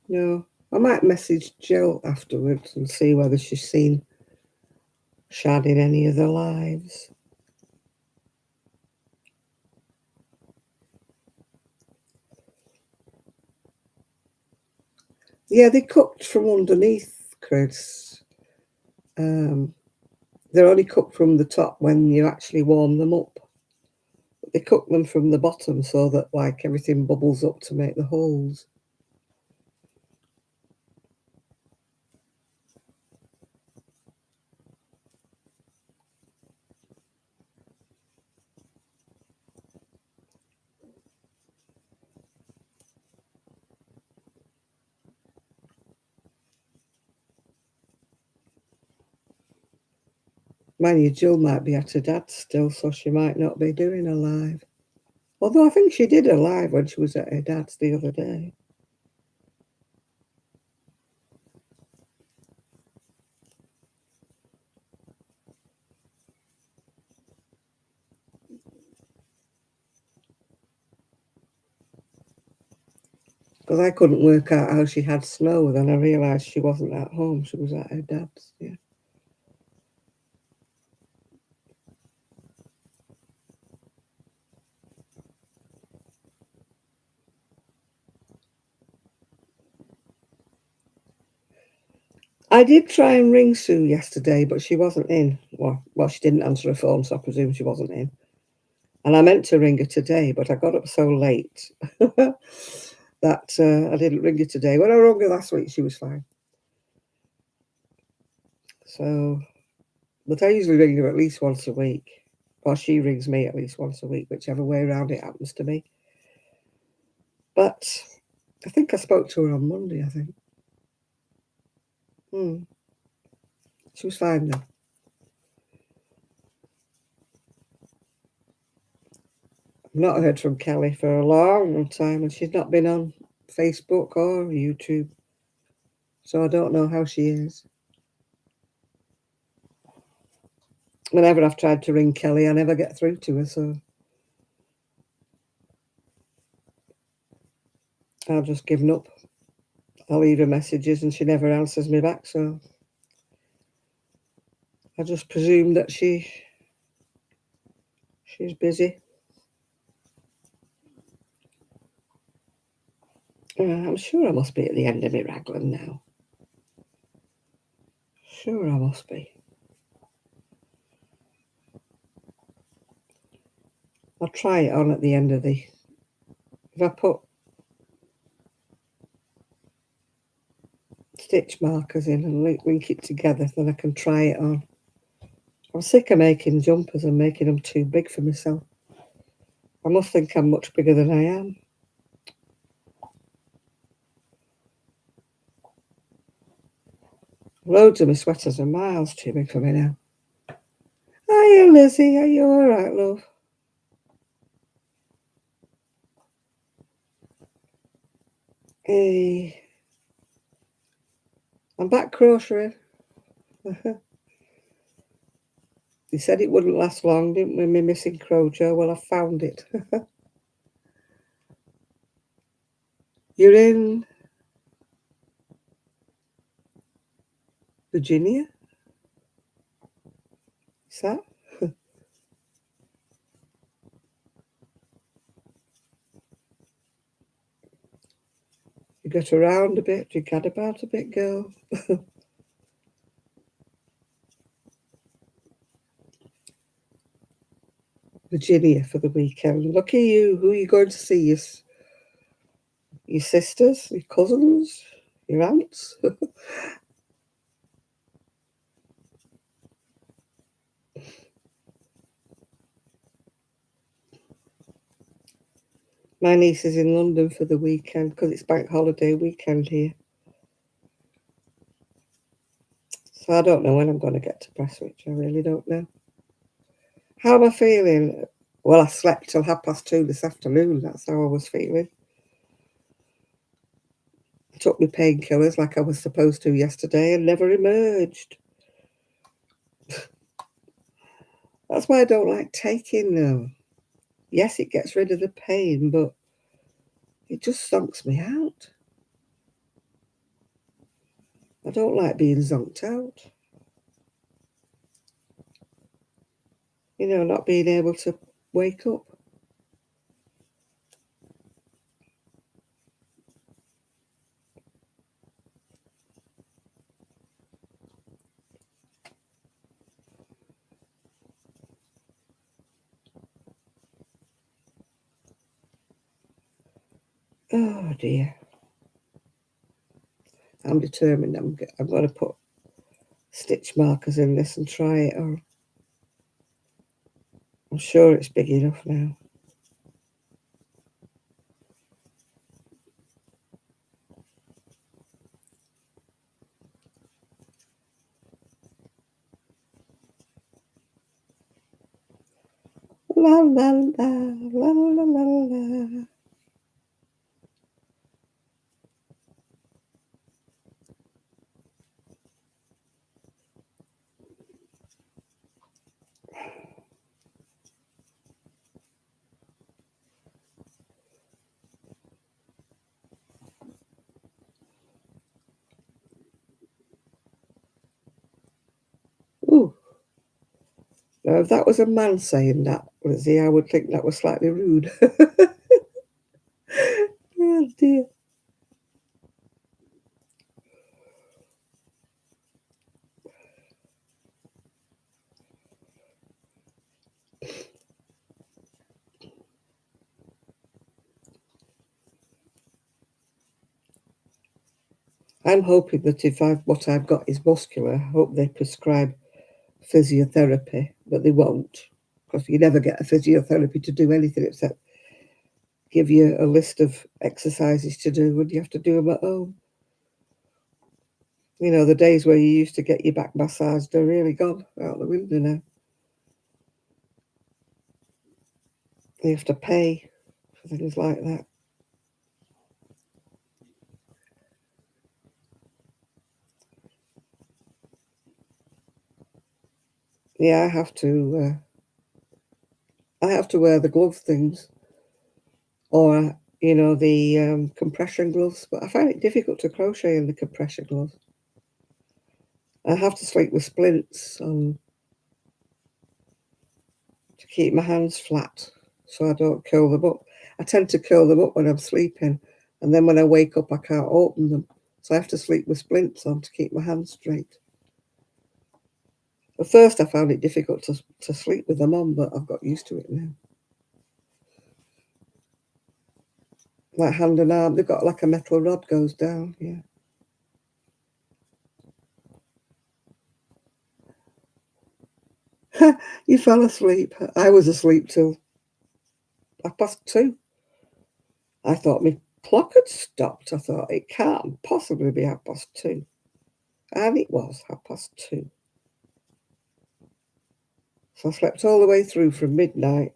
No, I might message Jill afterwards and see whether she's seen Shad in any of the lives. Yeah, they cooked from underneath, Chris. They're only cooked from the top when you actually warm them up. They cook them from the bottom so that like everything bubbles up to make the holes. Mind you, Jill might be at her dad's still, so she might not be doing a live. Although I think she did a live when she was at her dad's the other day. Because I couldn't work out how she had snow. Then I realised she wasn't at home. She was at her dad's, yeah. I did try and ring Sue yesterday, but she wasn't in. Well, she didn't answer her phone, so I presume she wasn't in. And I meant to ring her today, but I got up so late. that I didn't ring her today. When I rung her last week, she was fine. So, but I usually ring her at least once a week. Or she rings me at least once a week, whichever way around it happens to me. But I think I spoke to her on Monday, I think. She was fine then. I've not heard from Kelly for a long time, and she's not been on Facebook or YouTube. So I don't know how she is. Whenever I've tried to ring Kelly, I never get through to her, so I've just given up. I'll leave her messages and she never answers me back, so I just presume that she's busy. I'm sure I must be at the end of my raglan now. Sure I must be. I'll try it on at the end of the... If I put stitch markers in and link it together, then I can try it on. I'm sick of making jumpers and making them too big for myself. I must think I'm much bigger than I am. Loads of my sweaters are miles too big for me now. Hiya, Lizzie. Are you all right, love? Hey. I'm back crocheting. You said it wouldn't last long, didn't we, me missing Crochet? Well, I found it. You're in Virginia? Is that? You got around a bit, you gad about a bit, girl. Virginia for the weekend. Lucky you. Who are you going to see? Your sisters? Your cousins? Your aunts? My niece is in London for the weekend because it's bank holiday weekend here. So I don't know when I'm going to get to Prestwich. I really don't know. How am I feeling? Well, I slept till 2:30 this afternoon. That's how I was feeling. I took my painkillers like I was supposed to yesterday and never emerged. That's why I don't like taking them. Yes, it gets rid of the pain, but it just zonks me out. I don't like being zonked out. You know, not being able to wake up. Oh dear. I'm determined I'm going to put stitch markers in this and try it on. I'm sure it's big enough now. La la la la la la la. Ooh. Now, if that was a man saying that, Lizzie, I would think that was slightly rude. Oh dear. I'm hoping that if what I've got is muscular, I hope they prescribe physiotherapy, but they won't, because you never get a physiotherapy to do anything except give you a list of exercises to do, and you have to do them at home. You know, the days where you used to get your back massaged are really gone out the window now. You have to pay for things like that. Yeah, I have to. I have to wear the glove things, or the compression gloves. But I find it difficult to crochet in the compression gloves. I have to sleep with splints on to keep my hands flat, so I don't curl them up. I tend to curl them up when I'm sleeping, and then when I wake up, I can't open them. So I have to sleep with splints on to keep my hands straight. At first, I found it difficult to sleep with them on, but I've got used to it now. Like hand and arm, they've got like a metal rod goes down, yeah. You fell asleep. I was asleep till 2:30. I thought my clock had stopped. I thought it can't possibly be 2:30. And it was 2:30. So I slept all the way through from midnight,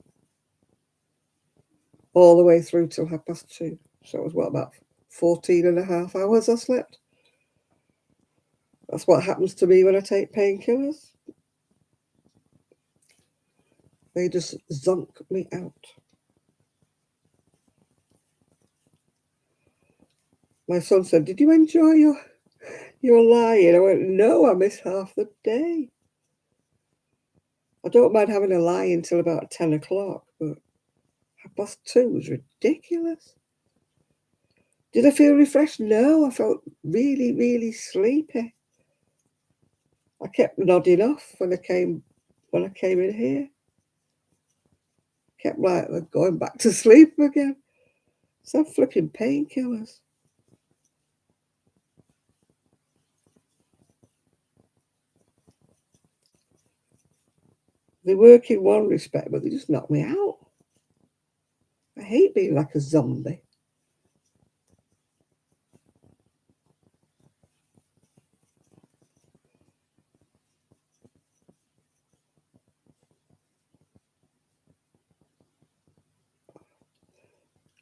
all the way through till 2:30. So it was about 14 and a half hours I slept. That's what happens to me when I take painkillers. They just zonk me out. My son said, "Did you enjoy your lying?" I went, "No, I missed half the day. I don't mind having a lie until about 10 o'clock, but 2:30 was ridiculous." Did I feel refreshed? No, I felt really, really sleepy. I kept nodding off when I came in here. Kept like going back to sleep again. Some flipping painkillers. They work in one respect, but they just knock me out. I hate being like a zombie.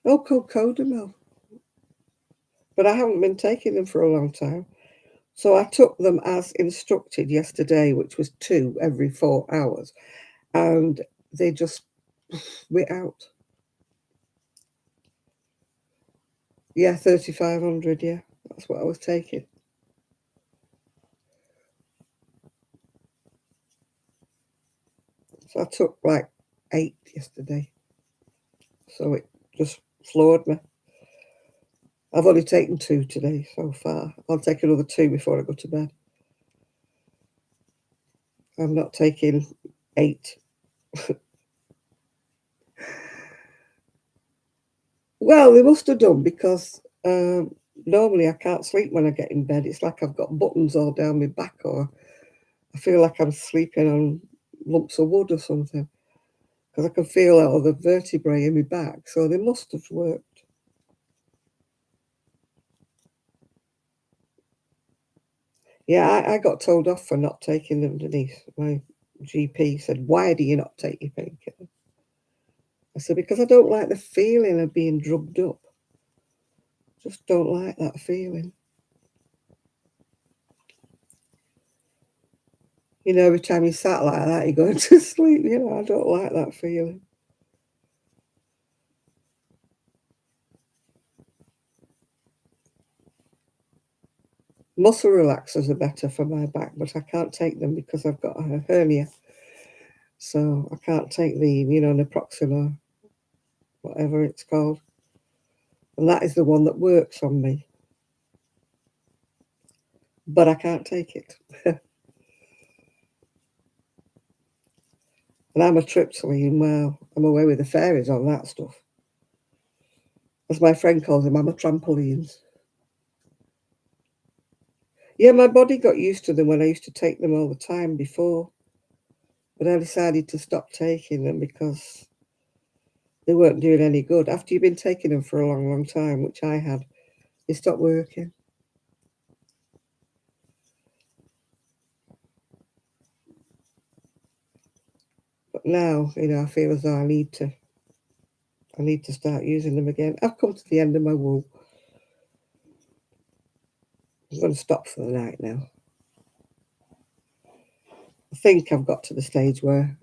Oh, cocodamol. But I haven't been taking them for a long time. So I took them as instructed yesterday, which was 2 every 4 hours. And they just went out. Yeah, 3,500. Yeah, that's what I was taking. So I took like 8 yesterday. So it just floored me. I've only taken 2 today so far. I'll take another 2 before I go to bed. I'm not taking 8. Well, they must have done because normally I can't sleep when I get in bed. It's like I've got buttons all down my back, or I feel like I'm sleeping on lumps of wood or something, because I can feel out of the vertebrae in my back. So they must have worked. Yeah, I got told off for not taking them, Denise. My GP said, "Why do you not take your painkiller?" I said, "Because I don't like the feeling of being drugged up. Just don't like that feeling. You know, every time you sat like that, you're going to sleep. You know, I don't like that feeling." Muscle relaxers are better for my back, but I can't take them because I've got a hernia. So I can't take the, naproxen, whatever it's called. And that is the one that works on me. But I can't take it. And I'm a triptyline. Well, I'm away with the fairies on that stuff. As my friend calls them, I'm a trampolines. Yeah, my body got used to them when I used to take them all the time before. But I decided to stop taking them because they weren't doing any good. After you've been taking them for a long, long time, which I had, they stopped working. But now, I feel as though I need to start using them again. I've come to the end of my wool. I'm going to stop for the night now. I think I've got to the stage where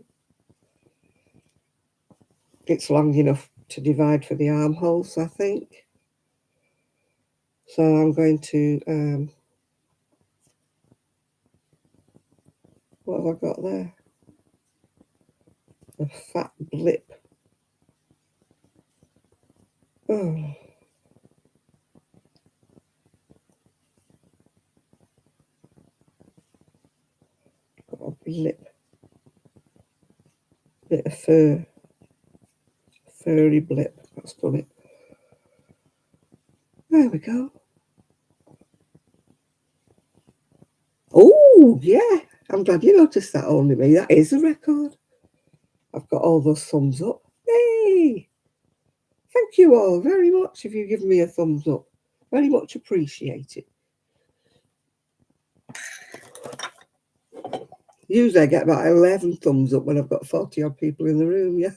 it's long enough to divide for the armholes, I think. So I'm going to, what have I got there? A fat blip. Oh. Got a blip. Bit of fur. Furry blip. That's done it. There we go. Oh, yeah. I'm glad you noticed that, only me. That is a record. I've got all those thumbs up. Hey! Thank you all very much if you've given me a thumbs up. Very much appreciated. Usually I get about 11 thumbs up when I've got 40 odd people in the room, yeah.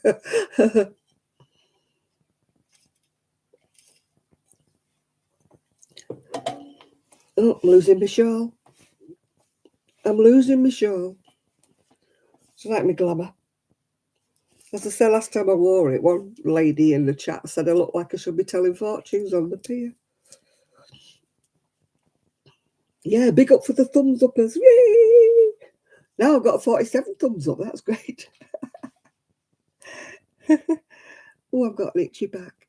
Oh, I'm losing my shawl. I'm losing my shawl. It's like my glamour. As I said last time I wore it, one lady in the chat said I look like I should be telling fortunes on the pier. Yeah, big up for the thumbs uppers. Yay! Now I've got 47 thumbs up. That's great. Oh, I've got an itchy back.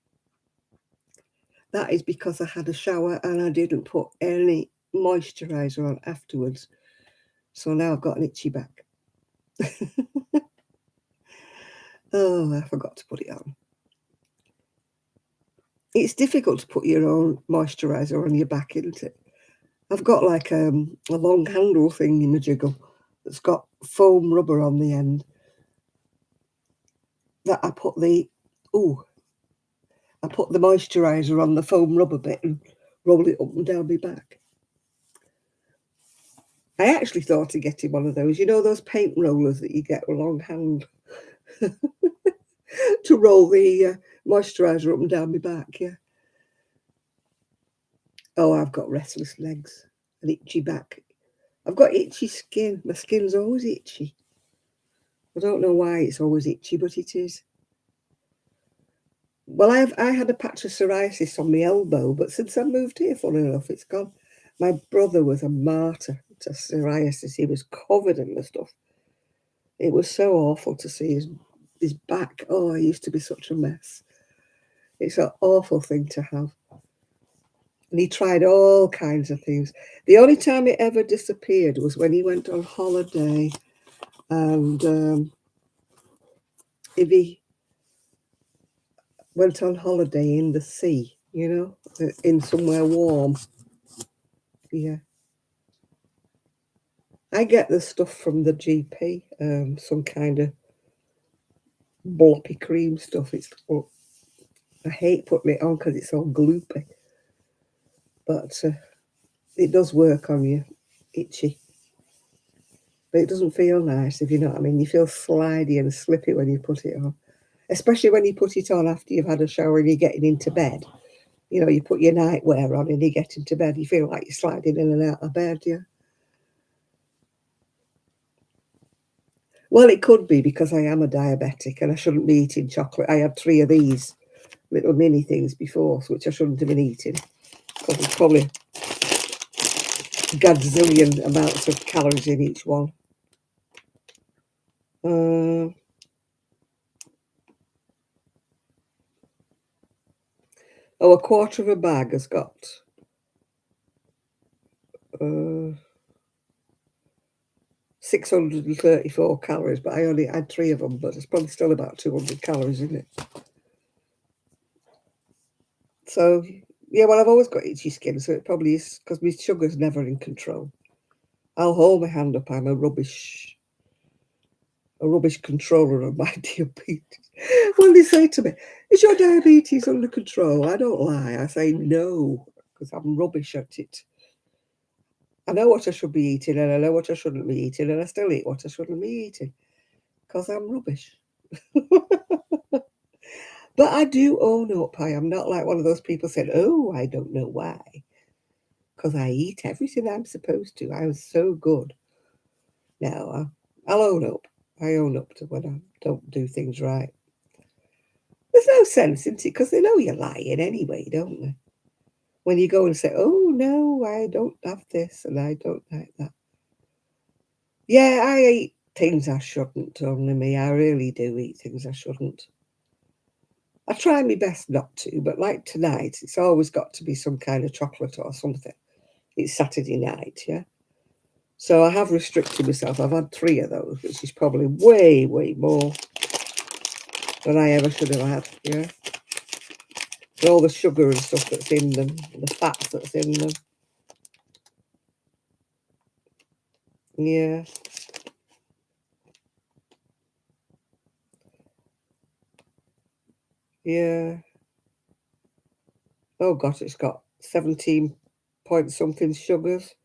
That is because I had a shower and I didn't put any moisturiser on afterwards. So now I've got an itchy back. Oh, I forgot to put it on. It's difficult to put your own moisturiser on your back, isn't it? I've got like a long handle thing in the jiggle that's got foam rubber on the end that I put the moisturiser on the foam rubber bit and roll it up and down my back. I actually thought of getting one of those, those paint rollers that you get with a long hand to roll the moisturiser up and down my back, yeah. Oh, I've got restless legs, an itchy back. I've got itchy skin. My skin's always itchy. I don't know why it's always itchy, but it is. Well, I had a patch of psoriasis on my elbow, but since I moved here, funny enough, it's gone. My brother was a martyr to psoriasis. He was covered in the stuff. It was so awful to see his back. Oh, he used to be such a mess. It's an awful thing to have. And he tried all kinds of things. The only time it ever disappeared was when he went on holiday. And if he went on holiday in the sea, in somewhere warm. Yeah. I get the stuff from the GP, some kind of bloppy cream stuff. I hate putting it on because it's all gloopy. But it does work on you, itchy. But it doesn't feel nice, if you know what I mean. You feel slidey and slippy when you put it on. Especially when you put it on after you've had a shower and you're getting into bed. You put your nightwear on and you get into bed. You feel like you're sliding in and out of bed, yeah. Well, it could be because I am a diabetic and I shouldn't be eating chocolate. I had 3 of these little mini things before, which I shouldn't have been eating. Because there's probably gazillion amounts of calories in each one. A quarter of a bag has got 634 calories, but I only had 3 of them, but there's probably still about 200 calories in it. So Yeah, well, I've always got itchy skin, so it probably is because my sugar's never in control. I'll hold my hand up. I'm a rubbish controller of my diabetes. When they say to me, "Is your diabetes under control?" I don't lie. I say no because I'm rubbish at it. I know what I should be eating and I know what I shouldn't be eating, and I still eat what I shouldn't be eating because I'm rubbish. But I do own up. I am not like one of those people said, "Oh, I don't know why," because I eat everything I'm supposed to. I was so good. Now I'll own up. I own up to when I don't do things right. There's no sense in it because they know you're lying anyway, don't they? When you go and say, "Oh no, I don't have this and I don't like that." Yeah, I eat things I shouldn't. Only me. I really do eat things I shouldn't. I try my best not to, but like tonight, it's always got to be some kind of chocolate or something. It's Saturday night, yeah. So I have restricted myself. I've had 3 of those, which is probably way, way more than I ever should have had, yeah. And all the sugar and stuff that's in them, the fat that's in them. Yeah. Yeah. Oh gosh, it's got 17 point something sugars.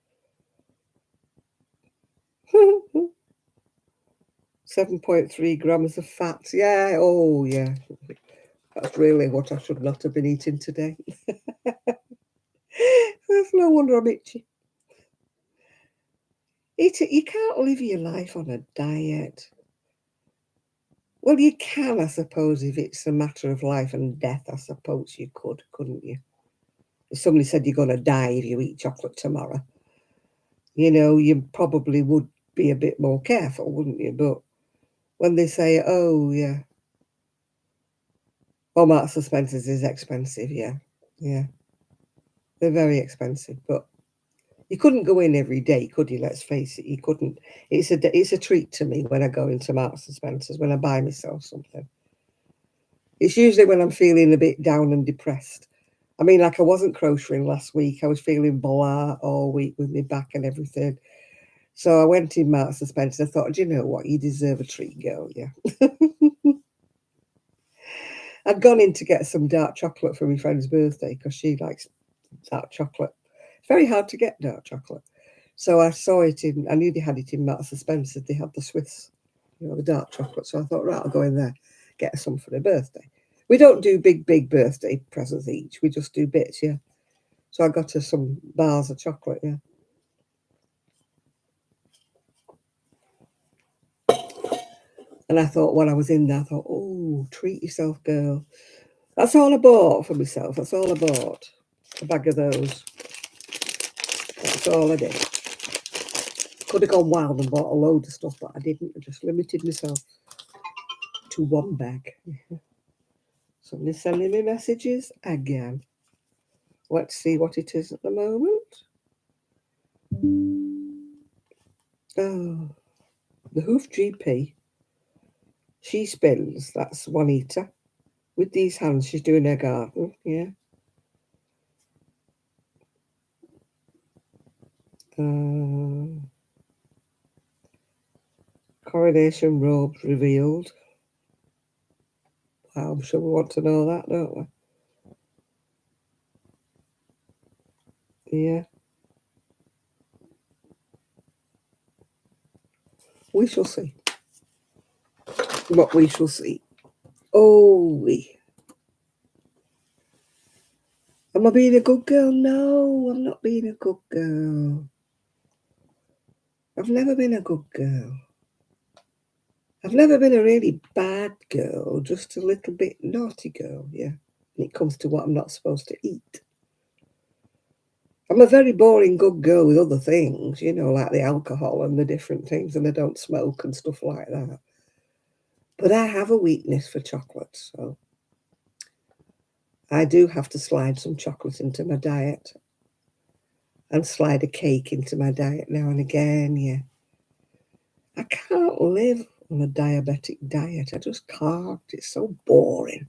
7.3 grams of fat. Yeah. Oh, yeah. That's really what I should not have been eating today. There's no wonder I'm itchy. You can't live your life on a diet. Well, you can, I suppose, if it's a matter of life and death. I suppose you could, couldn't you? If somebody said you're going to die if you eat chocolate tomorrow, you probably would be a bit more careful, wouldn't you? But when they say, "Oh, yeah, well, Marks and Spencer's is expensive," yeah, yeah, they're very expensive. But you couldn't go in every day, could you? Let's face it, you couldn't. It's a treat to me when I go into Marks and Spencer's, when I buy myself something. It's usually when I'm feeling a bit down and depressed. I mean, like I wasn't crocheting last week. I was feeling blah all week with my back and everything. So I went in Marks and Spencer. I thought, do you know what? You deserve a treat, girl. Yeah. I'd gone in to get some dark chocolate for my friend's birthday because she likes dark chocolate. It's very hard to get dark chocolate. So I saw it I knew they had it in Marks and Spencer. They had the Swiss, the dark chocolate. So I thought, right, I'll go in there, get her some for her birthday. We don't do big birthday presents each. We just do bits, yeah. So I got her some bars of chocolate, yeah. And I thought, while I was in there, I thought, oh, treat yourself, girl. That's all I bought for myself. That's all I bought. A bag of those. That's all I did. Could have gone wild and bought a load of stuff, but I didn't. I just limited myself to one bag. Somebody's sending me messages again. Let's see what it is at the moment. Oh, the Hoof GP. She spins. That's Juanita. With these hands, she's doing her garden. Yeah. Coronation robes revealed. Wow, I'm sure we want to know that, don't we? Yeah. We shall see. What we shall see. Oh, am I being a good girl? No, I'm not being a good girl. I've never been a good girl. I've never been a really bad girl, just a little bit naughty girl, yeah. When it comes to what I'm not supposed to eat. I'm a very boring good girl with other things, like the alcohol and the different things, and I don't smoke and stuff like that. But I have a weakness for chocolate, so I do have to slide some chocolate into my diet and slide a cake into my diet now and again, yeah. I can't live on a diabetic diet. I just can't. It's so boring.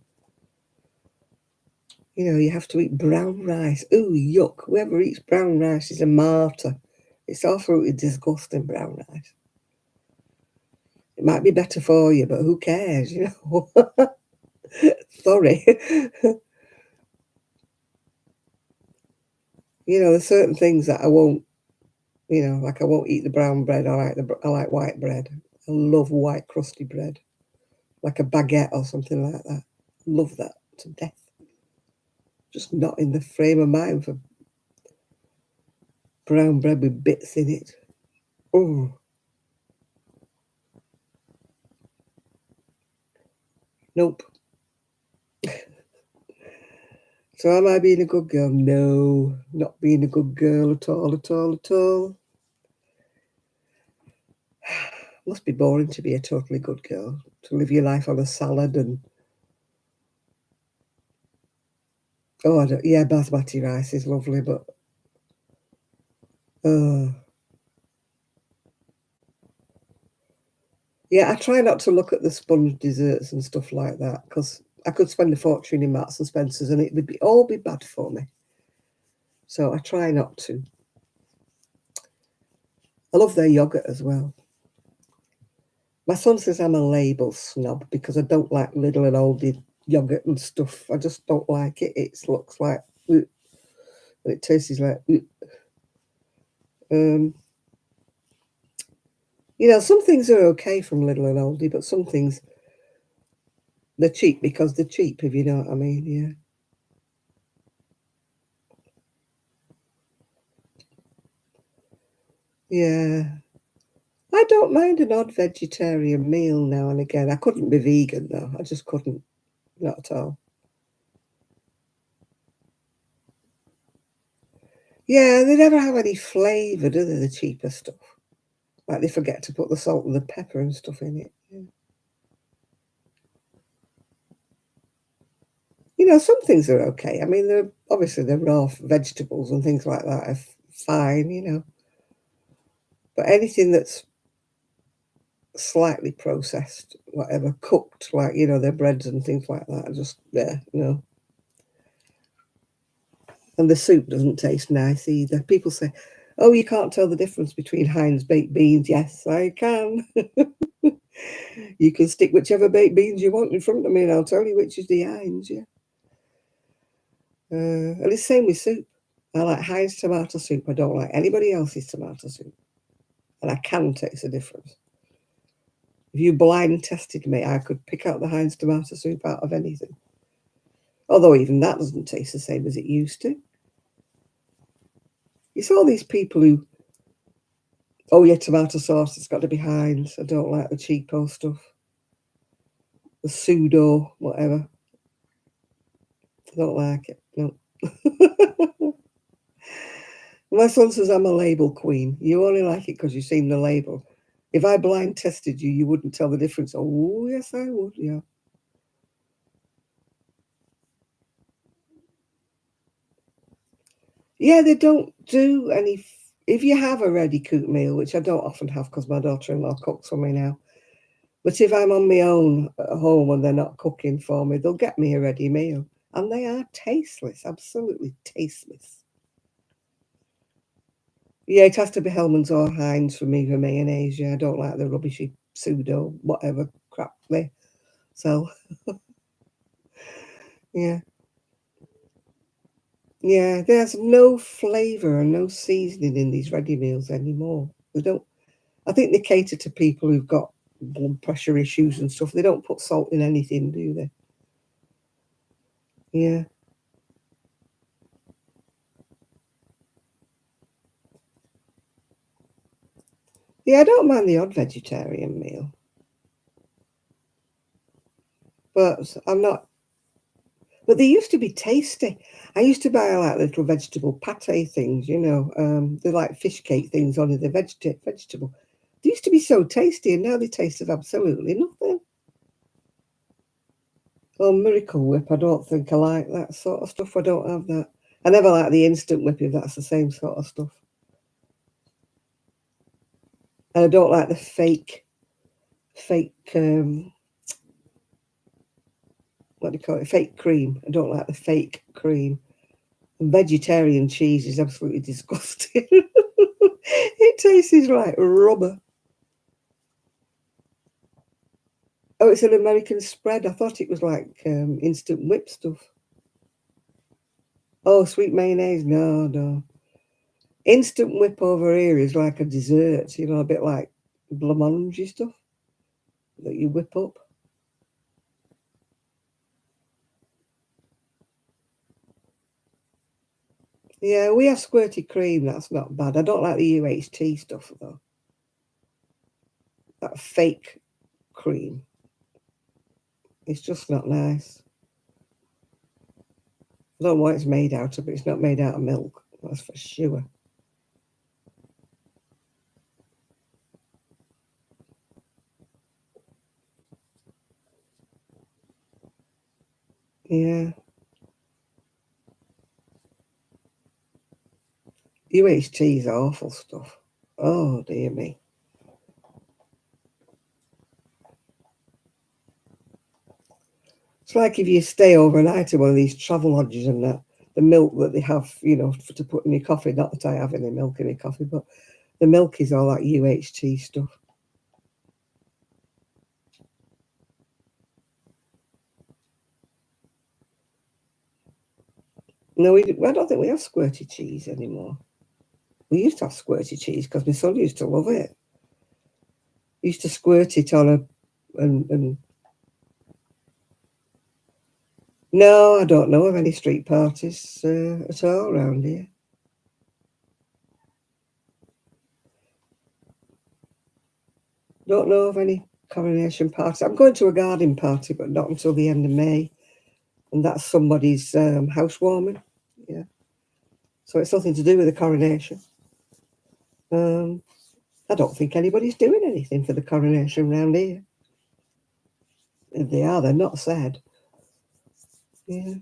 You know, you have to eat brown rice. Ooh, yuck. Whoever eats brown rice is a martyr. It's absolutely disgusting, brown rice. It might be better for you, but who cares, you know? Sorry. You know, there's certain things that I won't, you know, like I won't eat the brown bread. I like white bread. I love white crusty bread, like a baguette or something like that. Love that to death. Just not in the frame of mind for brown bread with bits in it. Oh, nope. So am I being a good girl? No, not being a good girl at all, at all, at all. Must be boring to be a totally good girl, to live your life on a salad and oh, yeah, basmati rice is lovely, but uh, yeah, I try not to look at the sponge desserts and stuff like that because I could spend a fortune in Marks and Spencers and it would be all be bad for me. So I try not to. I love their yogurt as well. My son says I'm a label snob because I don't like Lidl and Aldi yogurt and stuff. I just don't like it. It looks like and it tastes like you know, some things are okay from Lidl and Aldi, but some things they're cheap because they're cheap, if you know what I mean. Yeah. Yeah. I don't mind an odd vegetarian meal now and again. I couldn't be vegan though. I just couldn't. Not at all. Yeah, they never have any flavour, do they, the cheaper stuff? Like they forget to put the salt and the pepper and stuff in it. Yeah. You know, some things are okay. I mean, they're obviously the raw vegetables and things like that are fine, you know. But anything that's slightly processed, whatever, cooked, like, you know, their breads and things like that, are just, yeah, no. And the soup doesn't taste nice either. People say, oh, you can't tell the difference between Heinz baked beans. Yes, I can. You can stick whichever baked beans you want in front of me and I'll tell you which is the Heinz, yeah. And it's the same with soup. I like Heinz tomato soup. I don't like anybody else's tomato soup. And I can taste the difference. If you blind tested me, I could pick out the Heinz tomato soup out of anything. Although even that doesn't taste the same as it used to. You saw these people who, oh yeah, tomato sauce, it's got to be Heinz. I don't like the cheapo stuff. The pseudo, whatever. I don't like it. No. My son says I'm a label queen. You only like it because you've seen the label. If I blind tested you, you wouldn't tell the difference. Oh, yes, I would, yeah. Yeah, they don't do any. If you have a ready cooked meal, which I don't often have because my daughter-in-law cooks for me now, but if I'm on my own at home and they're not cooking for me, they'll get me a ready meal. And they are tasteless, absolutely tasteless. Yeah, it has to be Hellman's or Heinz for me, for mayonnaise. Yeah, I don't like the rubbishy pseudo, whatever crap they sell. Yeah. Yeah, there's no flavour and no seasoning in these ready meals anymore. They don't. I think they cater to people who've got blood pressure issues and stuff. They don't put salt in anything, do they? Yeah. Yeah, I don't mind the odd vegetarian meal, but I'm not. But they used to be tasty. I used to buy like little vegetable pate things, you know. They're like fish cake things, only they're vegetable. They used to be so tasty, and now they taste of absolutely nothing. Oh, Miracle Whip, I don't think I like that sort of stuff. I don't have that. I never like the instant whip if that's the same sort of stuff. And I don't like the fake, what do you call it? Fake cream. I don't like the fake cream. And vegetarian cheese is absolutely disgusting. It tastes like rubber. Oh, it's an American spread. I thought it was like instant whip stuff. Oh, sweet mayonnaise. No, no. Instant whip over here is like a dessert, you know, a bit like blancmange stuff that you whip up. Yeah, we have squirty cream. That's not bad. I don't like the UHT stuff, though. That fake cream. It's just not nice. I don't know what it's made out of, but it's not made out of milk. That's for sure. Yeah. UHT is awful stuff. Oh, dear me. It's like if you stay overnight at one of these travel lodges and that, the milk that they have, you know, to put in your coffee. Not that I have any milk in my coffee, but the milk is all that UHT stuff. No, I don't think we have squirty cheese anymore. We used to have squirty cheese because my son used to love it. He used to squirt it on and no, I don't know of any street parties at all around here. Don't know of any coronation parties. I'm going to a garden party, but not until the end of May, and that's somebody's housewarming. Yeah, so it's nothing to do with the coronation. I don't think anybody's doing anything for the coronation around here. If they are, they're not said. Yeah.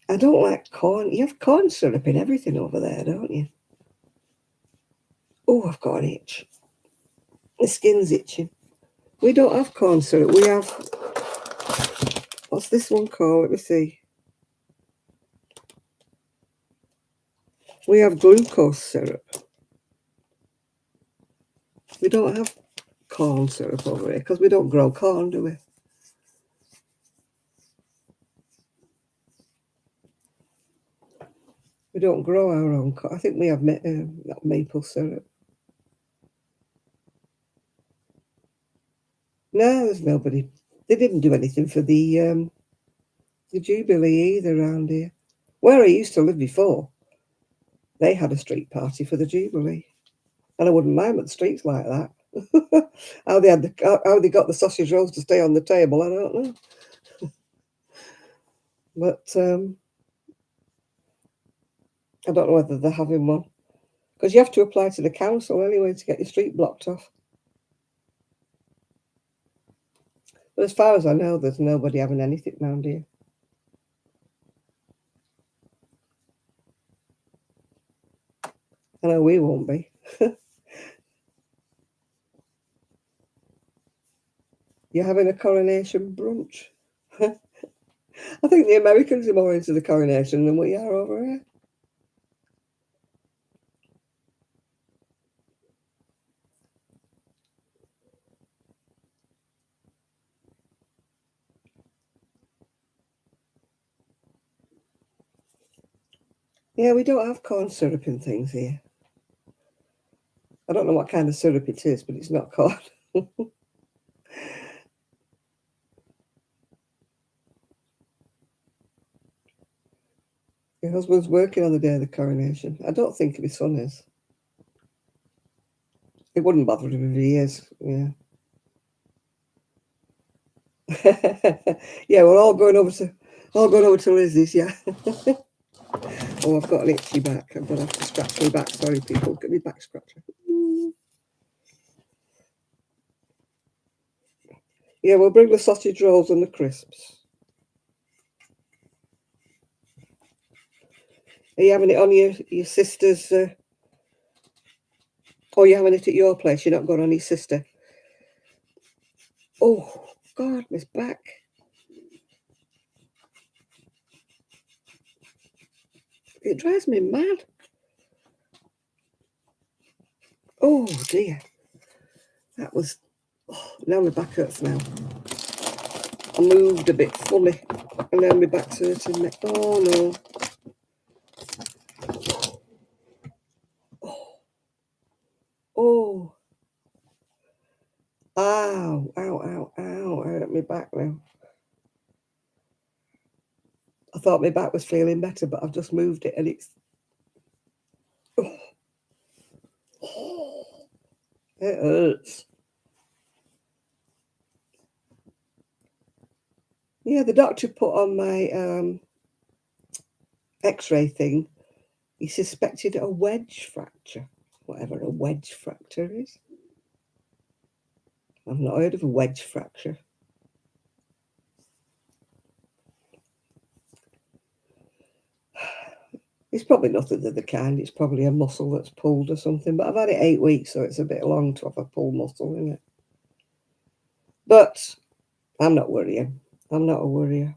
I don't like corn. You have corn syrup in everything over there, don't you? Oh, I've got an itch. The skin's itching. We don't have corn syrup. We have, what's this one called? Let me see. We have glucose syrup. We don't have corn syrup over here because we don't grow corn, do we? We don't grow our own corn. I think we have maple syrup. No, there's nobody. They didn't do anything for the Jubilee either around here. Where I used to live before, they had a street party for the Jubilee. And I wouldn't mind, but the streets like that. how they got the sausage rolls to stay on the table, I don't know. But I don't know whether they're having one. Because you have to apply to the council anyway to get your street blocked off. But as far as I know, there's nobody having anything round here. I know we won't be. You're having a coronation brunch. I think the Americans are more into the coronation than we are over here. Yeah, we don't have corn syrup and things here. I don't know what kind of syrup it is, but it's not corn. Your husband's working on the day of the coronation. I don't think my son is. It wouldn't bother him if he is. Yeah. Yeah, we're all going over to Lizzie's. Yeah. Oh, I've got an itchy back. I'm gonna have to scratch my back. Sorry, people. Get me back scratcher. Yeah, we'll bring the sausage rolls and the crisps. Are you having it on your sister's? Or are you having it at your place? You're not going on your sister? Oh, God, my back. It drives me mad. Oh, dear. That was... Oh, now my back hurts now. I moved a bit funny, and now my back's hurting me. Oh, no. Oh. Oh. Ow, ow, ow, ow. I hurt my back now. I thought my back was feeling better, but I've just moved it and it's... Oh. Oh. It hurts. Yeah, the doctor put on my x-ray thing, he suspected a wedge fracture, whatever a wedge fracture is. I've not heard of a wedge fracture. It's probably nothing of the kind. It's probably a muscle that's pulled or something. But I've had it 8 weeks, so it's a bit long to have a pulled muscle, isn't it? But I'm not worrying. I'm not a worrier.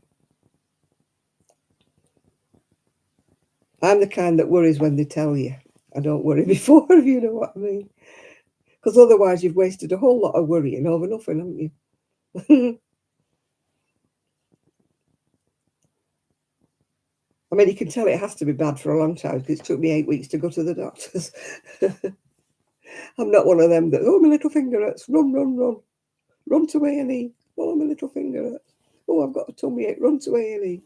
I'm the kind that worries when they tell you. I don't worry before, if you know what I mean. Because otherwise you've wasted a whole lot of worrying over nothing, haven't you? I mean, you can tell it has to be bad for a long time because it took me 8 weeks to go to the doctors. I'm not one of them that, oh, my little finger hurts, run, run, run. Run to A&E. Oh, my little finger hurts. Oh, I've got a tummy ache, run to A&E.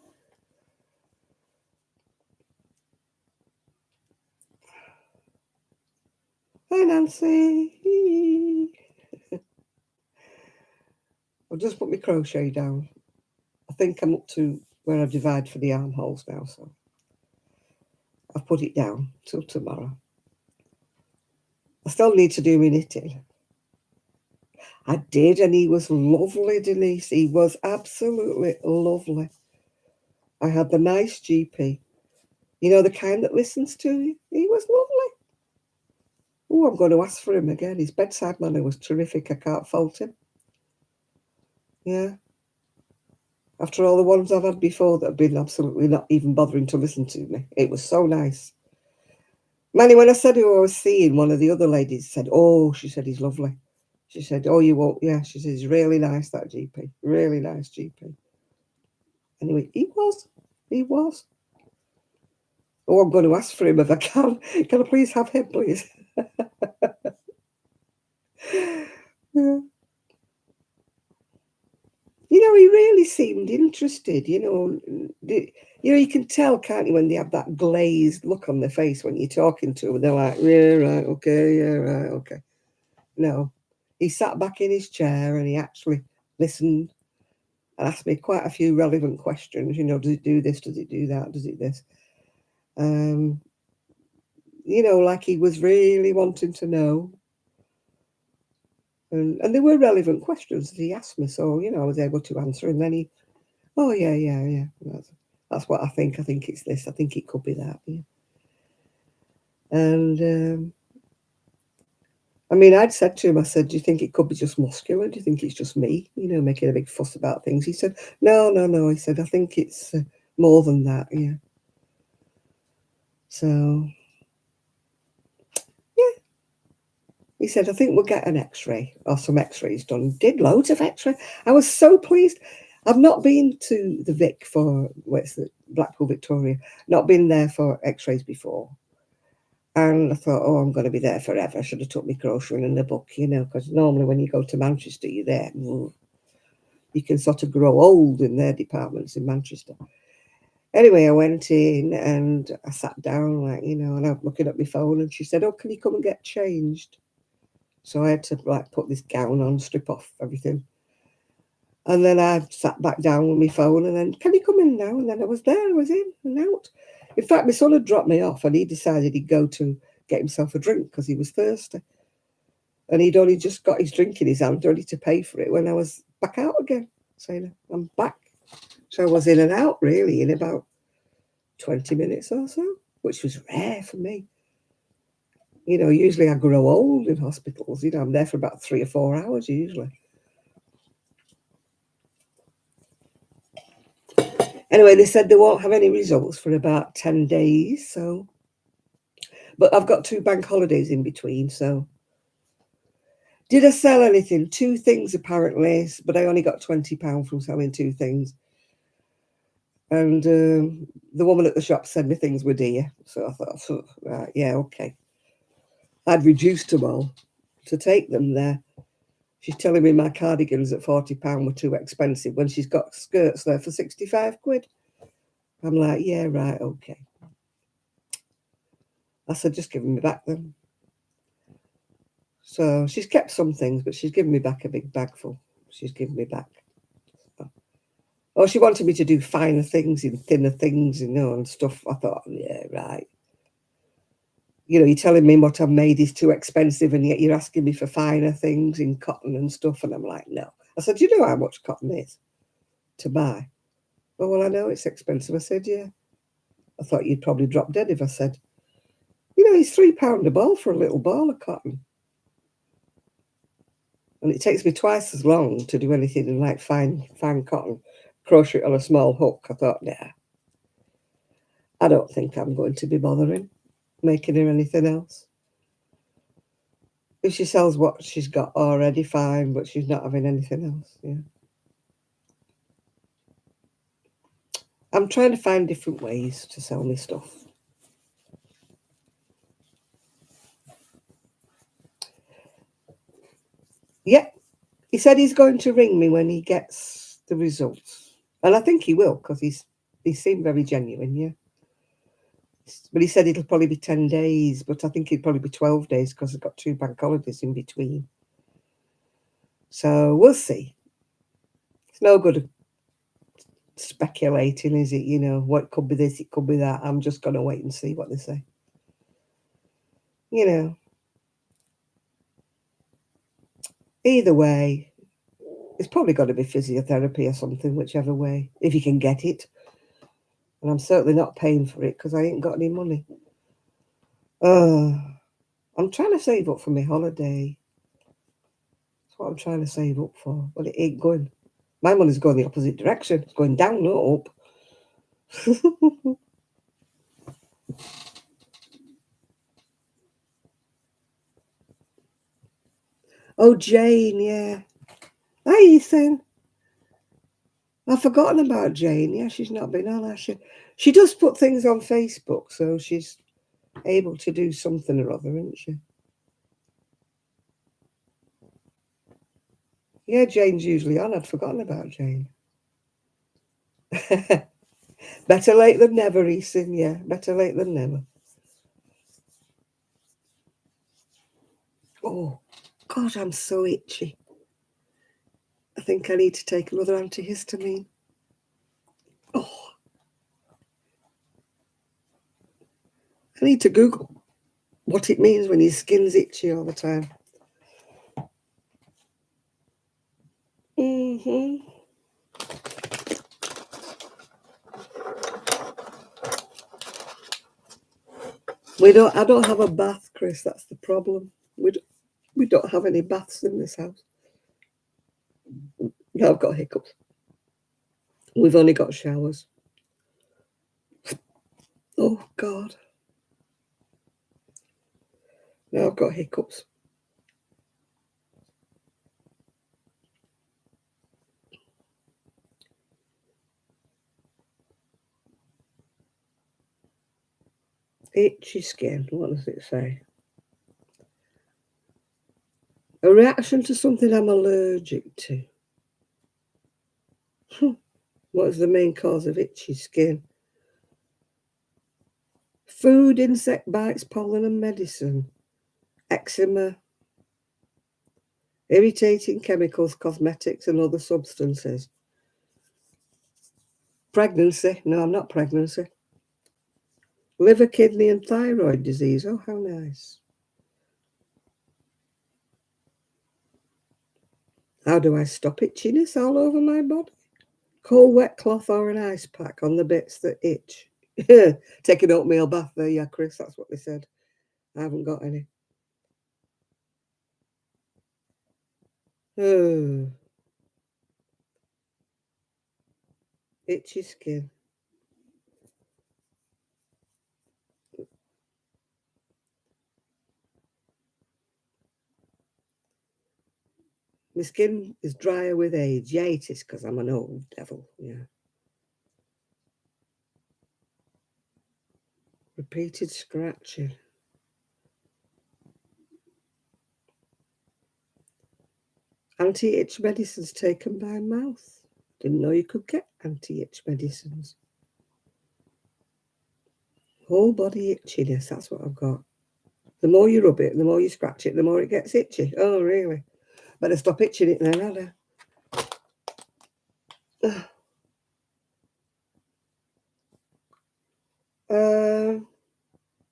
Hi, Nancy. I've just put my crochet down. I think I'm up to where I divide for the armholes now, so I've put it down till tomorrow. I still need to do my knitting. I did, and he was lovely, Denise. He was absolutely lovely. I had the nice GP. You know, the kind that listens to you. He was lovely. Oh, I'm going to ask for him again. His bedside manner was terrific. I can't fault him. Yeah. After all the ones I've had before that have been absolutely not even bothering to listen to me. It was so nice. Manny, when I said who I was seeing, one of the other ladies said, oh, she said, he's lovely. She said, oh, you won't. Yeah, she said, he's really nice, that GP. Really nice GP. Anyway, he was. He was. Oh, I'm going to ask for him if I can. Can I please have him, please? Yeah. You know, he really seemed interested, you know. You can tell, can't you, when they have that glazed look on their face when you're talking to them. They're like, yeah, right, okay, yeah, right, okay. No, he sat back in his chair and he actually listened and asked me quite a few relevant questions. You know, does it do this? Does it do that? Does it this? You know, like he was really wanting to know. And there were relevant questions that he asked me, so, you know, I was able to answer. And then he, oh, yeah. That's what I think. I think it's this. I think it could be that. Yeah. And, I mean, I'd said to him, I said, do you think it could be just muscular? Do you think it's just me, you know, making a big fuss about things? He said, no. He said, I think it's more than that, yeah. So, yeah. He said, I think we'll get an x-ray or some x-rays done. Did loads of x-ray. I was so pleased. I've not been to the Vic for, where's the Blackpool, Victoria, not been there for x-rays before. And I thought, oh, I'm going to be there forever. I should have took my crocheting in the book, you know, because normally when you go to Manchester, you're there. You can sort of grow old in their departments in Manchester. Anyway, I went in and I sat down, like, you know, and I'm looking at my phone and she said, oh, can you come and get changed? So I had to, like, put this gown on, strip off everything. And then I sat back down with my phone and then, can you come in now? And then I was there, I was in and out. In fact, my son had dropped me off and he decided he'd go to get himself a drink because he was thirsty. And he'd only just got his drink in his hand, ready to pay for it when I was back out again, saying, I'm back. So I was in and out, really, in about 20 minutes or so, which was rare for me. You know, usually I grow old in hospitals. You know, I'm there for about 3 or 4 hours, usually. Anyway, they said they won't have any results for about 10 days. So, but I've got 2 bank holidays in between. So, did I sell anything? 2 things apparently, but I only got £20 from selling 2 things. And the woman at the shop said my things were dear. So I thought, oh, right, yeah, okay. I'd reduced them all to take them there. She's telling me my cardigans at £40 were too expensive when she's got skirts there for 65 quid. I'm like, yeah, right, okay. I said, just give me back them. So she's kept some things, but she's given me back a big bag full. She's given me back. Oh, she wanted me to do finer things in thinner things, and stuff. I thought, yeah, right. You're telling me what I've made is too expensive, and yet you're asking me for finer things in cotton and stuff. And I'm like, no. I said, you know how much cotton is to buy? Oh, well, I know it's expensive. I said, yeah. I thought you'd probably drop dead if I said, it's £3 a ball for a little ball of cotton. And it takes me twice as long to do anything in like fine cotton, crochet on a small hook. I thought, nah, I don't think I'm going to be bothering making her anything else. If she sells what she's got already, fine, but she's not having anything else. Yeah. I'm trying to find different ways to sell me stuff. Yeah, he said he's going to ring me when he gets the results. And I think he will, because he seemed very genuine, yeah. But he said it'll probably be 10 days, but I think it'll probably be 12 days because I've got 2 bank holidays in between. So we'll see. It's no good speculating, is it? What could be this, it could be that. I'm just going to wait and see what they say. Either way, it's probably got to be physiotherapy or something, whichever way, if you can get it. And I'm certainly not paying for it because I ain't got any money. I'm trying to save up for my holiday. That's what I'm trying to save up for. But it ain't going. My money's going the opposite direction. It's going down, not up. Oh, Jane, yeah. Hi, Ethan. I've forgotten about Jane. Yeah, she's not been on, has she? She does put things on Facebook, so she's able to do something or other, isn't she? Yeah, Jane's usually on. I'd forgotten about Jane. Better late than never, Ethan. Yeah, better late than never. Oh, God, I'm so itchy. I think I need to take another antihistamine. Oh, I need to Google what it means when your skin's itchy all the time. I don't have a bath, Chris. That's the problem. We don't have any baths in this house. No, I've got hiccups. We've only got showers. Oh, God. Now I've got hiccups. Itchy skin. What does it say? A reaction to something I'm allergic to. What is the main cause of itchy skin? Food, insect bites, pollen and medicine. Eczema. Irritating chemicals, cosmetics and other substances. Pregnancy. No, I'm not pregnancy. Liver, kidney and thyroid disease. Oh, how nice. How do I stop itchiness all over my body? Cold wet cloth or an ice pack on the bits that itch. Take an oatmeal bath there, yeah, Chris. That's what they said. I haven't got any. Itchy skin. My skin is drier with age. Yeah, it is, because I'm an old devil. Yeah. Repeated scratching. Anti-itch medicines taken by mouth. Didn't know you could get anti-itch medicines. Whole body itchiness, that's what I've got. The more you rub it, the more you scratch it, the more it gets itchy. Oh, really? Better stop itching it then, had I?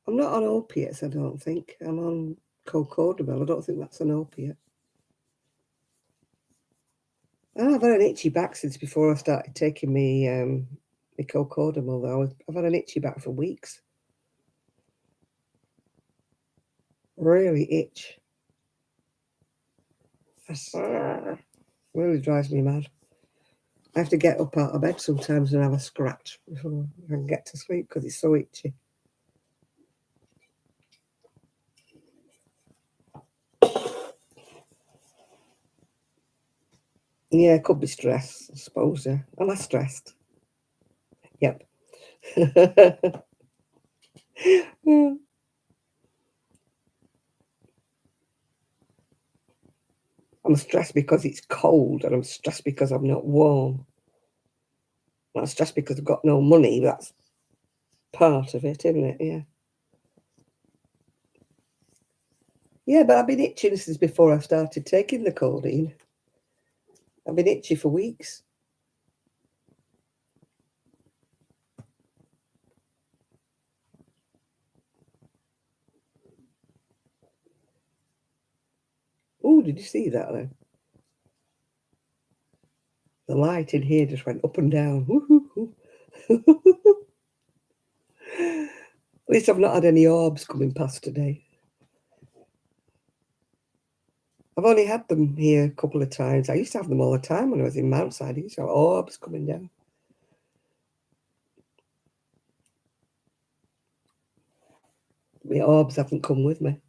I'm not on opiates, I don't think. I'm on cocodamol. I don't think that's an opiate. I've had an itchy back since before I started taking my cocodamol, though. I've had an itchy back for weeks. Really itch. Really drives me mad. I have to get up out of bed sometimes and have a scratch before I can get to sleep because it's so itchy. Yeah, it could be stress, I suppose. Yeah. Am I stressed? Yep. I'm stressed because it's cold, and I'm stressed because I'm not warm. I'm stressed because I've got no money. That's part of it, isn't it? Yeah. Yeah, but I've been itching since before I started taking the codeine. I've been itchy for weeks. Oh, did you see that then? The light in here just went up and down. At least I've not had any orbs coming past today. I've only had them here a couple of times. I used to have them all the time when I was in Mountside. I used to have orbs coming down. My orbs haven't come with me.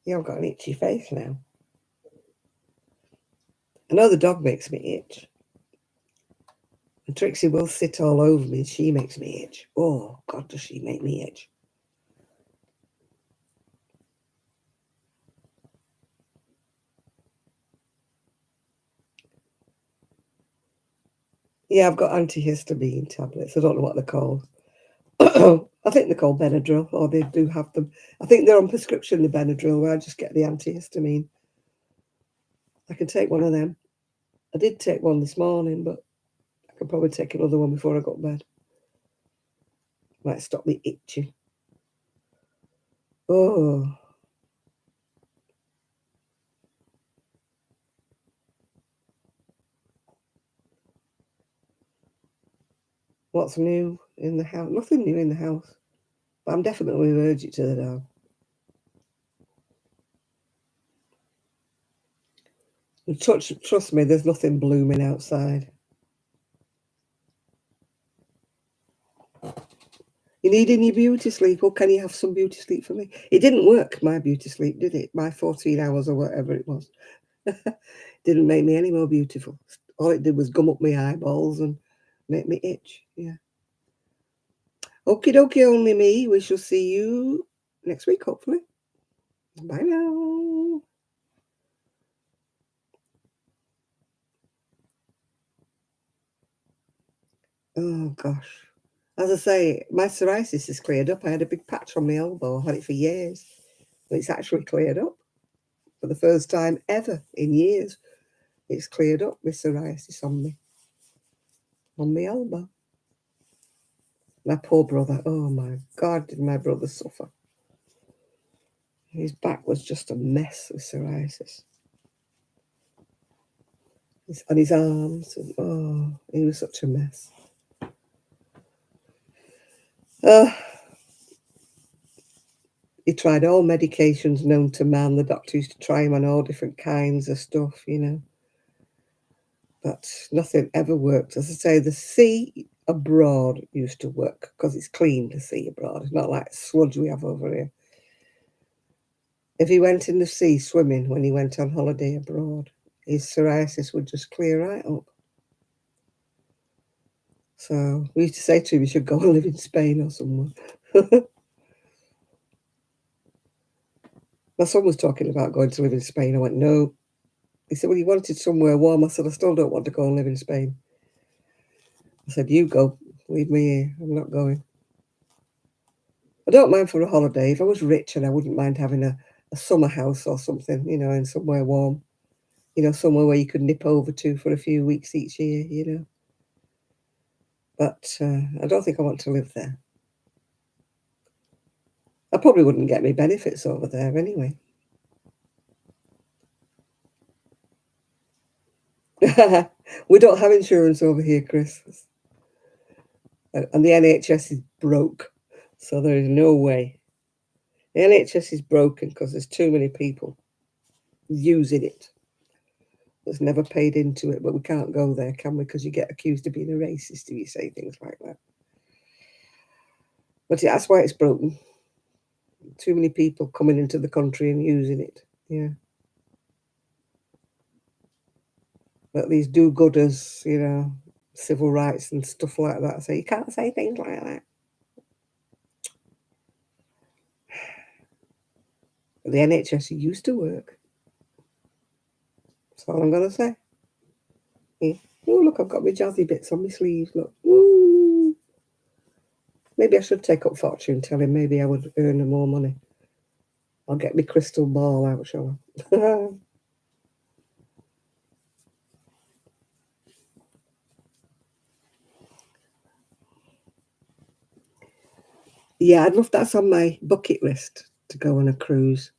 Yeah, I've got an itchy face now. I know the dog makes me itch. And Trixie will sit all over me and she makes me itch. Oh, God, does she make me itch. Yeah, I've got antihistamine tablets. I don't know what they're called. I think they're called Benadryl, or they do have them. I think they're on prescription, the Benadryl, where I just get the antihistamine. I can take one of them. I did take one this morning, but I could probably take another one before I got to bed. Might stop me itching. Oh. What's new in the house? Nothing new in the house. But I'm definitely allergic to the dog. And trust me, there's nothing blooming outside. You need any beauty sleep, or can you have some beauty sleep for me? It didn't work, my beauty sleep, did it? My 14 hours or whatever it was. Didn't make me any more beautiful. All it did was gum up my eyeballs and make me itch. Yeah. Okie dokie, only me. We shall see you next week, hopefully. Bye now. Oh, gosh. As I say, my psoriasis is cleared up. I had a big patch on my elbow. I had it for years. But it's actually cleared up for the first time ever in years. It's cleared up with psoriasis on my elbow. My poor brother. Oh, my God, did my brother suffer. His back was just a mess with psoriasis. On his arms. And, oh, he was such a mess. He tried all medications known to man. The doctor used to try him on all different kinds of stuff, you know. But nothing ever worked. As I say, the sea abroad used to work, because it's clean, the sea abroad. It's not like sludge we have over here. If he went in the sea swimming when he went on holiday abroad, his psoriasis would just clear right up. So we used to say to him, he should go and live in Spain or somewhere. My son was talking about going to live in Spain. I went, no. He said, well, you wanted somewhere warm. I said, I still don't want to go and live in Spain. I said, you go. Leave me here. I'm not going. I don't mind for a holiday. If I was rich, and I wouldn't mind having a summer house or something, you know, in somewhere warm. You know, somewhere where you could nip over to for a few weeks each year, you know. But I don't think I want to live there. I probably wouldn't get any benefits over there anyway. We don't have insurance over here, Chris. And the NHS is broke. So there is no way. The NHS is broken because there's too many people using it. That's never paid into it, but we can't go there, can we? Because you get accused of being a racist if you say things like that. But that's why it's broken. Too many people coming into the country and using it. Yeah. But these do-gooders, you know, civil rights and stuff like that, say you can't say things like that. But the NHS used to work. That's all I'm going to say. Yeah. Oh, look, I've got my jazzy bits on my sleeves. Look. Woo. Maybe I should take up fortune telling. Maybe I would earn more money. I'll get my crystal ball out, shall I? Yeah, I'd love that's on my bucket list to go on a cruise.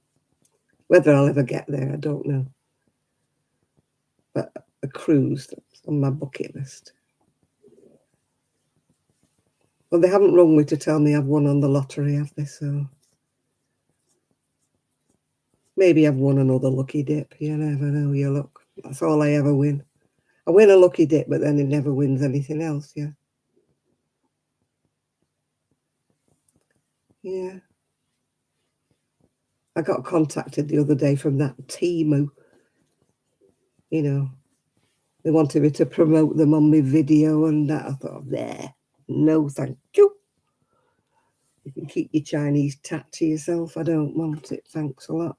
Whether I'll ever get there, I don't know. But a cruise, that's on my bucket list. Well, they haven't rung me to tell me I've won on the lottery, have they? So maybe I've won another lucky dip. You never know your luck. That's all I ever win. I win a lucky dip, but then it never wins anything else, yeah. Yeah. I got contacted the other day from that Temu. You know, they wanted me to promote them on my video and that. I thought, there, no thank you. You can keep your Chinese tat to yourself. I don't want it. Thanks a lot.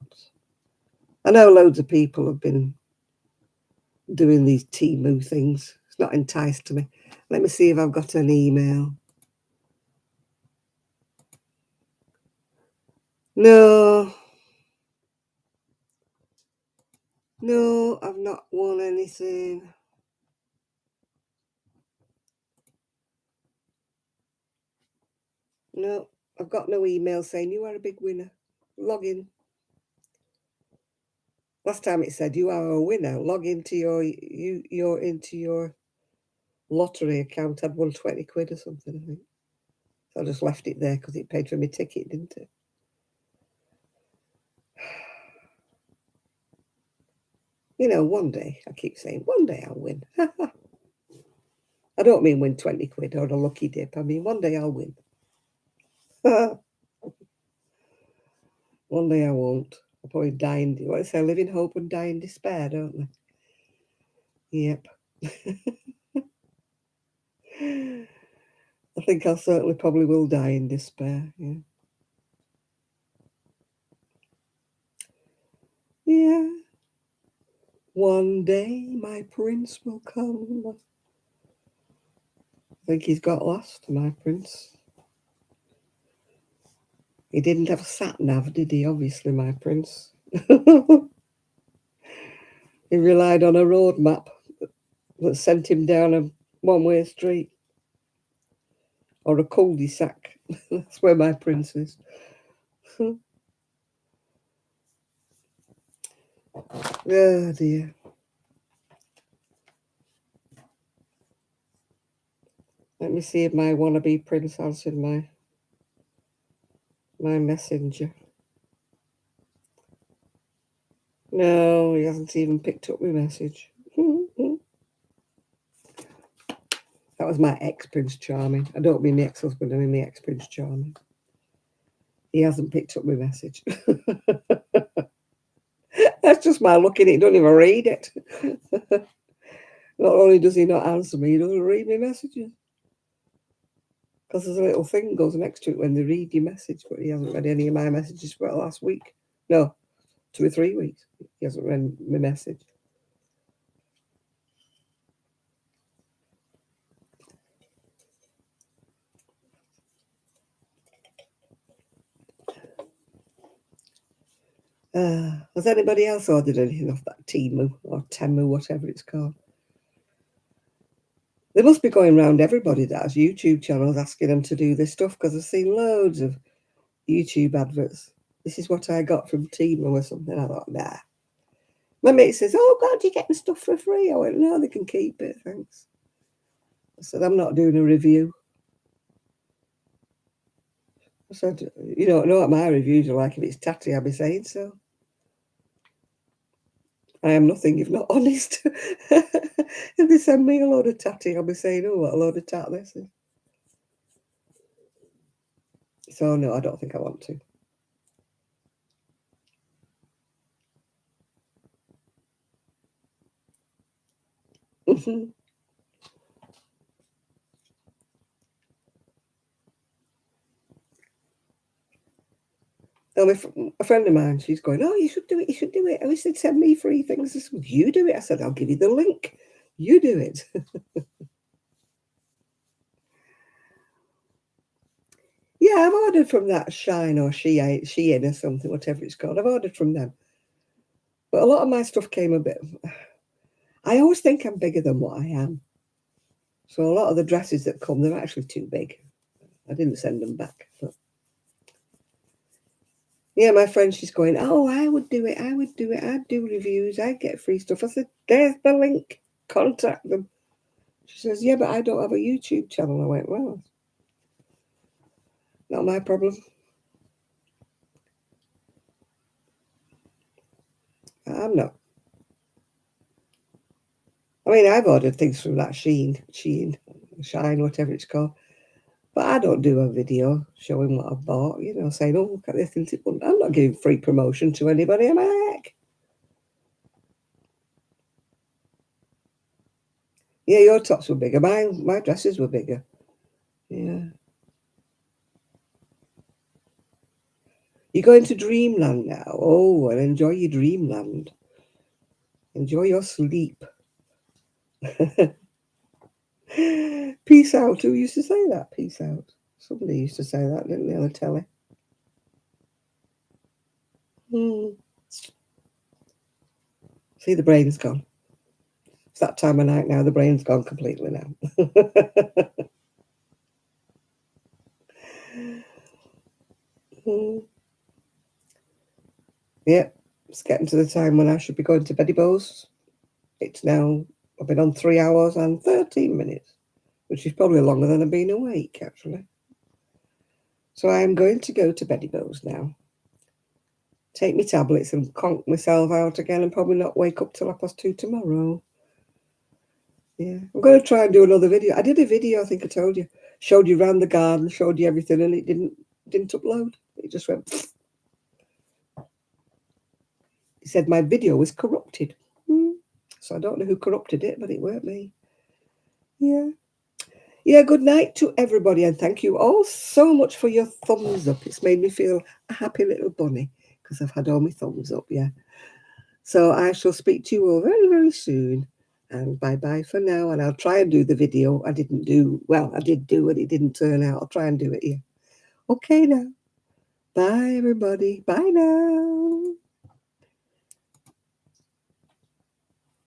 I know loads of people have been doing these Temu things. It's not enticed me. Let me see if I've got an email. No. No, I've not won anything. No, I've got no email saying you are a big winner. Log in. Last time it said you are a winner. Log into your lottery account. I'd won 20 quid or something, I think. So I just left it there because it paid for my ticket, didn't it? You know, one day, I keep saying, one day I'll win. I don't mean win 20 quid or a lucky dip. I mean, one day I'll win. One day I won't. I'll probably die in, what they say, live in hope and die in despair, don't they? Yep. I think I certainly probably will die in despair, yeah. Yeah. One day my prince will come. I think he's got lost, my prince. He didn't have a sat-nav, did he? Obviously, my prince. He relied on a road map that sent him down a one-way street. Or a cul-de-sac. That's where my prince is. Oh, dear. Let me see if my wannabe prince answered my messenger. No, he hasn't even picked up my message. That was my ex-Prince Charming. I don't mean my ex-husband, I mean my ex-Prince Charming. He hasn't picked up my message. That's just my looking at it. He don't even read it. Not only does he not answer me, he doesn't read my messages. Because there's a little thing goes next to it when they read your message, but he hasn't read any of my messages for the last week. No, 2 or 3 weeks. He hasn't read my message. Has anybody else ordered anything off that Temu or Temu, whatever it's called? They must be going round everybody that has YouTube channels asking them to do this stuff, because I've seen loads of YouTube adverts. This is what I got from Temu or something. I thought, nah. My mate says, oh, God, you're getting stuff for free. I went, no, they can keep it, thanks. I said, I'm not doing a review. I said, you don't know what my reviews are like. If it's tatty, I'll be saying so. I am nothing if not honest. If they send me a load of tatty, I'll be saying, oh, what a load of tat this is. So, no, I don't think I want to. Oh, a friend of mine, she's going, oh, you should do it, you should do it. I said, send me free things. I said, you do it. I said, I'll give you the link. You do it. Yeah, I've ordered from that Shine or Shein or something, whatever it's called. I've ordered from them. But a lot of my stuff came a bit... I always think I'm bigger than what I am. So a lot of the dresses that come, they're actually too big. I didn't send them back. But yeah, my friend, she's going, oh, I would do it. I would do it. I'd do reviews. I'd get free stuff. I said, there's the link. Contact them. She says, yeah, but I don't have a YouTube channel. I went, well, not my problem. I'm not. I mean, I've ordered things from that Shine, whatever it's called. But I don't do a video showing what I've bought, you know, saying, oh, look at this. I'm not giving free promotion to anybody, am I? Heck? Yeah, your tops were bigger. My dresses were bigger. Yeah. You're going to Dreamland now. Oh, and enjoy your Dreamland. Enjoy your sleep. Peace out. Who used to say that? Peace out. Somebody used to say that, didn't they, on the telly? See, the brain's gone. It's that time of night now. The brain's gone completely now. Yeah, it's getting to the time when I should be going to beddy bows. It's now, I've been on 3 hours and 13 minutes, which is probably longer than I've been awake, actually. So I am going to go to beddy bows now. Take my tablets and conk myself out again and probably not wake up till 2:30 tomorrow. Yeah, I'm going to try and do another video. I did a video, I think I told you. Showed you around the garden, showed you everything, and it didn't upload. It just went... He said my video was corrupted. So I don't know who corrupted it, but it weren't me. Yeah. Yeah, good night to everybody, and thank you all so much for your thumbs up. It's made me feel a happy little bunny because I've had all my thumbs up, yeah. So I shall speak to you all very, very soon. And bye-bye for now. And I'll try and do the video. I did do it. It didn't turn out. I'll try and do it here. Okay now. Bye, everybody. Bye now.